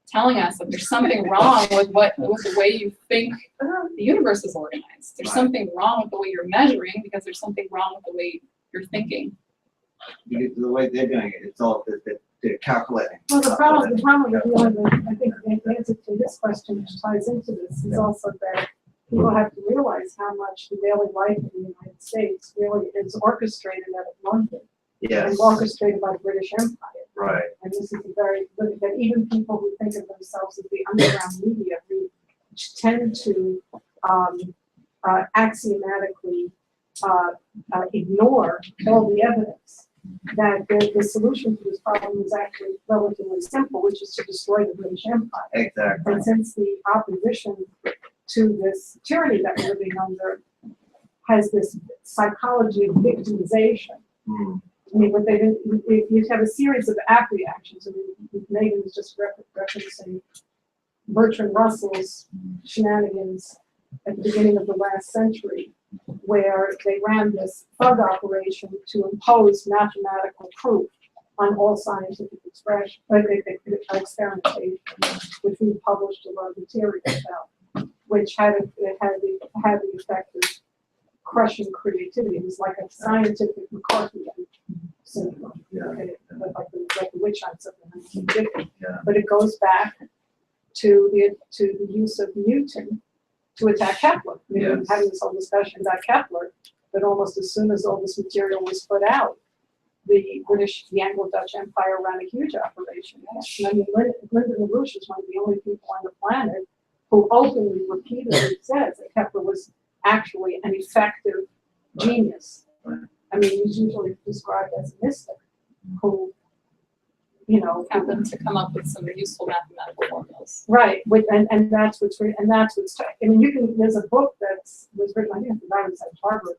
telling us that there's something wrong with the way you think the universe is organized. There's something wrong with the way you're measuring because there's something wrong with the way you're thinking. The way they're doing it, it's all they're calculating. Well, the problem we're dealing with, I think the answer to this question, which ties into this, is also that people have to realize how much the daily life in the United States really is orchestrated out of London. Yes. And orchestrated by the British Empire. Right. And this is a very good, that even people who think of themselves as the underground media, who tend to axiomatically ignore all the evidence that the solution to this problem is actually relatively simple, which is to destroy the British Empire. Exactly. And since the opposition to this tyranny that we're living under has this psychology of victimization, I mean, what they do, you have a series of act reactions. I mean, Megan was just referencing Bertrand Russell's shenanigans at the beginning of the last century, where they ran this bug operation to impose mathematical proof on all scientific experimentation, which we published a lot of material about, which had the effect of crushing creativity. It was like a scientific McCarthyism syndrome, like the witch hunts of the 1950s. But it goes back to the use of Newton to attack Kepler. We were having this whole discussion about Kepler, but almost as soon as all this material was put out, the Anglo-Dutch Empire ran a huge operation. I mean, Lyndon LaRouche is one of the only people on the planet who openly, repeatedly says that Kepler was actually an effective genius. I mean, he's usually described as a mystic who, happened to come up with some useful mathematical formulas. Right, and that's what's I mean, there's a book that was written, I think it was at Harvard,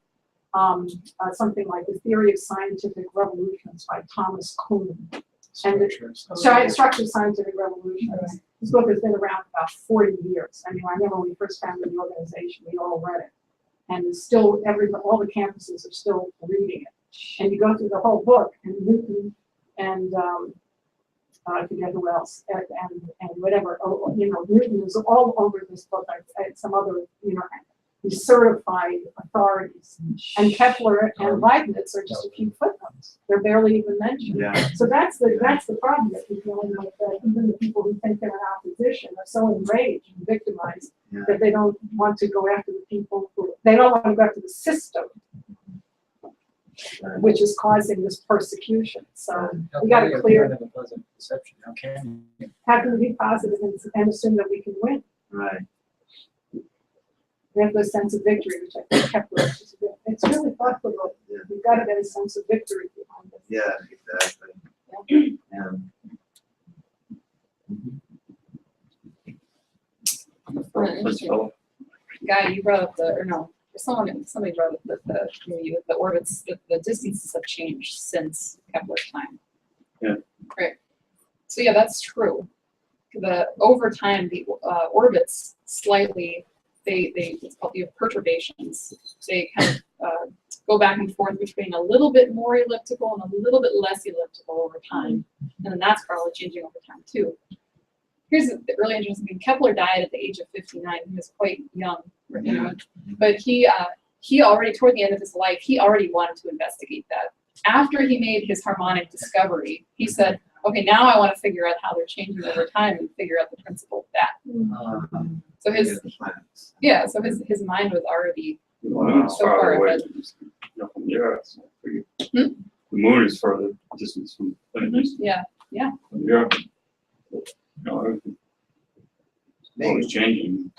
something like The Theory of Scientific Revolutions by Thomas Kuhn. And Structured Scientific Revolutions. This book has been around about 40 years. I mean, I remember when we first founded the organization, we all read it. And still, all the campuses are still reading it. And you go through the whole book, and Newton and I forget who else, and whatever, Newton is all over this book, and some other, these certified authorities. And Kepler and Leibniz are just a few footnotes. They're barely even mentioned. So that's the problem that we're dealing with, that even the people who think they're in opposition are so enraged and victimized that they don't want to go after the people they don't want to go after the system, which is causing this persecution. So we got to clear. How can we be positive and assume that we can win? Right. We have this sense of victory, which I think Kepler is good. It's really thoughtful. We've got to get a sense of victory behind it. Yeah, exactly. Guy, you brought up somebody brought up the orbits, the distances have changed since Kepler's time. Yeah. Right. So yeah, that's true. Over time, the orbits slightly it's called the perturbations. They kind of go back and forth between a little bit more elliptical and a little bit less elliptical over time. And then that's probably changing over time too. Here's the really interesting thing. Kepler died at the age of 59. He was quite young, you know, but he already, toward the end of his life, he already wanted to investigate that. After he made his harmonic discovery, he said, okay, now I want to figure out how they're changing over time and figure out the principle of that. So his mind was already so far ahead. From the Earth. The moon is further distance from the planet. Yeah. From the Earth. You know, everything. Always changing.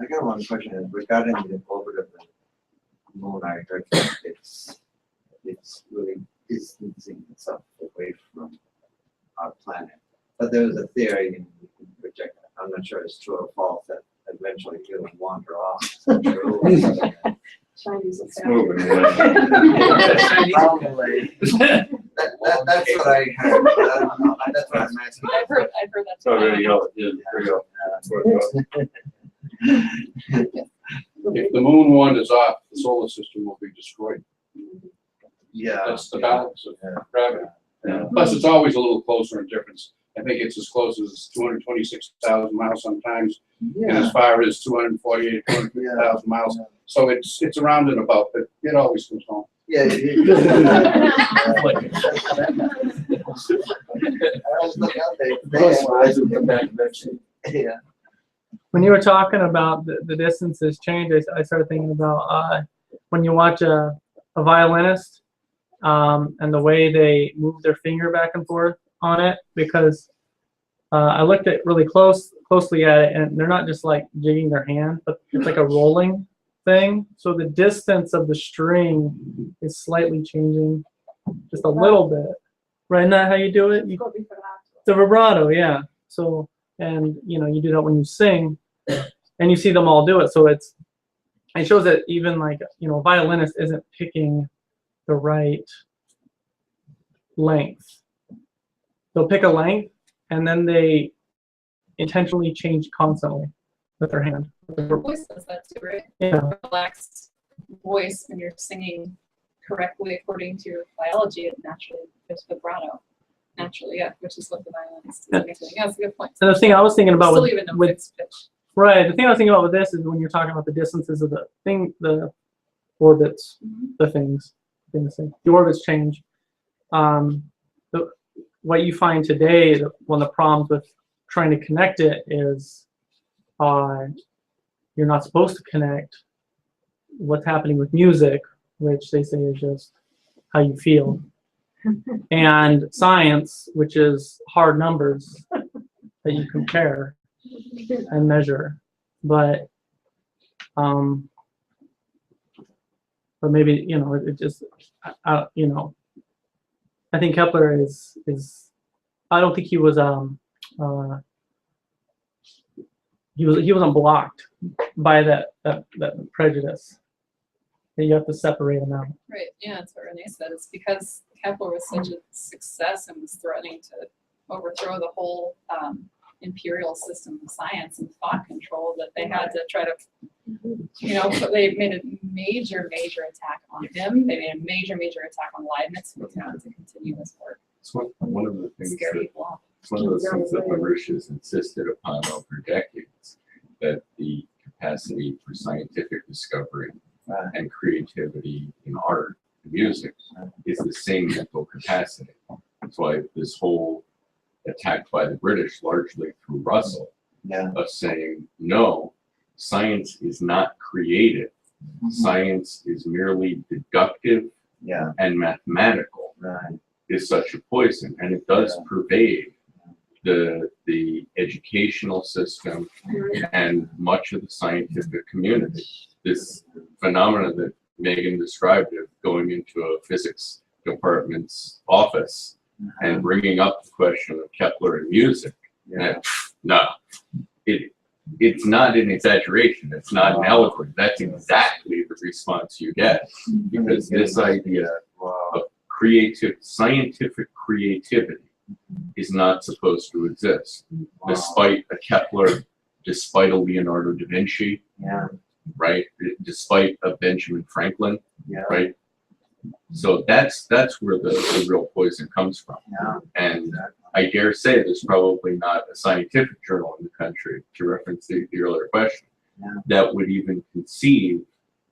I got one question regarding the orbit of the moon. I heard that it's really distancing itself away from our planet. But there was a theory in project. I'm not sure it's true or false that eventually it will wander off. Chinese It's moving away. Probably. That's what I heard. That's what I'm asking. I've heard that So too. there you go. Yeah, there you go. That's where it goes. If the moon wanders off, the solar system will be destroyed. Yeah. That's the balance of gravity. Yeah. Plus, it's always a little closer in difference. I think it's as close as 226,000 miles sometimes, and as far as 248, 250,000 miles. So it's around and about, but it always comes home. Yeah. Yeah. When you were talking about the distances change, I started thinking about when you watch a violinist and the way they move their finger back and forth on it, because I looked at really closely at it, and they're not just like jigging their hand, but it's like a rolling thing. So the distance of the string is slightly changing just a little bit. Right? Isn't that how you do it? The vibrato, yeah. So, and you know, you do that when you sing, and you see them all do it. So it shows that even like, you know, a violinist isn't picking the right length. They'll pick a length, and then they intentionally change constantly with their hand. Your voice does that too, right? Yeah. Relaxed voice when you're singing correctly according to your biology, it naturally goes vibrato. Naturally, yeah, which is what the violinist is doing. Yeah, that's a good point. And the thing I was thinking about Still even no with fixed pitch. right, the thing I was thinking about with this is when you're talking about the distances of the orbits, the things, the orbits change. What you find today, one of the problems with trying to connect it is you're not supposed to connect what's happening with music, which they say is just how you feel, and science, which is hard numbers that you compare and measure. But maybe, you know, it just, you know, I think Kepler is I don't think he was he wasn't blocked by that prejudice. That you have to separate them out. Right, yeah, that's what Renee said. It's because Kepler was such a success and was threatening to overthrow the whole imperial system of science and thought control that they had to try to, you know, they made a major attack on him. They made a major attack on Leibniz, who wanted to continue his work. It's one of the things Scare that, people off. it's one of those things that LaRouche has insisted upon over decades, that the capacity for scientific discovery and creativity in art and music is the same mental capacity. That's why this whole attack by the British, largely through Russell, of saying, no, science is not creative. Science is merely deductive and mathematical, is such a poison. And it does pervade the educational system and much of the scientific community. This phenomenon that Megan described of going into a physics department's office and bringing up the question of Kepler and music. And no, it's not an exaggeration. It's not an allegory. That's exactly the response you get, because this idea of scientific creativity is not supposed to exist, despite a Kepler despite a Leonardo da Vinci, Yeah. right? Despite a Benjamin Franklin, Yeah. right? So that's where the real poison comes from. Yeah. And I dare say there's probably not a scientific journal in the country, to reference the earlier question, Yeah. that would even conceive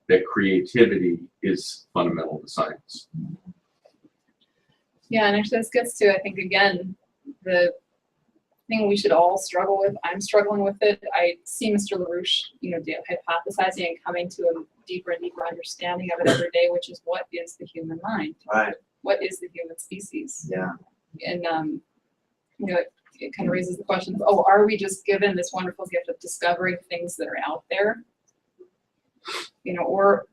that creativity is fundamental to science. Yeah, and actually this gets to, I think, again, the thing we should all struggle with. I'm struggling with it. I see Mr. LaRouche, hypothesizing and coming to a deeper and deeper understanding of it every day, which is what is the human mind? Right. What is the human species? Yeah. And it kind of raises the question of, oh, are we just given this wonderful gift of discovering things that are out there? Or,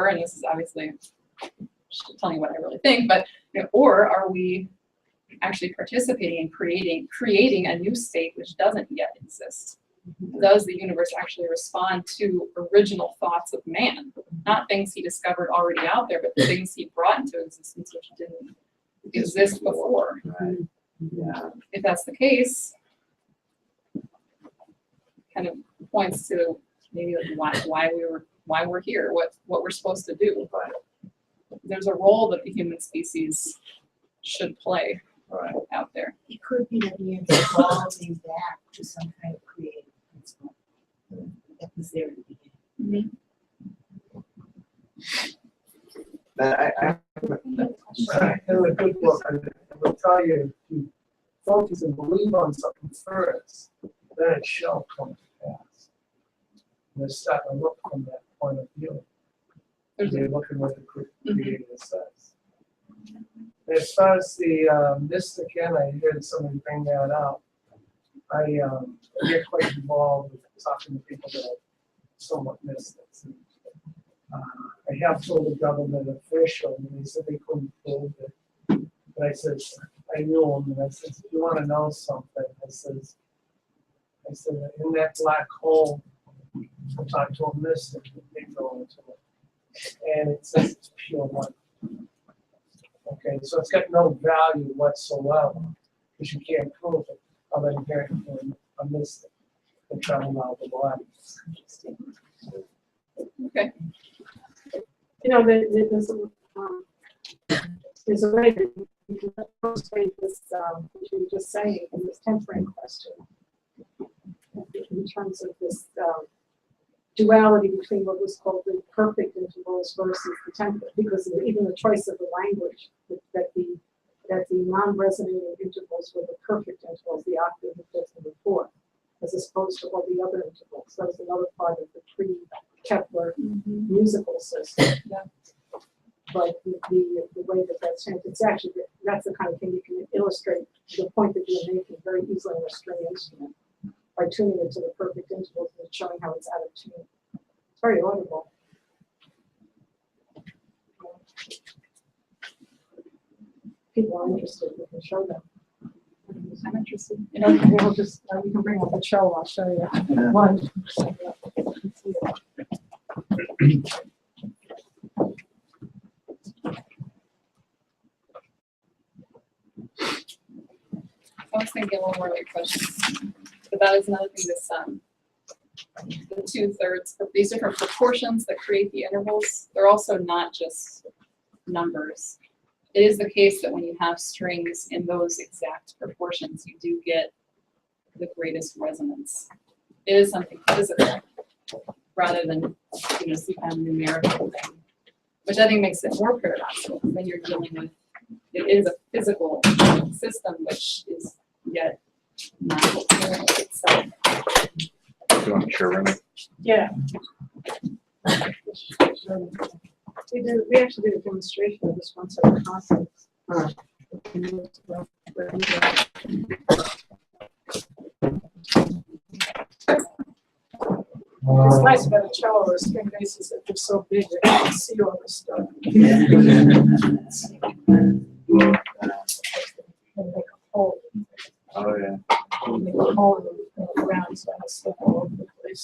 and this is obviously telling you what I really think, but or are we actually participating in creating a new state which doesn't yet exist? Does the universe actually respond to original thoughts of man? Not things he discovered already out there, but the things he brought into existence which didn't exist before. Right. Yeah. If that's the case, kind of points to maybe like why we're here, what we're supposed to do. There's a role that the human species should play out there. It could be that we are evolving back to some kind of creative principle that was there at the beginning. But I In a good book, I will tell you, if you focus and believe on something first, then it shall come to pass. And it's starting to look from that point of view. You're looking what the creator says. As far as the mystic, and I heard somebody bring that up, I get quite involved with talking to people that are somewhat mystics. And, I have told a government official, and they said they couldn't prove it. But I said, I knew them, and I said, if you want to know something, I said, in that black hole, I talked to a mystic, they go into it. And it says it's pure light. Okay, so it's got no value whatsoever, because you can't prove it other than hearing from a mystic and traveling out the body. Okay. There's a way that you can illustrate this, what you were just saying, in this tempering question, in terms of this duality between what was called the perfect intervals versus the temperate, because even the choice of the language, that the non-resonating intervals were the perfect intervals, the octave, the fifth, and the fourth, as opposed to all the other intervals. That was another part of the pre-Kepler musical system. Yeah. But the way that that's changed, it's actually, that's the kind of thing you can illustrate the point that you're making very easily on a string instrument by tuning it to the perfect intervals and showing how it's out of tune. It's very audible. People are interested, we can show them. I'm interested. You can bring up the show, I'll show you. One. I was thinking one more like questions, but that is another thing. This the 2/3, these different proportions that create the intervals, they're also not just numbers. It is the case that when you have strings in those exact proportions, you do get the greatest resonance. It is something physical rather than some kind of numerical thing, which I think makes it more paradoxical when you're dealing with. It is a physical system, which is yet not itself. Do you want to share with me? Yeah. We actually did a demonstration of this one set of concepts. It's nice about a cello or a string bass is that they're so big that you can see all this stuff. And make a hole. Oh, yeah. Make a hole in the ground so I slip all over the place.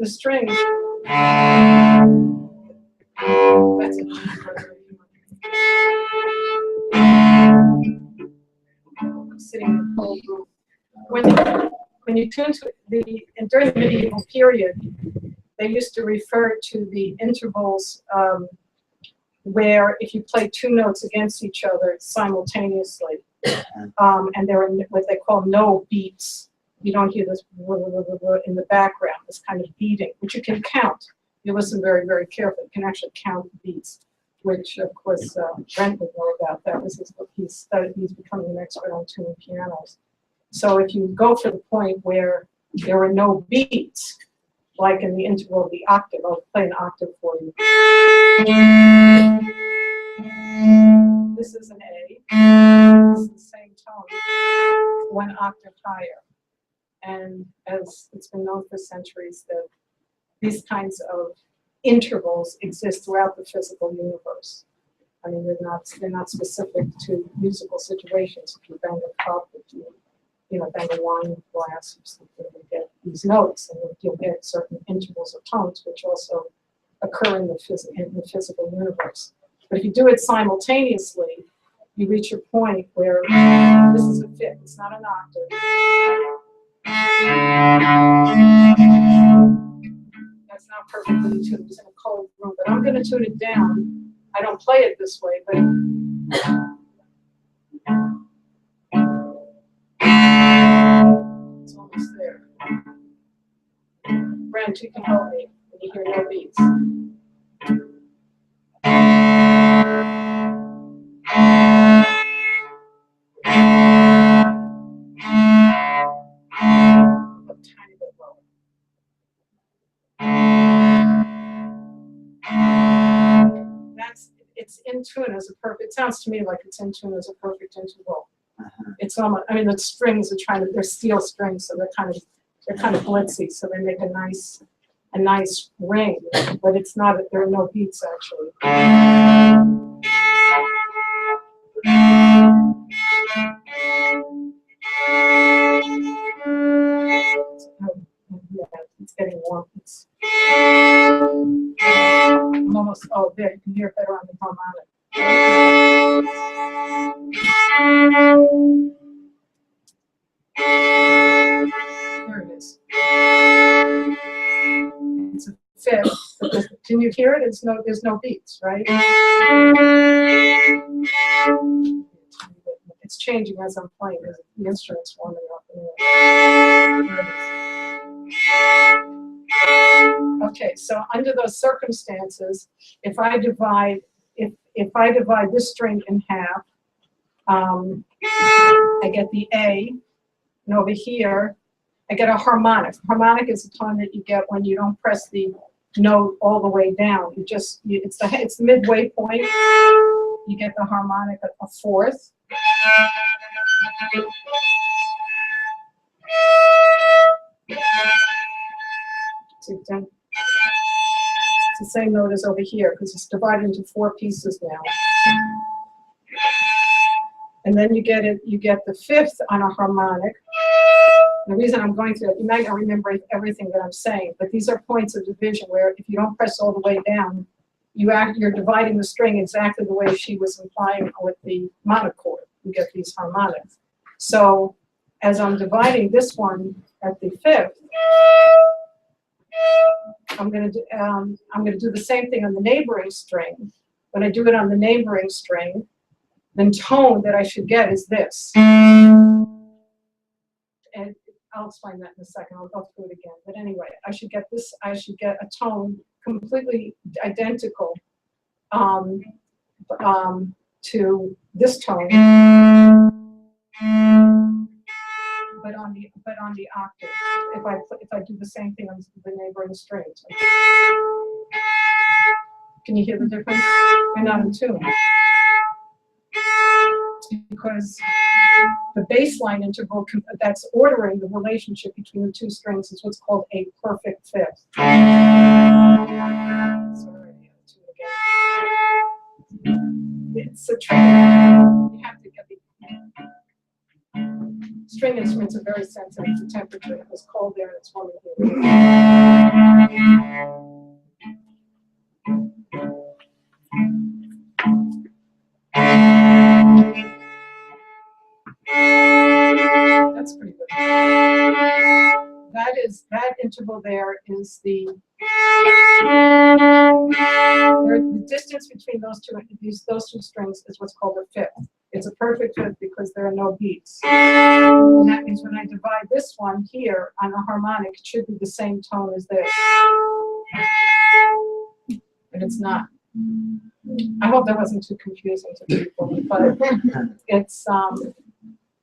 The string. That's it. I'm sitting in a cold room. When you tune to and during the medieval period, they used to refer to the intervals where if you play two notes against each other simultaneously, and they're in what they call no beats. You don't hear this in the background, this kind of beating, which you can count. You listen very, very carefully. You can actually count the beats, which of course Brent would know about. That was his book. He's studied. He's becoming an expert on tuning pianos. So if you go for the point where there are no beats, like in the interval of the octave, I'll play an octave for you. This is an A. This is the same tone, one octave higher. And as it's been known for centuries that these kinds of intervals exist throughout the physical universe. I mean, they're not specific to musical situations. If you bang a cup, if you bang a wine glass or something, you get these notes, and you'll get certain intervals of tones, which also occur in the physical universe. But if you do it simultaneously, you reach a point where this is a fifth. It's not an octave. That's not perfectly tuned. It's in a cold room, but I'm going to tune it down. I don't play it this way, but it's almost there. Brent, you can help me when you hear no beats. A tiny bit lower. It's in tune as a perfect. It sounds to me like it's in tune as a perfect interval. It's almost. I mean, the strings are they're steel strings, so they're kind of glitzy, so they make a nice ring. But it's not. There are no beats actually. Yeah, it's getting warm. I'm almost, there, you can hear it better on the harmonic. There it is. It's a fifth, but can you hear it? There's no beats, right? It's changing as I'm playing. The instrument's warming up. There it is. Okay, so under those circumstances, if I divide this string in half, I get the A, and over here I get a harmonic. Harmonic is a tone that you get when you don't press the note all the way down. It's the midway point. You get the harmonic a fourth. It's the same note as over here because it's divided into four pieces now. And then you get the fifth on a harmonic. The reason I'm going through that, you might not remember everything that I'm saying, but these are points of division where if you don't press all the way down, you're dividing the string exactly the way she was implying with the monochord. You get these harmonics. So as I'm dividing this one at the fifth, I'm going to do the same thing on the neighboring string. When I do it on the neighboring string, the tone that I should get is this. And I'll explain that in a second. I'll go through it again. But anyway, I should get this. I should get a tone completely identical to this tone, but on the octave. If I do the same thing on the neighboring strings. Can you hear the difference? They're not in tune. Because the baseline interval that's ordering the relationship between the two strings is what's called a perfect fifth. Sorry, do it again. It's a trick. You have to get the string instruments are very sensitive to temperature. It was cold there and it's warm here. that interval there is the distance between those two strings is what's called a fifth. It's a perfect fifth because there are no beats. And that means when I divide this one here on a harmonic, it should be the same tone as this. But it's not. I hope that wasn't too confusing to people, but it's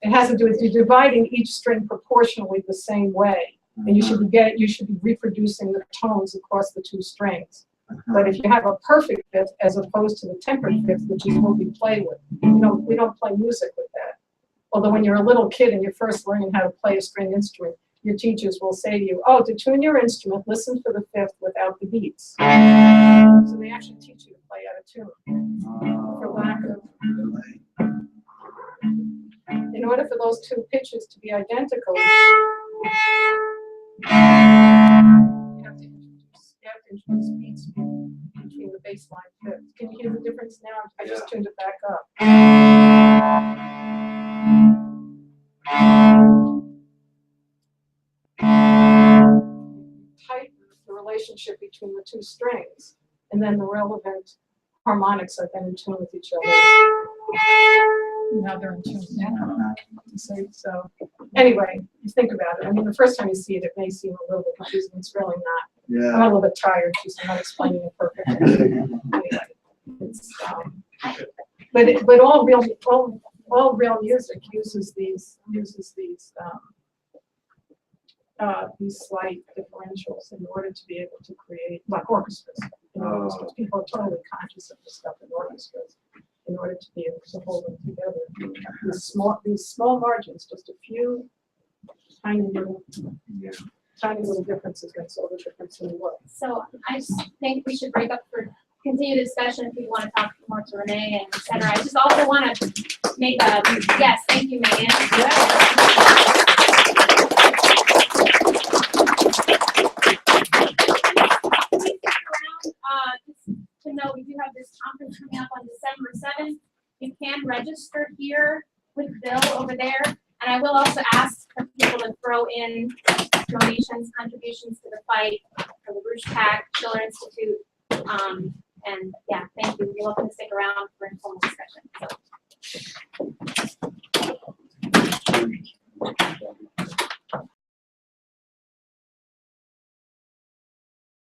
it has to do with you dividing each string proportionally the same way, and you should be reproducing the tones across the two strings. But if you have a perfect fifth as opposed to the tempered fifth, which is what we play with, we don't play music with that. Although when you're a little kid and you're first learning how to play a string instrument, your teachers will say to you, "Oh, to tune your instrument, listen for the fifth without the beats." So they actually teach you to play out of tune. For lack of, in order for those two pitches to be identical, you have to introduce beats between the bass line fifths. Can you hear the difference now? I just tuned it back up. Tighten the relationship between the two strings, and then the relevant harmonics are then in tune with each other. Now they're in tune. So anyway, you think about it. I mean, the first time you see it, it may seem a little bit confusing. It's really not. Yeah. I'm a little bit tired too, so I'm not explaining it perfectly. Anyway, it's, but all real music uses these slight differentials in order to be able to create, like orchestras. In orchestras, people are totally conscious of this stuff in orchestras in order to be able to hold them together. These small margins, just a few tiny little differences makes all the difference in the world. So I just think we should break up for continued discussion if people want to talk more to Renee and et cetera. I just also want to make a, yes, thank you, Megan. Just to know, we do have this conference coming up on December 7th. You can register here with Bill over there. And I will also ask for people to throw in donations, contributions to the fight for the LaRouchePAC Chiller Institute. And yeah, thank you. You're welcome to stick around for informal discussion.